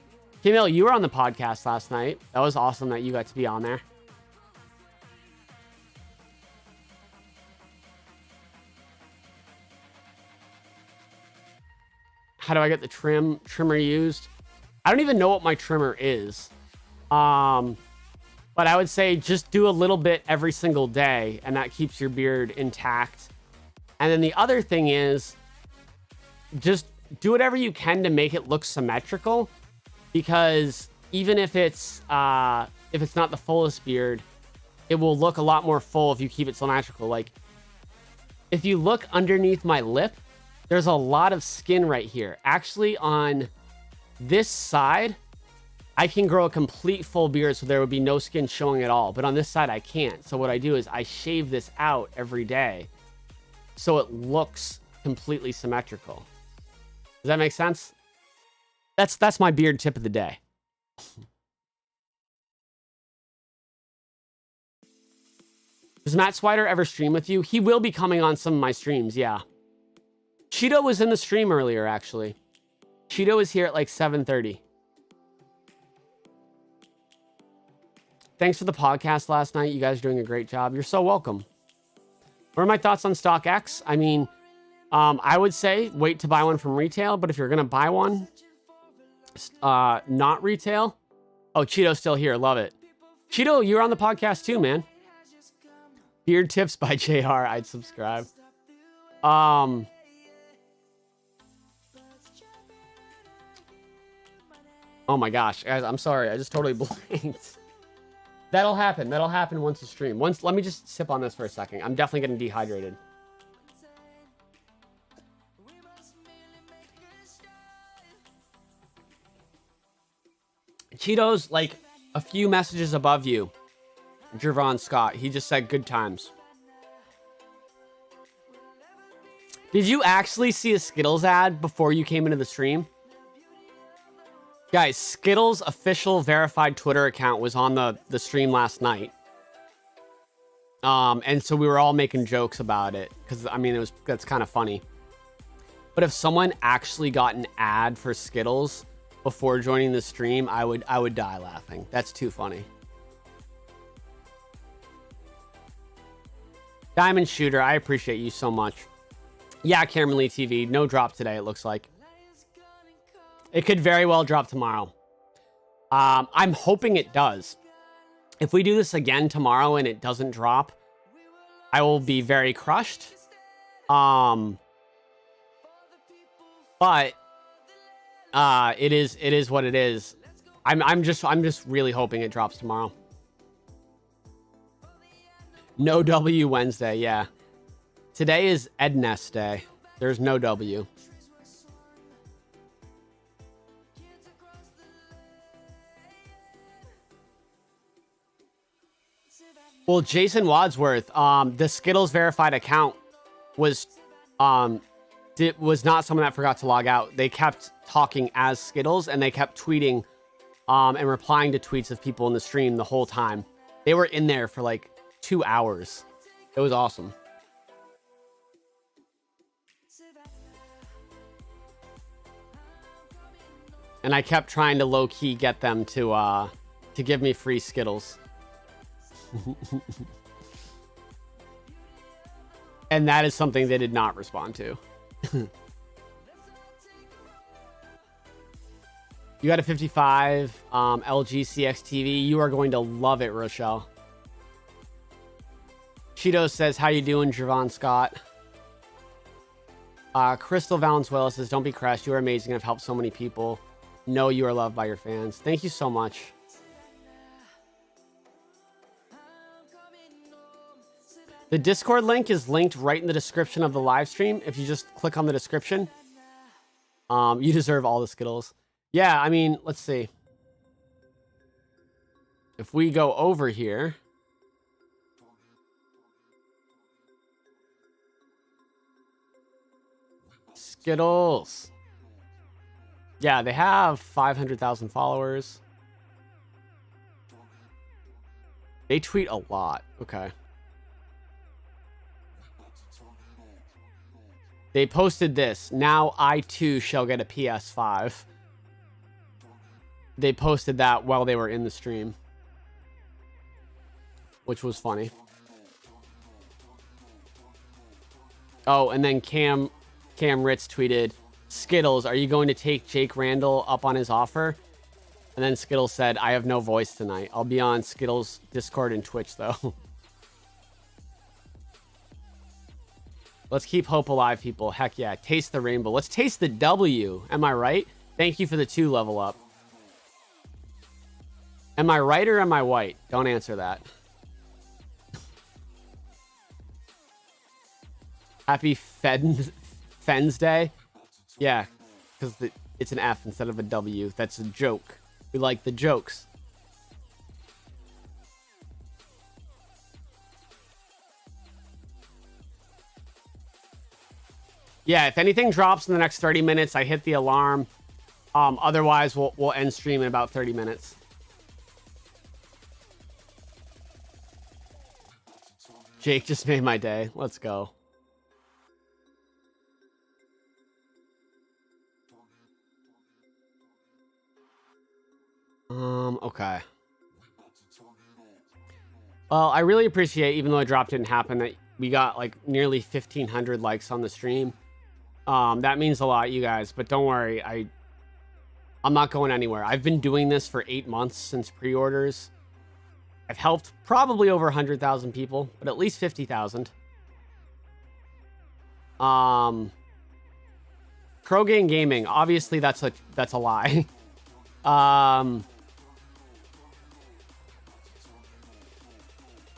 K-Mill, you were on the podcast last night. That was awesome that you got to be on there. How do I get the trimmer used? I don't even know what my trimmer is. But I would say just do a little bit every single day, and that keeps your beard intact. And then the other thing is just do whatever you can to make it look symmetrical, because even if it's not the fullest beard, it will look a lot more full if you keep it symmetrical. Like, if you look underneath my lip, there's a lot of skin right here. Actually, on this side, I can grow a complete full beard, so there would be no skin showing at all. But on this side, I can't. So what I do is I shave this out every day, so it looks completely symmetrical. Does that make sense? That's my beard tip of the day. Does Matt Swider ever stream with you? He will be coming on some of my streams, yeah. Cheeto was in the stream earlier, actually. Cheeto was here at like 7:30. Thanks for the podcast last night. You guys are doing a great job. You're so welcome. What are my thoughts on StockX? I mean, I would say wait to buy one from retail, but if you're going to buy one, not retail. Oh, Cheeto's still here. Love it. Cheeto, you're on the podcast too, man. Beard tips by JR. I'd subscribe. Oh my gosh, guys, I'm sorry. I just totally blanked. That'll happen. That'll happen once the stream. Let me just sip on this for a second. I'm definitely getting dehydrated. Cheeto's like a few messages above you. Jervon Scott. He just said good times. Did you actually see a Skittles ad before you came into the stream? Guys, Skittles' official verified Twitter account was on the stream last night. And so we were all making jokes about it because, I mean, that's kind of funny. But if someone actually got an ad for Skittles before joining the stream, I would die laughing. That's too funny. Diamond Shooter, I appreciate you so much. Yeah, Cameron Lee TV, no drop today, it looks like. It could very well drop tomorrow. I'm hoping it does. If we do this again tomorrow and it doesn't drop, I will be very crushed. But it is what it is. I'm just really hoping it drops tomorrow. No W Wednesday, yeah. Today is Edness Day. There's no W. Well, Jason Wadsworth, the Skittles verified account was not someone that forgot to log out. They kept talking as Skittles, and they kept tweeting and replying to tweets of people in the stream the whole time. They were in there for like 2 hours. It was awesome. And I kept trying to low-key get them to give me free Skittles. And that is something they did not respond to. You got a 55 LG CX TV. You are going to love it, Rochelle. Cheeto says, how you doing, Javon Scott? Crystal Valenzuela says, don't be crushed. You are amazing and have helped so many people. Know you are loved by your fans. Thank you so much. The Discord link is linked right in the description of the live stream. If you just click on the description, you deserve all the Skittles. Yeah, I mean, let's see. If we go over here. Skittles. Yeah, they have 500,000 followers. They tweet a lot. Okay. They posted this. Now I too shall get a PS5. They posted that while they were in the stream, which was funny. Oh, and then Cam Ritz tweeted, Skittles, are you going to take Jake Randall up on his offer? And then Skittles said, I have no voice tonight. I'll be on Skittles Discord and Twitch though. Let's keep hope alive, people. Heck yeah. Taste the rainbow. Let's taste the W. Am I right? Thank you for the 2 level up. Am I right or am I white? Don't answer that. Happy Fens Day. Yeah, because it's an F instead of a W. That's a joke. We like the jokes. Yeah, if anything drops in the next 30 minutes, I hit the alarm. Otherwise, we'll end stream in about 30 minutes. Jake just made my day. Let's go. Okay. Well, I really appreciate, even though a drop didn't happen, that we got like nearly 1,500 likes on the stream. That means a lot, you guys, but don't worry. I'm not going anywhere. I've been doing this for 8 months since pre-orders. I've helped probably over 100,000 people, but at least 50,000. Krogan Gaming, obviously that's a lie.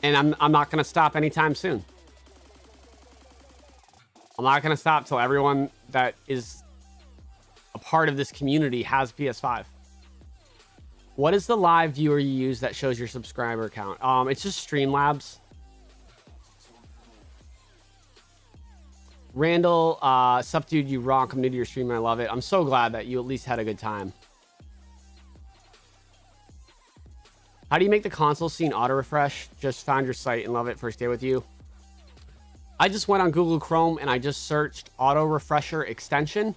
And I'm not going to stop anytime soon. I'm not going to stop till everyone that is a part of this community has PS5. What is the live viewer you use that shows your subscriber count? It's just Streamlabs. Randall, sup dude, you rock. I'm new to your stream and I love it. I'm so glad that you at least had a good time. How do you make the console scene auto refresh? Just found your site and love it. First day with you. I just went on Google Chrome and I just searched auto refresher extension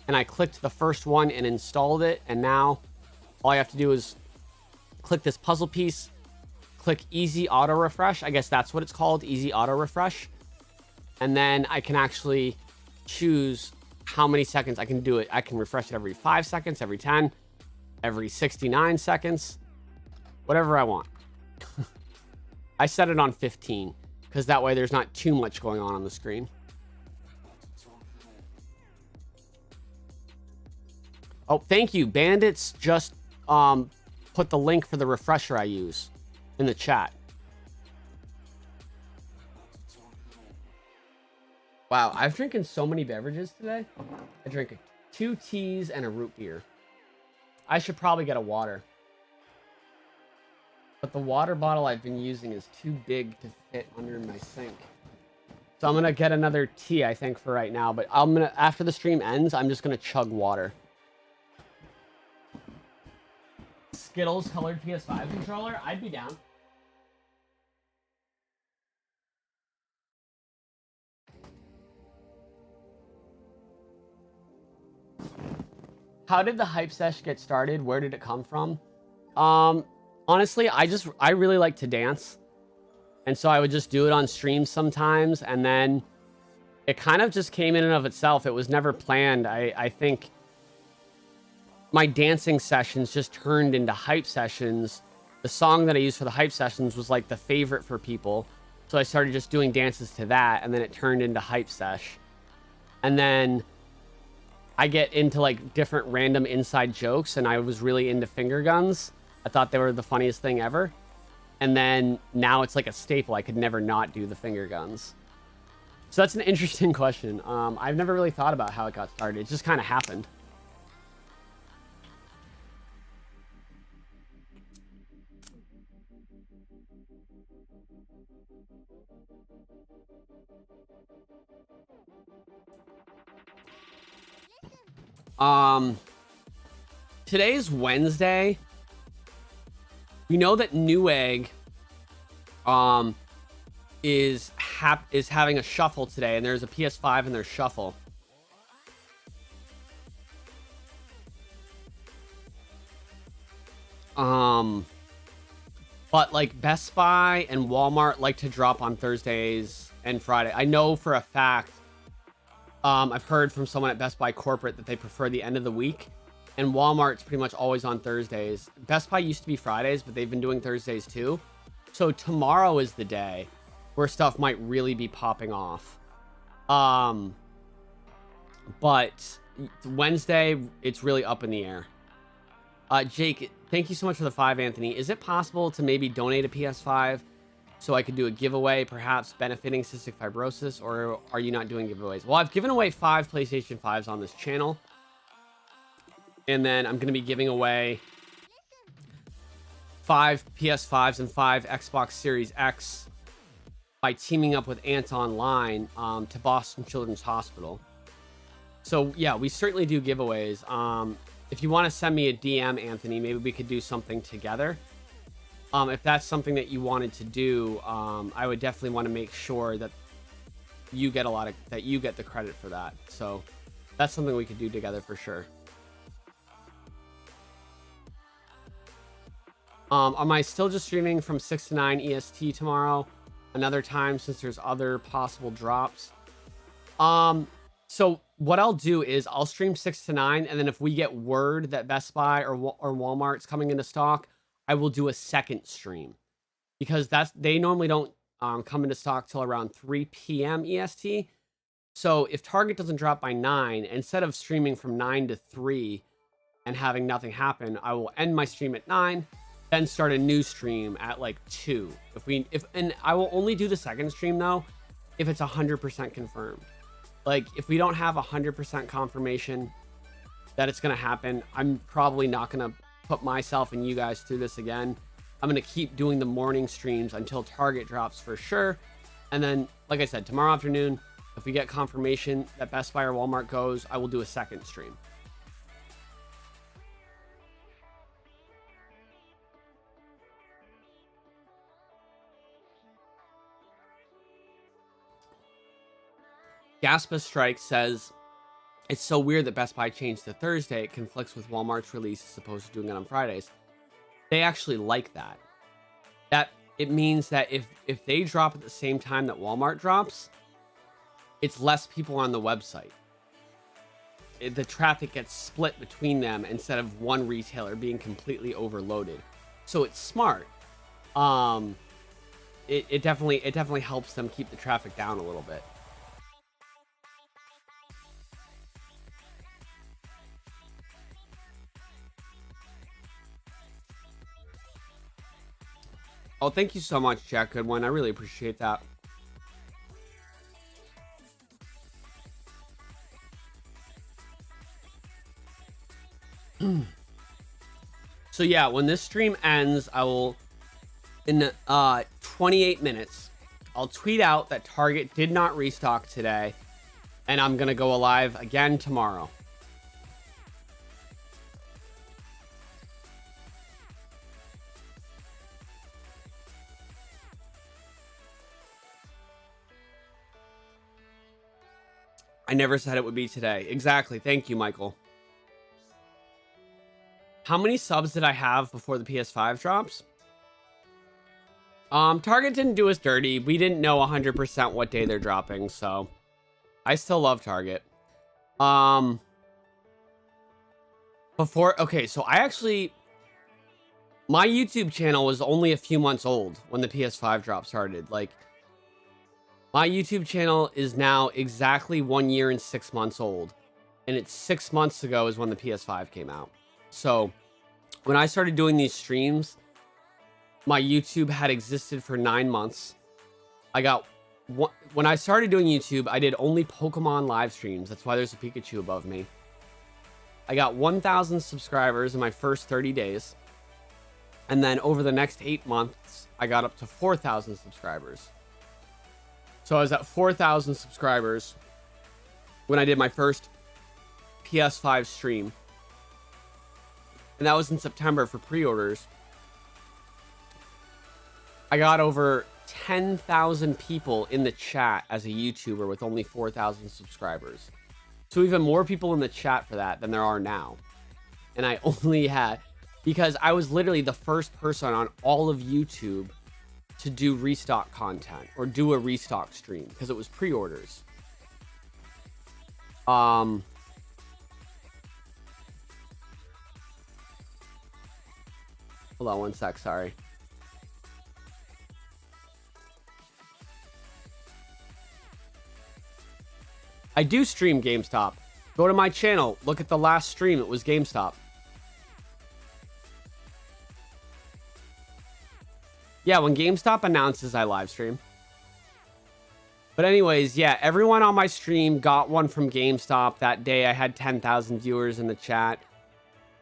and I clicked the first one and installed it. And now all I have to do is click this puzzle piece, click easy auto refresh. I guess that's what it's called, easy auto refresh. And then I can actually choose how many seconds I can do it. I can refresh it every 5 seconds, every 10, every 69 seconds, whatever I want. I set it on 15 because that way there's not too much going on the screen. Oh, thank you. Bandits just put the link for the refresher I use in the chat. Wow, I've drinking so many beverages today. I drink 2 teas and a root beer. I should probably get a water. But the water bottle I've been using is too big to fit under my sink. So I'm going to get another tea, I think, for right now. But after the stream ends, I'm just going to chug water. Skittles colored PS5 controller? I'd be down. How did the hype sesh get started? Where did it come from? Honestly, I really like to dance. And so I would just do it on streams sometimes. And then it kind of just came in and of itself. It was never planned. I think my dancing sessions just turned into hype sessions. The song that I used for the hype sessions was like the favorite for people. So I started just doing dances to that. And then it turned into hype sesh. And then I get into like different random inside jokes, and I was really into finger guns. I thought they were the funniest thing ever. And then now it's like a staple. I could never not do the finger guns. So that's an interesting question. I've never really thought about how it got started. It just kind of happened. Today's Wednesday. We know that Newegg is having a shuffle today, and there's a PS5 in their shuffle. But like Best Buy and Walmart like to drop on Thursdays and Friday. I know for a fact. I've heard from someone at Best Buy corporate that they prefer the end of the week, and Walmart's pretty much always on Thursdays. Best Buy used to be Fridays, but they've been doing Thursdays too. So tomorrow is the day where stuff might really be popping off. But Wednesday, it's really up in the air. Jake, thank you so much for the 5, Anthony. Is it possible to maybe donate a PS5 so I could do a giveaway, perhaps benefiting cystic fibrosis, or are you not doing giveaways? Well, I've given away 5 PlayStation 5s on this channel. And then I'm going to be giving away 5 PS5s and 5 Xbox Series X by teaming up with Ant Online to Boston Children's Hospital. So, yeah, we certainly do giveaways. If you want to send me a DM, Anthony, maybe we could do something together. If that's something that you wanted to do, I would definitely want to make sure that you get the credit for that. So that's something we could do together for sure. Am I still just streaming from 6 to 9 EST tomorrow? Another time, since there's other possible drops. So what I'll do is I'll stream 6 to 9, and then if we get word that Best Buy or Walmart's coming into stock, I will do a second stream, because they normally don't come into stock till around 3 p.m. EST. So if Target doesn't drop by 9, instead of streaming from 9 to 3 and having nothing happen, I will end my stream at 9, then start a new stream at like 2. And I will only do the second stream though if it's 100% confirmed. Like if we don't have 100% confirmation that it's gonna happen, I'm probably not gonna put myself and you guys through this again. I'm gonna keep doing the morning streams until Target drops for sure. And then, like I said, tomorrow afternoon, if we get confirmation that Best Buy or Walmart goes, I will do a second stream. Gaspa Strike says, it's so weird that Best Buy changed to Thursday. It conflicts with Walmart's release as opposed to doing it on Fridays. They actually like that. it means that if they drop at the same time that Walmart drops, it's less people on the website. The traffic gets split between them instead of one retailer being completely overloaded. So it's smart. It definitely helps them keep the traffic down a little bit. Oh, thank you so much, Jack Goodwin. I really appreciate that. So yeah, when this stream ends, I will, in 28 minutes, I'll tweet out that Target did not restock today, and I'm gonna go live again tomorrow. I never said it would be today. Exactly. Thank you, Michael. How many subs did I have before the PS5 drops? Target didn't do us dirty. We didn't know 100% what day they're dropping, so I still love Target. Okay, so my YouTube channel was only a few months old when the PS5 drop started. Like, my YouTube channel is now exactly 1 year and 6 months old, and it's 6 months ago is when the PS5 came out. So when I started doing these streams, my YouTube had existed for 9 months. When I started doing YouTube, I did only Pokemon live streams. That's why there's a Pikachu above me. I got 1,000 subscribers in my first 30 days. And then over the next 8 months, I got up to 4,000 subscribers. So I was at 4,000 subscribers when I did my first PS5 stream. And that was in September for pre-orders. I got over 10,000 people in the chat as a YouTuber with only 4,000 subscribers. So even more people in the chat for that than there are now. And I only had, because I was literally the first person on all of YouTube to do restock content or do a restock stream because it was pre-orders. Hold on one sec, sorry. I do stream GameStop. Go to my channel, look at the last stream, it was GameStop. Yeah, when GameStop announces, I live stream. But anyways, yeah, everyone on my stream got one from GameStop. That day I had 10,000 viewers in the chat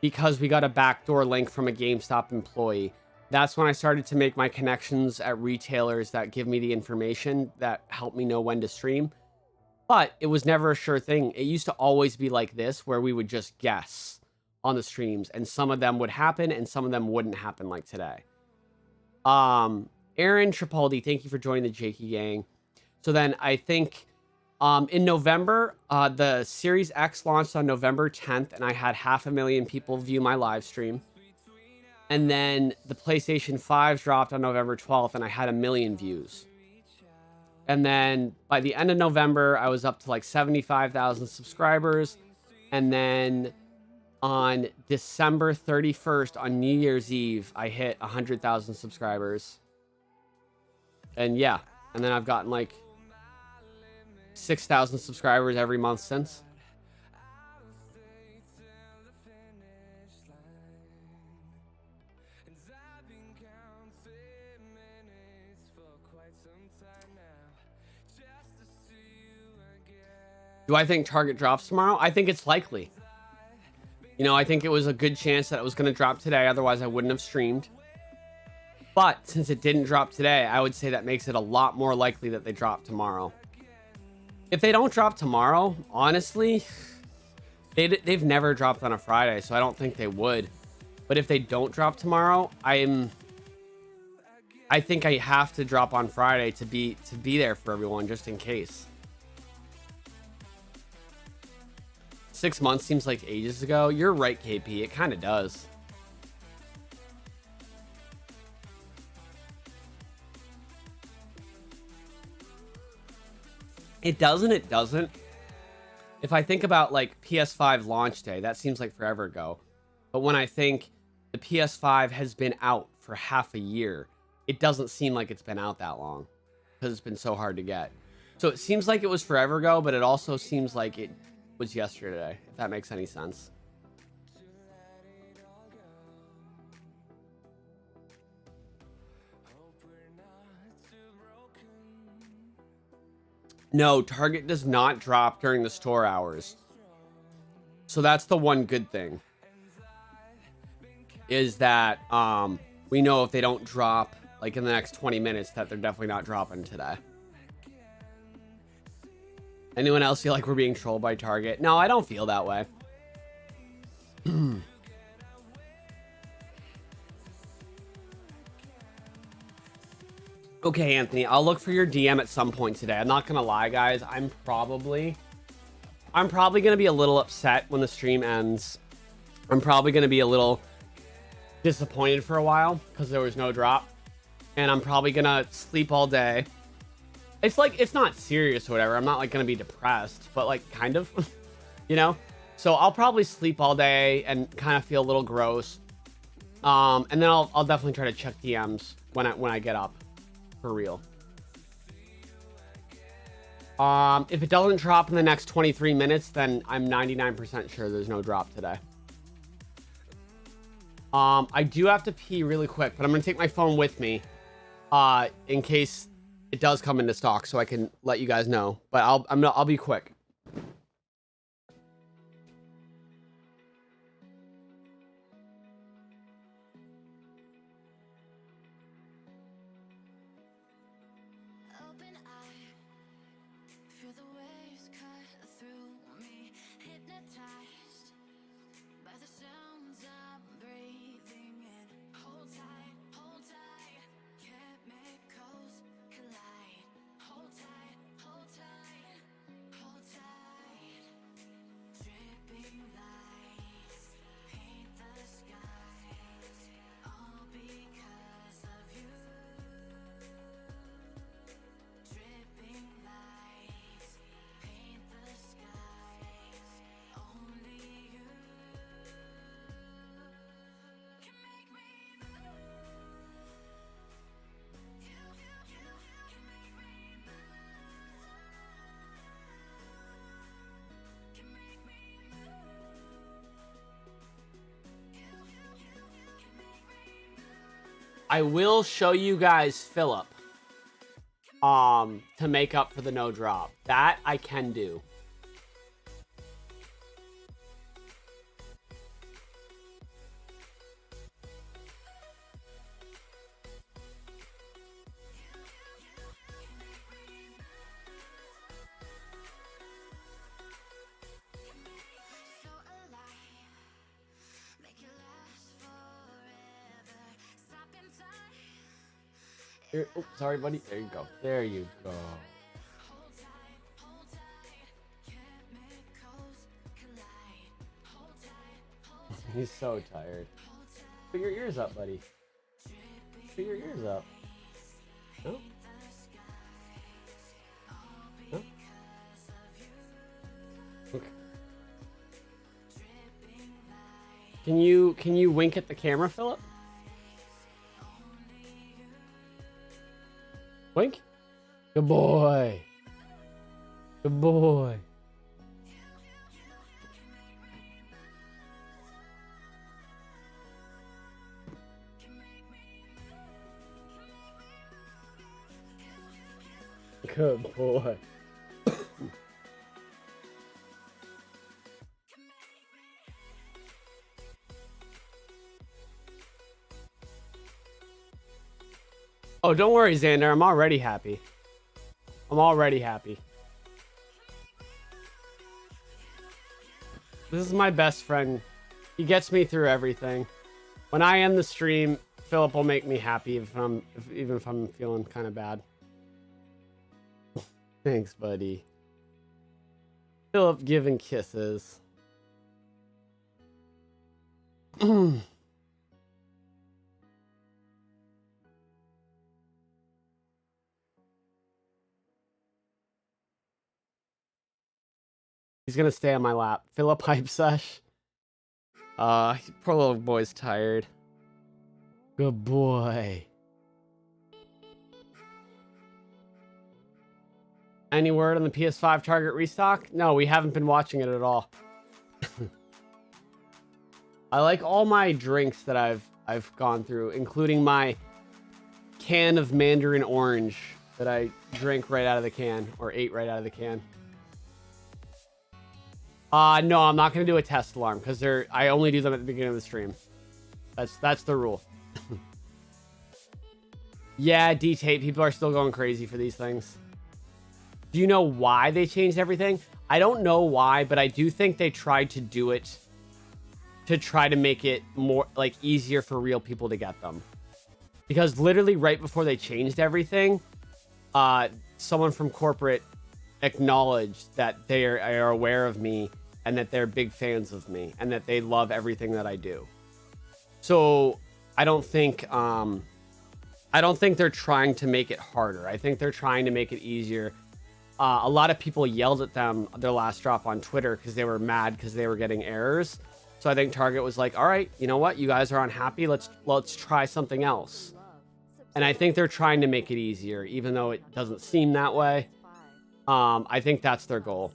because we got a backdoor link from a GameStop employee. That's when I started to make my connections at retailers that give me the information that help me know when to stream. But it was never a sure thing. It used to always be like this, where we would just guess on the streams, and some of them would happen and some of them wouldn't happen like today. Aaron Tripaldi, thank you for joining the Jakey gang. So then I think in November, the Series X launched on November 10th, and I had 500,000 people view my live stream. And then the PlayStation 5 dropped on November 12th, and I had 1 million views. And then by the end of November, I was up to like 75,000 subscribers. And then on December 31st, on New Year's Eve, I hit 100,000 subscribers. And yeah, and then I've gotten like 6,000 subscribers every month since. Do I think Target drops tomorrow? I think it's likely. You know, I think it was a good chance that it was going to drop today. Otherwise, I wouldn't have streamed. But since it didn't drop today, I would say that makes it a lot more likely that they drop tomorrow. If they don't drop tomorrow, honestly, they've never dropped on a Friday, so I don't think they would. But if they don't drop tomorrow, I think I have to drop on Friday to be there for everyone, just in case. 6 months seems like ages ago. You're right, KP. It kind of does. It doesn't. It doesn't. If I think about like PS5 launch day, that seems like forever ago. But when I think the PS5 has been out for half a year, it doesn't seem like it's been out that long because it's been so hard to get. So it seems like it was forever ago, but it also seems like it was yesterday, if that makes any sense. No, Target does not drop during the store hours. So that's the one good thing. Is that we know if they don't drop like in the next 20 minutes that they're definitely not dropping today. Anyone else feel like we're being trolled by Target? No, I don't feel that way. Okay, Anthony, I'll look for your DM at some point today. I'm not gonna lie, guys. I'm probably gonna be a little upset when the stream ends. I'm probably gonna be a little disappointed for a while because there was no drop, and I'm probably gonna sleep all day. It's like, it's not serious or whatever. I'm not like gonna be depressed, but like kind of, you know. So I'll probably sleep all day and kind of feel a little gross. And then I'll definitely try to check DMs when I get up. For real. If it doesn't drop in the next 23 minutes, then I'm 99% sure there's no drop today. I do have to pee really quick, but I'm gonna take my phone with me, in case it does come into stock, so I can let you guys know. But I'll be quick. I will show you guys Philip to make up for the no drop. That I can do. Here, oh, sorry, buddy. There you go. There you go. He's so tired. Put your ears up, buddy. Put your ears up. No? No? Okay. Can you wink at the camera, Philip? Wink. Good boy. Good boy. Good boy. Oh, don't worry, Xander. I'm already happy. I'm already happy. This is my best friend. He gets me through everything. When I end the stream, Philip will make me happy even if I'm feeling kind of bad. Thanks, buddy. Philip giving kisses. He's gonna stay on my lap. Fill a pipe sesh. Poor little boy's tired. Good boy. Any word on the PS5 Target restock? No, we haven't been watching it at all. I like all my drinks that I've gone through, including my can of mandarin orange that I drank right out of the can, or ate right out of the can. No, I'm not gonna do a test alarm because I only do them at the beginning of the stream. That's the rule. Yeah, D-Tape, people are still going crazy for these things. Do you know why they changed everything? I don't know why, but I do think they tried to do it to try to make it more like easier for real people to get them. Because literally right before they changed everything, someone from corporate acknowledged that they are aware of me and that they're big fans of me and that they love everything that I do. So I don't think they're trying to make it harder. I think they're trying to make it easier. A lot of people yelled at them their last drop on Twitter because they were mad because they were getting errors. So I think Target was like, all right, you know what? You guys are unhappy. Let's try something else. And I think they're trying to make it easier, even though it doesn't seem that way. I think that's their goal.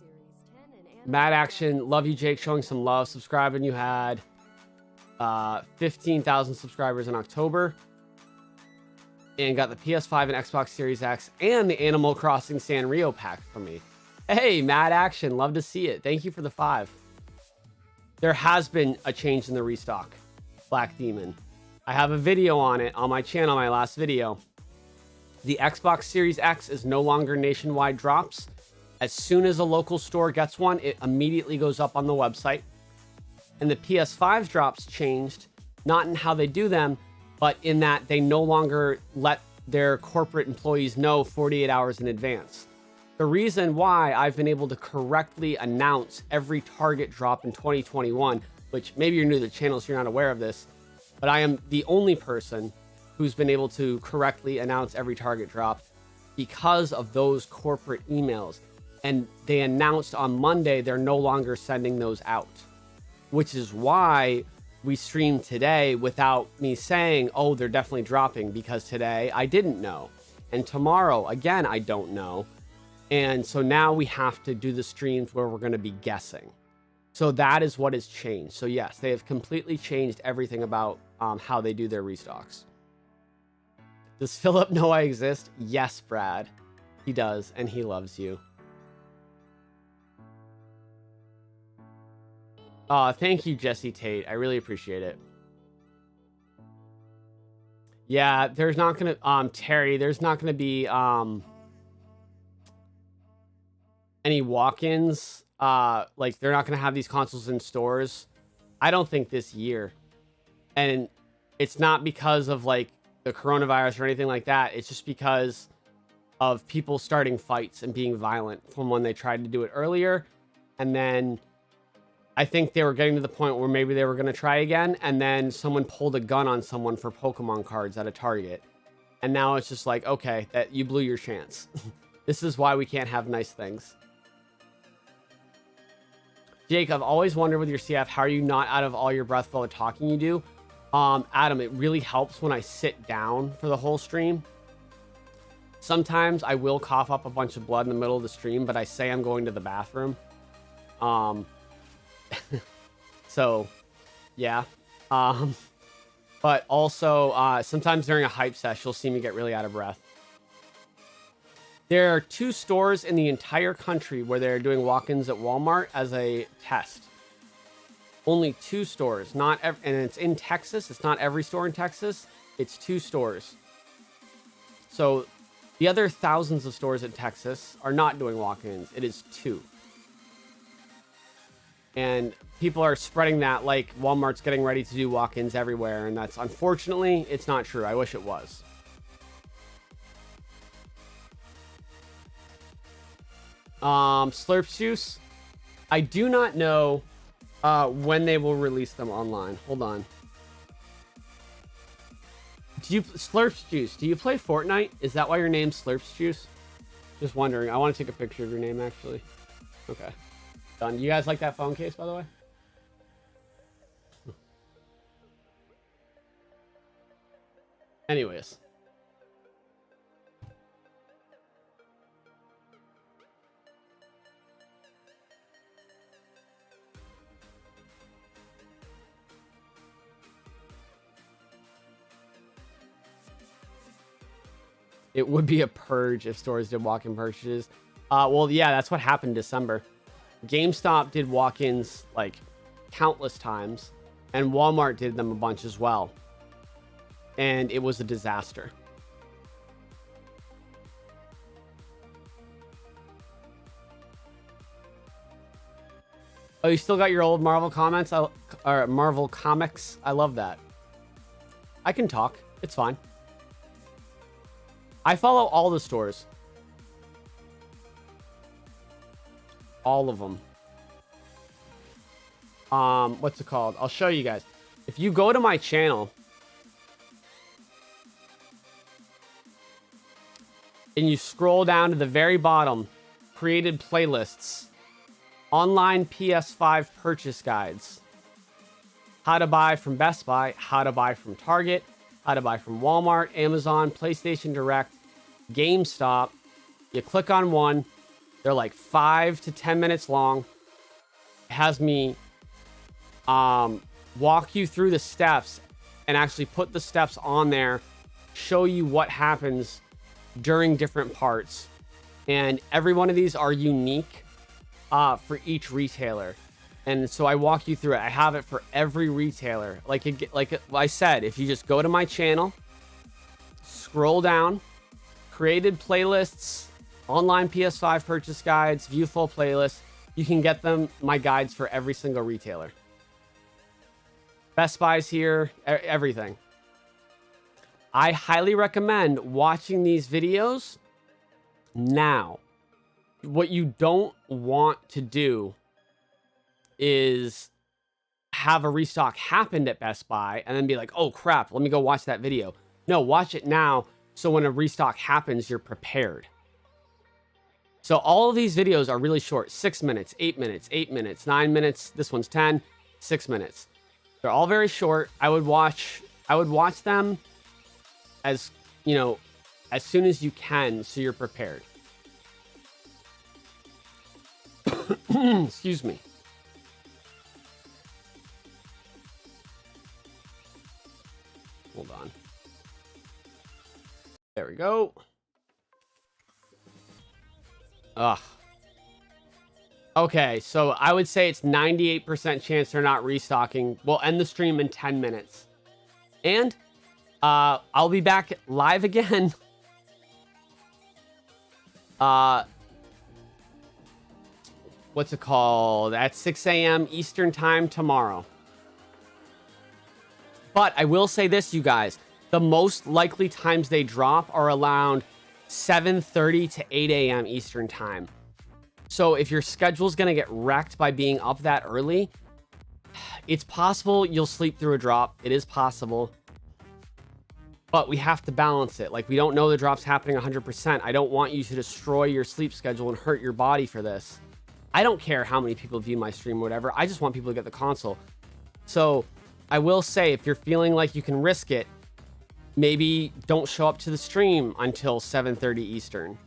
Mad Action, love you, Jake, showing some love. Subscribing, you had 15,000 subscribers in October. And got the PS5 and Xbox Series X and the Animal Crossing Sanrio pack from me. Hey, Mad Action, love to see it. Thank you for the 5. There has been a change in the restock, Black Demon. I have a video on it on my channel, my last video. The Xbox Series X is no longer nationwide drops. As soon as a local store gets one, it immediately goes up on the website. And the PS5 drops changed, not in how they do them, but in that they no longer let their corporate employees know 48 hours in advance. The reason why I've been able to correctly announce every Target drop in 2021, which maybe you're new to the channel so you're not aware of this, but I am the only person who's been able to correctly announce every Target drop because of those corporate emails. And they announced on Monday they're no longer sending those out, which is why we streamed today without me saying, oh, they're definitely dropping, because today I didn't know. And tomorrow, again, I don't know. And so now we have to do the streams where we're going to be guessing. So that is what has changed. So yes, they have completely changed everything about how they do their restocks. Does Philip know I exist? Yes, Brad. He does, and he loves you. Thank you, Jesse Tate. I really appreciate it. Yeah, there's not gonna Terry, there's not gonna be any walk-ins. Like they're not gonna have these consoles in stores. I don't think this year. And it's not because of like the coronavirus or anything like that. It's just because of people starting fights and being violent from when they tried to do it earlier. And then I think they were getting to the point where maybe they were going to try again, and then someone pulled a gun on someone for Pokemon cards at a Target. And now it's just like, okay, that you blew your chance. This is why we can't have nice things. Jake, I've always wondered with your CF, how are you not out of all your breath with all the talking you do? Adam, it really helps when I sit down for the whole stream. Sometimes I will cough up a bunch of blood in the middle of the stream, but I say I'm going to the bathroom. So yeah. But also sometimes during a hype sesh you'll see me get really out of breath. There are 2 stores in the entire country where they're doing walk-ins at Walmart as a test. Only 2 stores, and it's in Texas. It's not every store in Texas. It's 2 stores. So the other thousands of stores in Texas are not doing walk-ins. It is 2. And people are spreading that like Walmart's getting ready to do walk-ins everywhere. And that's, unfortunately, it's not true. I wish it was. Slurp Juice. I do not know when they will release them online. Hold on. Slurp Juice, do you play Fortnite? Is that why your name's Slurp Juice? Just wondering. I want to take a picture of your name, actually. Okay. Done. You guys like that phone case, by the way? Anyways. It would be a purge if stores did walk-in purchases. Well, yeah, that's what happened in December. GameStop did walk-ins like countless times, and Walmart did them a bunch as well. And it was a disaster. Oh, you still got your old Marvel comments? Or Marvel comics? I love that. I can talk. It's fine. I follow all the stores. All of them. What's it called? I'll show you guys. If you go to my channel and you scroll down to the very bottom, created playlists, online PS5 purchase guides, how to buy from Best Buy, how to buy from Target, how to buy from Walmart, Amazon, PlayStation Direct, GameStop. You click on one. They're like 5 to 10 minutes long. It has me walk you through the steps and actually put the steps on there, show you what happens during different parts. And every one of these are unique for each retailer. And so I walk you through it. I have it for every retailer. Like I said, if you just go to my channel, scroll down, created playlists, online PS5 purchase guides, view full playlists, you can get them, my guides for every single retailer. Best Buy's here, everything. I highly recommend watching these videos now. What you don't want to do is have a restock happen at Best Buy and then be like, oh crap, let me go watch that video. No, watch it now so when a restock happens, you're prepared. So all of these videos are really short. 6 minutes, 8 minutes, 8 minutes, 9 minutes. This one's 10, 6 minutes. They're all very short. I would watch them as, you know, as soon as you can so you're prepared. Excuse me. Hold on. There we go. Ugh. Okay, so I would say it's 98% chance they're not restocking. We'll end the stream in 10 minutes. And I'll be back live again. What's it called? At 6 a.m. Eastern time tomorrow. But I will say this, you guys. The most likely times they drop are around 7:30 to 8 a.m. Eastern time. So if your schedule's going to get wrecked by being up that early, it's possible you'll sleep through a drop. It is possible. But we have to balance it. Like, we don't know the drop's happening 100%. I don't want you to destroy your sleep schedule and hurt your body for this. I don't care how many people view my stream or whatever. I just want people to get the console. So I will say, if you're feeling like you can risk it, maybe don't show up to the stream until 7:30 Eastern.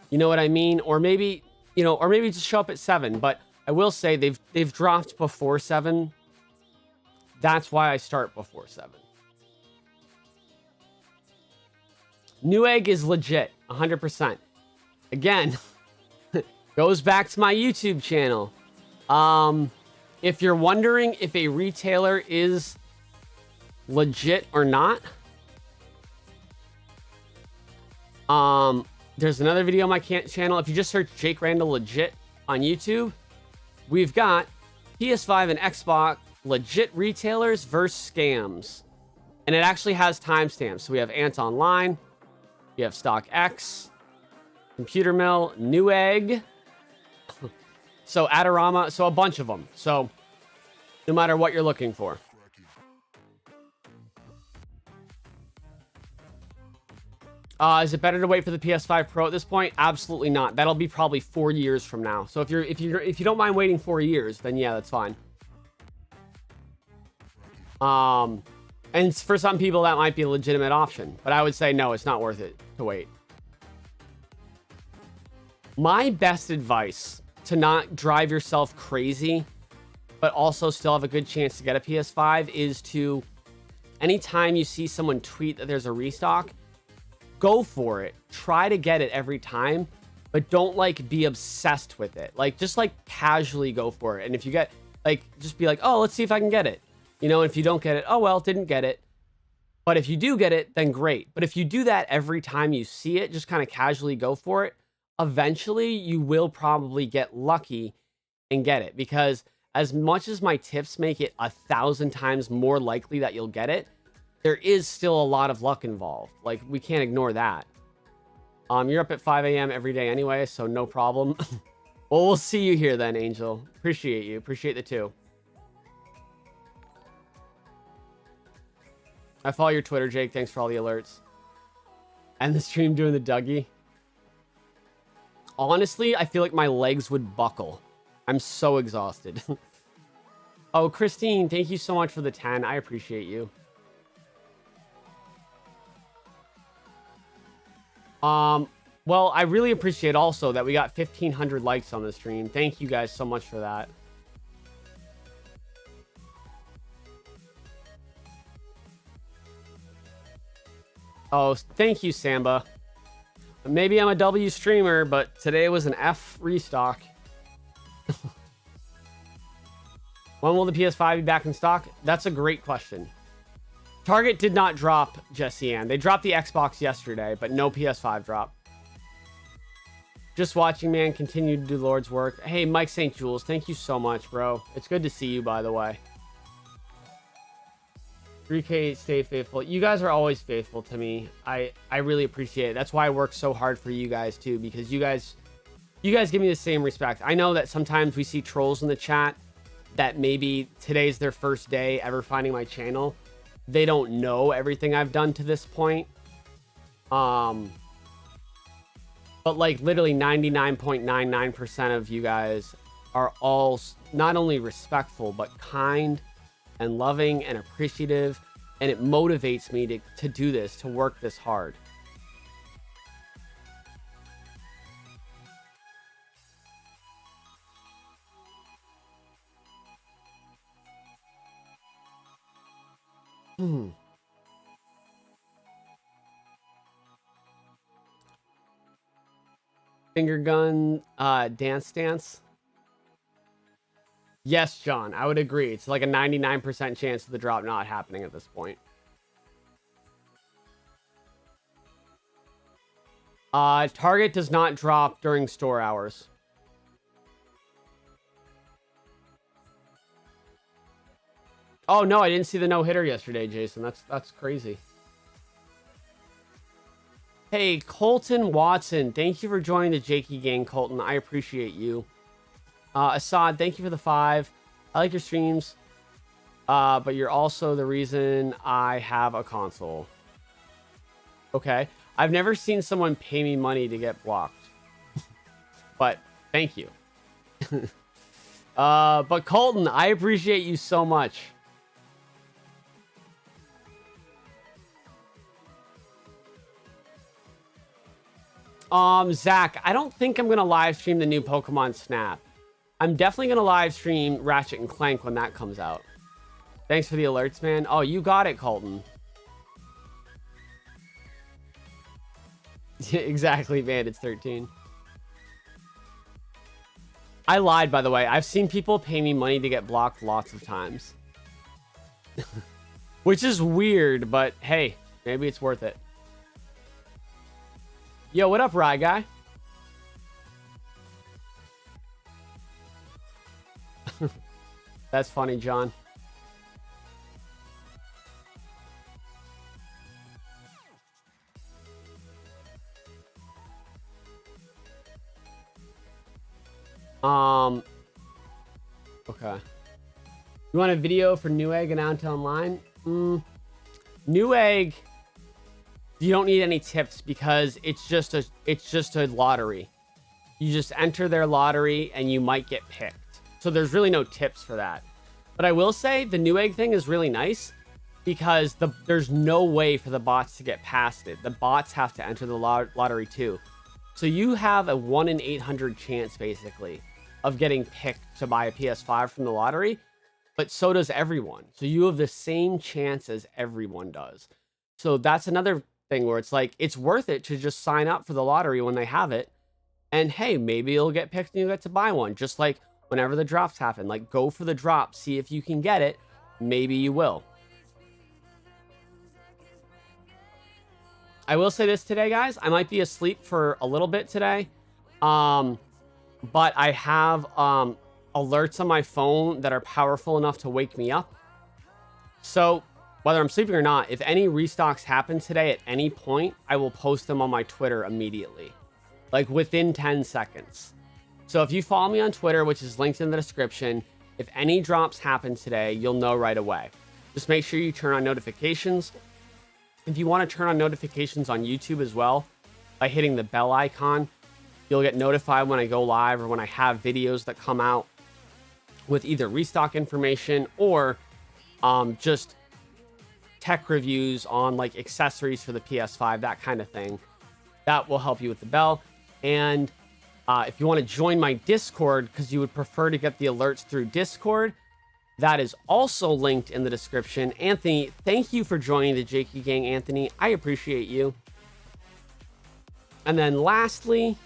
You know what I mean? Or maybe, you know, or maybe just show up at 7. But I will say they've dropped before 7. That's why I start before 7. Newegg is legit, 100%. Again, goes back to my YouTube channel. If you're wondering if a retailer is legit or not, there's another video on my channel. If you just search Jake Randall legit on YouTube, we've got PS5 and Xbox legit retailers versus scams. And it actually has timestamps. So we have Ant Online, we have StockX, Computer Mill, Newegg, so Adorama, so a bunch of them. So no matter what you're looking for. Is it better to wait for the PS5 Pro at this point? Absolutely not. That'll be probably 4 years from now. So if you don't mind waiting 4 years, then yeah, that's fine. And for some people that might be a legitimate option, but I would say no, it's not worth it to wait. My best advice to not drive yourself crazy, but also still have a good chance to get a PS5 is to, anytime you see someone tweet that there's a restock, go for it. Try to get it every time, but don't like be obsessed with it. Like just like casually go for it. And if you get like, just be like, oh, let's see if I can get it. You know, if you don't get it, oh, well, didn't get it. But if you do get it, then great. But if you do that every time you see it, just kind of casually go for it, eventually you will probably get lucky and get it. Because as much as my tips make it 1,000 times more likely that you'll get it, there is still a lot of luck involved. Like, we can't ignore that. You're up at 5 a.m. every day anyway, so no problem. Well, we'll see you here then, Angel. Appreciate you. Appreciate the 2. I follow your Twitter, Jake. Thanks for all the alerts. And the stream doing the Dougie. Honestly, I feel like my legs would buckle. I'm so exhausted. Oh, Christine, thank you so much for the 10. I appreciate you. Well, I really appreciate also that we got 1,500 likes on the stream. Thank you guys so much for that. Oh, thank you, Samba. Maybe I'm a W streamer, but today was an F restock. When will the PS5 be back in stock? That's a great question. Target did not drop, Jesse Ann. They dropped the Xbox yesterday, but no PS5 drop. Just watching, man. Continue to do Lord's work. Hey, Mike St. Jules, thank you so much, bro. It's good to see you, by the way. 3K, stay faithful. You guys are always faithful to me. I really appreciate it. That's why I work so hard for you guys, too, because you guys give me the same respect. I know that sometimes we see trolls in the chat that maybe today's their first day ever finding my channel. They don't know everything I've done to this point. But like literally 99.99% of you guys are all not only respectful, but kind and loving and appreciative. And it motivates me to do this, to work this hard. Finger gun, dance. Yes, John, I would agree. It's like a 99% chance of the drop not happening at this point. Target does not drop during store hours. Oh, no, I didn't see the no-hitter yesterday, Jason. That's crazy. Hey, Colton Watson. Thank you for joining the Jakey gang, Colton. I appreciate you. Assad, thank you for the 5. I like your streams. But you're also the reason I have a console. Okay. I've never seen someone pay me money to get blocked. But thank you. But Colton, I appreciate you so much. Zach, I don't think I'm going to live stream the new Pokemon Snap. I'm definitely going to live stream Ratchet and Clank when that comes out. Thanks for the alerts, man. Oh, you got it, Colton. Exactly, man. It's 13. I lied, by the way. I've seen people pay me money to get blocked lots of times. Which is weird, but hey, maybe it's worth it. Yo, what up, Rye Guy? That's funny, John. Okay. You want a video for Newegg and Out Online? Newegg. You don't need any tips because it's just a lottery. You just enter their lottery and you might get picked. So there's really no tips for that. But I will say the new egg thing is really nice because there's no way for the bots to get past it. The bots have to enter the lottery too. So you have a 1 in 800 chance basically of getting picked to buy a PS5 from the lottery, but so does everyone. So you have the same chance as everyone does. So that's another thing where it's like, it's worth it to just sign up for the lottery when they have it. And hey, maybe you'll get picked and you get to buy one. Just like whenever the drops happen, like go for the drop, see if you can get it. Maybe you will. I will say this today, guys. I might be asleep for a little bit today. But I have alerts on my phone that are powerful enough to wake me up. So whether I'm sleeping or not, if any restocks happen today at any point, I will post them on my Twitter immediately. Like within 10 seconds. So if you follow me on Twitter, which is linked in the description, if any drops happen today, you'll know right away. Just make sure you turn on notifications. If you want to turn on notifications on YouTube as well, by hitting the bell icon, you'll get notified when I go live or when I have videos that come out with either restock information or just tech reviews on like accessories for the PS5, that kind of thing. That will help you with the bell. And if you want to join my Discord because you would prefer to get the alerts through Discord, that is also linked in the description. Anthony, thank you for joining the Jakey Gang, Anthony. I appreciate you. And then lastly,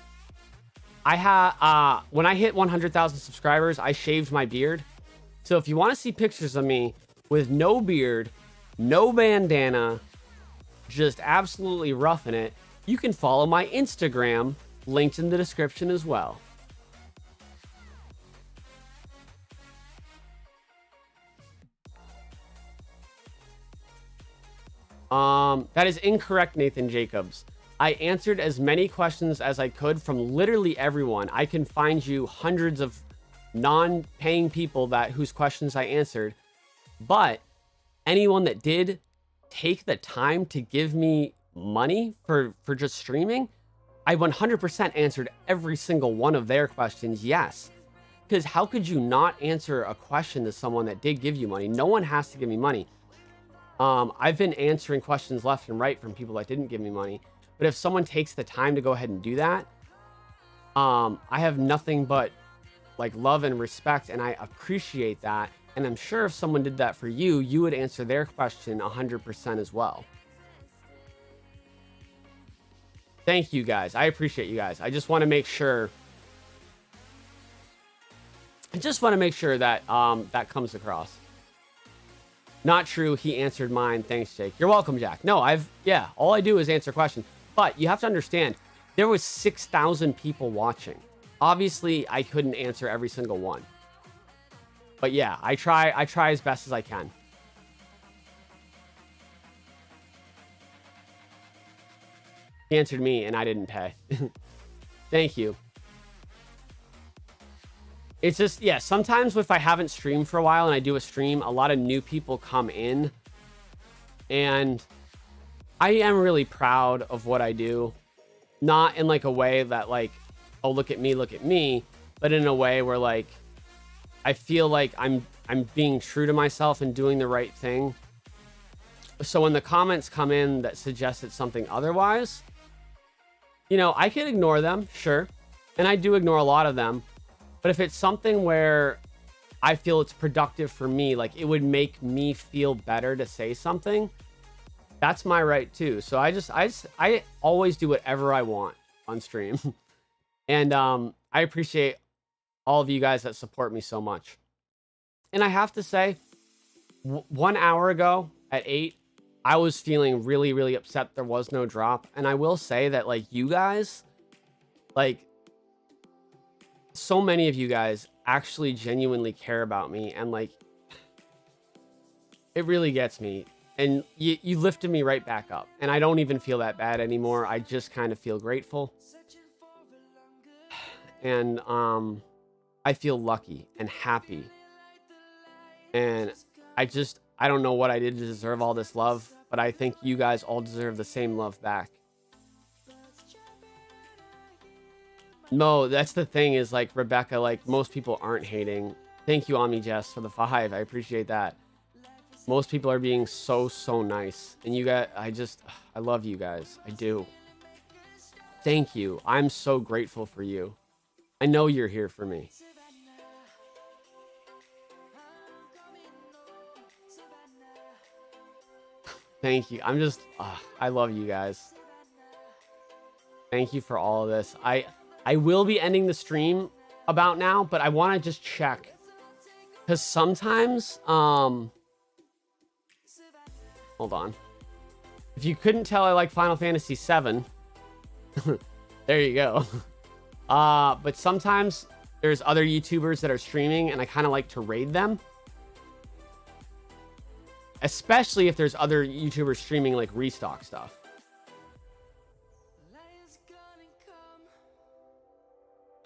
I have when I hit 100,000 subscribers, I shaved my beard. So if you want to see pictures of me with no beard, no bandana, just absolutely roughing it, you can follow my Instagram, linked in the description as well. That is incorrect, Nathan Jacobs. I answered as many questions as I could from literally everyone. I can find you hundreds of non-paying people whose questions I answered. But anyone that did take the time to give me money for just streaming, I 100% answered every single one of their questions, yes. Because how could you not answer a question to someone that did give you money? No one has to give me money. I've been answering questions left and right from people that didn't give me money. But if someone takes the time to go ahead and do that, I have nothing but like love and respect, and I appreciate that. And I'm sure if someone did that for you, you would answer their question 100% as well. Thank you guys. I appreciate you guys. I just want to make sure. That that comes across. Not true. He answered mine. Thanks, Jake. You're welcome, Jack. No, all I do is answer questions. But you have to understand, there was 6,000 people watching. Obviously, I couldn't answer every single one. But yeah, I try as best as I can. He answered me and I didn't pay. Thank you. It's just, yeah, sometimes if I haven't streamed for a while and I do a stream, a lot of new people come in. And I am really proud of what I do. Not in like a way that like, oh, look at me, but in a way where like, I feel like I'm being true to myself and doing the right thing. So when the comments come in that suggest it's something otherwise, you know, I can ignore them, sure. And I do ignore a lot of them. But if it's something where I feel it's productive for me, like it would make me feel better to say something, that's my right too. So I always do whatever I want on stream. And I appreciate all of you guys that support me so much. And I have to say, 1 hour ago at 8, I was feeling really, really upset there was no drop. And I will say that like you guys, like so many of you guys actually genuinely care about me. And like, it really gets me. And you lifted me right back up. And I don't even feel that bad anymore. I just kind of feel grateful. And I feel lucky and happy. And I don't know what I did to deserve all this love. but I think you guys all deserve the same love back. No, that's the thing is, like, Rebecca, like, most people aren't hating. Thank you, Ami Jess, for the 5. I appreciate that. Most people are being so nice. And you guys, I love you guys. I do. Thank you. I'm so grateful for you. I know you're here for me. Thank you. I love you guys. Thank you for all of this. I will be ending the stream about now, but I want to just check. Because sometimes, hold on. If you couldn't tell, I like Final Fantasy VII. There you go. But sometimes there's other YouTubers that are streaming, and I kind of like to raid them. Especially if there's other YouTubers streaming like Restock stuff.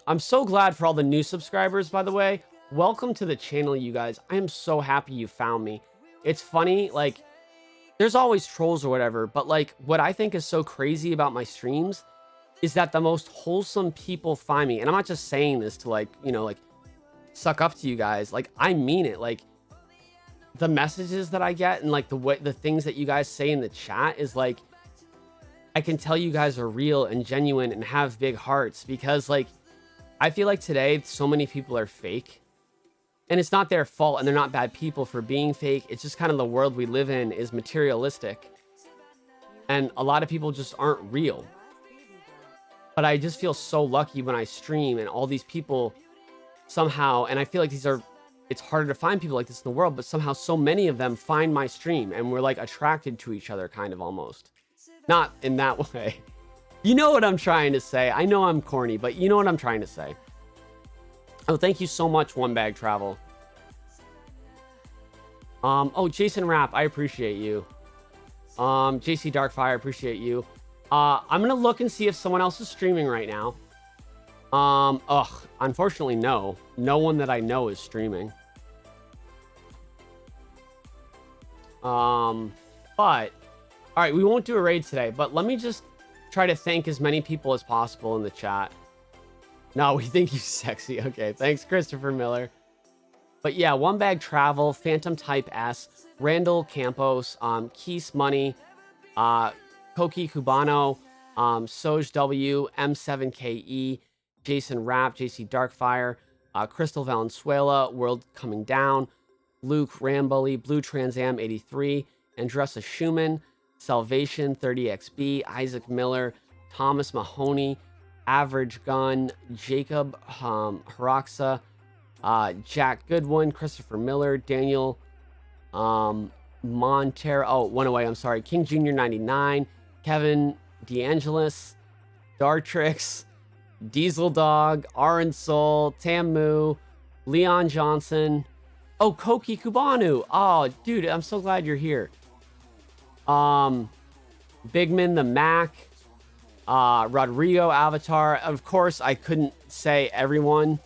I'm so glad for all the new subscribers, by the way. Welcome to the channel, you guys. I am so happy you found me. It's funny, like, there's always trolls or whatever, but like, what I think is so crazy about my streams is that the most wholesome people find me. And I'm not just saying this to, like, you know, like, suck up to you guys. Like, I mean it. Like, the messages that I get and like the things that you guys say in the chat is like, I can tell you guys are real and genuine and have big hearts, because like, I feel like today so many people are fake, and it's not their fault, and they're not bad people for being fake. It's just kind of the world we live in is materialistic, and a lot of people just aren't real. But I just feel so lucky when I stream and all these people somehow, and I feel like it's harder to find people like this in the world, but somehow so many of them find my stream and we're like attracted to each other, kind of, almost. Not in that way. You know what I'm trying to say. I know I'm corny, but you know what I'm trying to say. Oh, thank you so much, One Bag Travel. Oh, Jason Rapp, I appreciate you. JC Darkfire, I appreciate you. I'm gonna look and see if someone else is streaming right now. Unfortunately, no. No one that I know is streaming. But, all right, we won't do a raid today, but let me just try to thank as many people as possible in the chat. No, we think you sexy. Okay, thanks, Christopher Miller. But yeah, One Bag Travel, Phantom Type S, Randall Campos, Keys Money, Koki Cubano, Soj W, M7KE, Jason Rapp, JC Darkfire, Crystal Valenzuela, World Coming Down, Luke Rambully, Blue Trans Am 83, Andressa Schumann, Salvation 30XB, Isaac Miller, Thomas Mahoney, Average Gun, Jacob Haraxa, Jack Goodwin, Christopher Miller, Daniel Montero, oh, one away, I'm sorry, King Jr. 99, Kevin DeAngelis, Dartrix, Diesel Dog, Aaron Soul, Tamu, Leon Johnson, oh, Koki Kubanu. Oh, dude, I'm so glad you're here. Bigman the Mac, Rodrigo Avatar. Of course, I couldn't say everyone,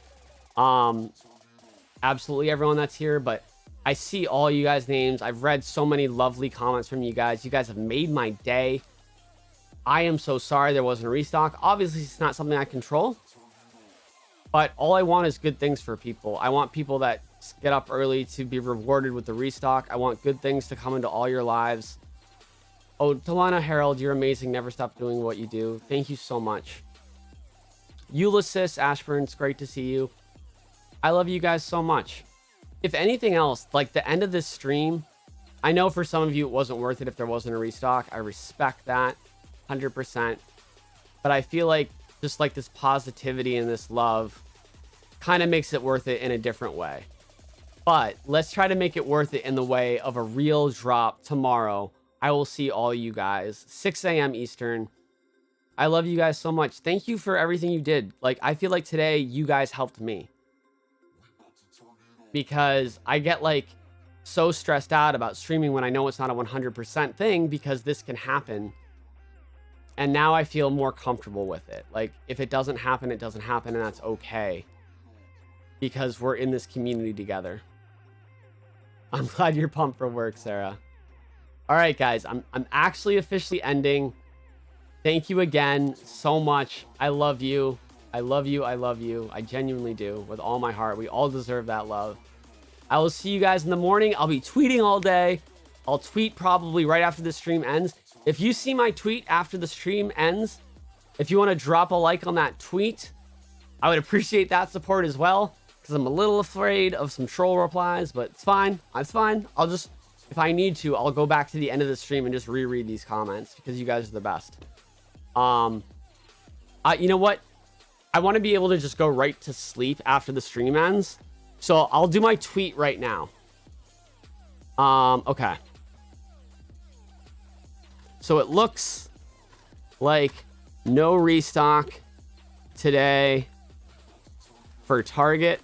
absolutely everyone that's here, but I see all you guys' names. I've read so many lovely comments from you guys. You guys have made my day. I am so sorry there wasn't a restock. Obviously, it's not something I control, but all I want is good things for people. I want people that get up early to be rewarded with the restock. I want good things to come into all your lives. Oh, Delana Harold, you're amazing. Never stop doing what you do. Thank you so much. Ulysses Ashburn, it's great to see you. I love you guys so much. If anything else, like the end of this stream, I know for some of you it wasn't worth it if there wasn't a restock. I respect that 100%. But I feel like just like this positivity and this love kind of makes it worth it in a different way. But let's try to make it worth it in the way of a real drop tomorrow. I will see all you guys 6 a.m. Eastern. I love you guys so much. Thank you for everything you did. Like, I feel like today you guys helped me, because I get like so stressed out about streaming when I know it's not a 100% thing, because this can happen. And now I feel more comfortable with it. Like, if it doesn't happen, it doesn't happen, and that's okay, because we're in this community together. I'm glad you're pumped for work, Sarah. All right, guys, I'm actually officially ending. Thank you again so much. I love you. I love you. I love you. I genuinely do with all my heart. We all deserve that love. I will see you guys in the morning. I'll be tweeting all day. I'll tweet probably right after the stream ends. If you see my tweet after the stream ends, if you want to drop a like on that tweet, I would appreciate that support as well, because I'm a little afraid of some troll replies, but it's fine. It's fine. I'll just, if I need to, I'll go back to the end of the stream and just reread these comments because you guys are the best. You know what? I want to be able to just go right to sleep after the stream ends. So I'll do my tweet right now. Okay. So it looks like no restock today for Target.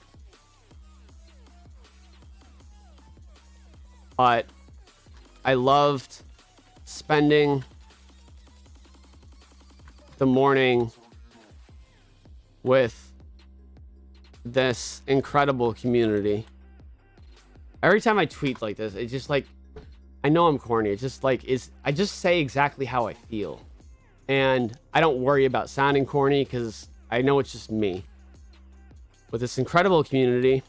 But I loved spending the morning with this incredible community. Every time I tweet like this, it's just like, I know I'm corny. It's just like, I just say exactly how I feel. And I don't worry about sounding corny because I know it's just me. With this incredible community.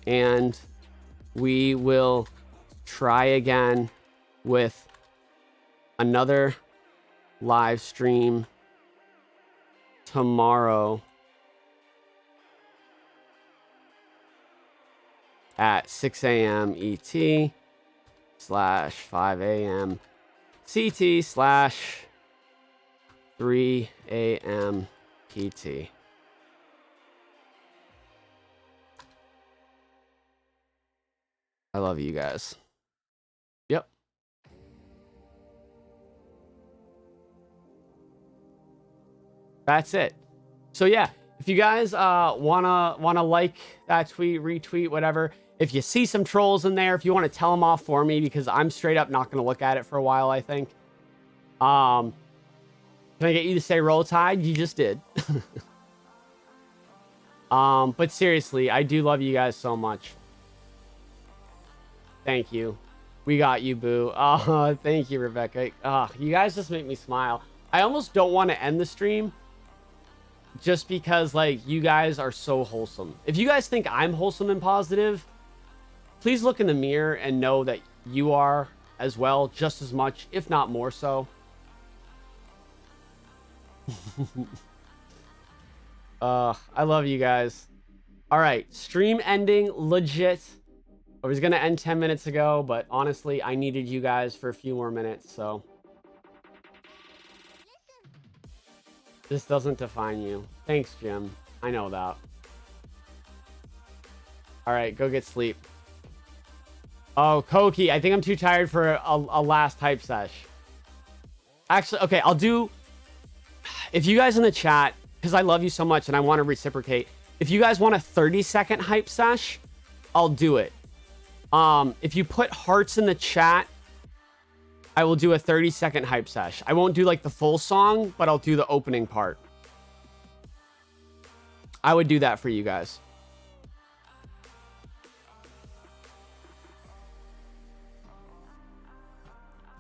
And we will try again with another live stream tomorrow at 6 a.m. ET / 5 a.m. CT / 3 a.m. PT. I love you guys. Yep. That's it. So yeah, if you guys wanna like that tweet, retweet, whatever. If you see some trolls in there, if you want to tell them off for me, because I'm straight up not gonna look at it for a while, I think. Can I get you to say roll tide? You just did. But seriously, I do love you guys so much. Thank you. We got you, boo. Oh, thank you, Rebecca. You guys just make me smile. I almost don't want to end the stream just because, like, you guys are so wholesome. If you guys think I'm wholesome and positive, please look in the mirror and know that you are as well, just as much, if not more so. I love you guys. All right, stream ending legit. I was gonna end 10 minutes ago, but honestly, I needed you guys for a few more minutes, so. This doesn't define you. Thanks, Jim. I know that. All right, go get sleep. Oh, Koki, I think I'm too tired for a last hype sesh. Actually, okay, I'll do... If you guys in the chat, because I love you so much and I want to reciprocate, if you guys want a 30-second hype sesh, I'll do it. If you put hearts in the chat, I will do a 30-second hype sesh. I won't do like the full song, but I'll do the opening part. I would do that for you guys.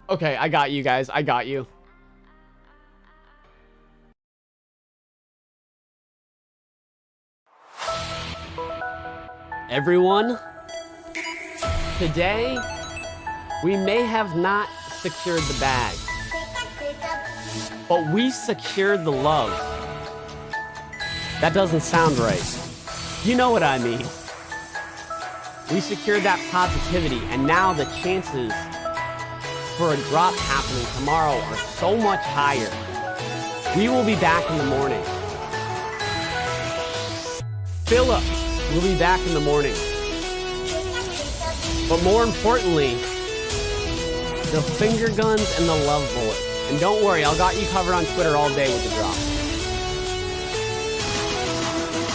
Okay, I got you guys. I got you. Everyone, today we may have not secured the bag, but we secured the love. That doesn't sound right. You know what I mean. We secured that positivity, and now the chances for a drop happening tomorrow are so much higher. We will be back in the morning. Philip will be back in the morning. But more importantly, the finger guns and the love bullets. And don't worry, I'll got you covered on Twitter all day with the drop.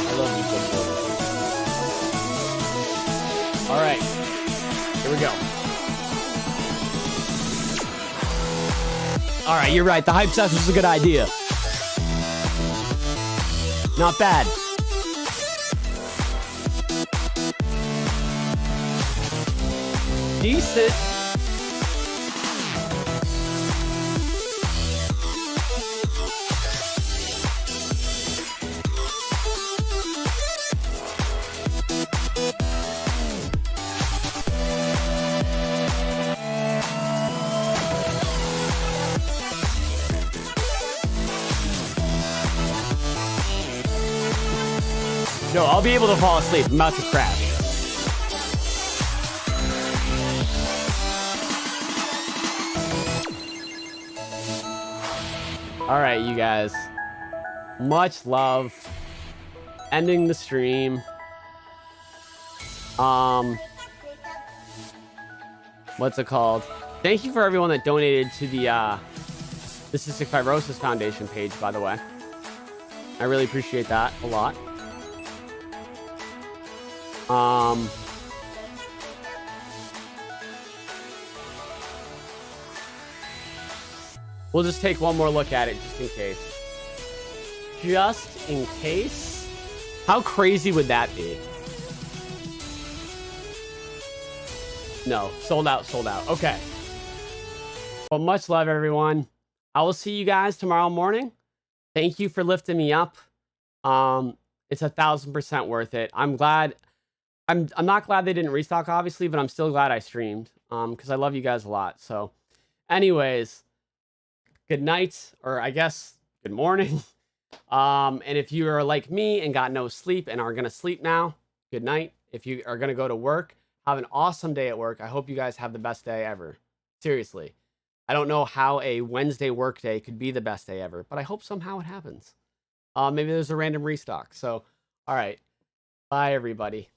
I love you, Philip. All right, here we go. All right, you're right. The hype session was a good idea. Not bad. Decent. No, I'll be able to fall asleep. I'm about to crash. All right, you guys. Much love. Ending the stream. What's it called? Thank you for everyone that donated to the Cystic Fibrosis Foundation page, by the way. I really appreciate that a lot. We'll just take one more look at it just in case. Just in case? How crazy would that be? No, sold out, sold out. Okay. Well, much love, everyone. I will see you guys tomorrow morning. Thank you for lifting me up. It's 1,000% worth it. I'm glad. I'm not glad they didn't restock, obviously, but I'm still glad I streamed. Because I love you guys a lot. So, anyways, good night, or I guess good morning. And if you are like me and got no sleep and are gonna sleep now, good night. If you are gonna go to work, have an awesome day at work. I hope you guys have the best day ever. Seriously. I don't know how a Wednesday work day could be the best day ever, but I hope somehow it happens. Maybe there's a random restock. So, all right. Bye, everybody.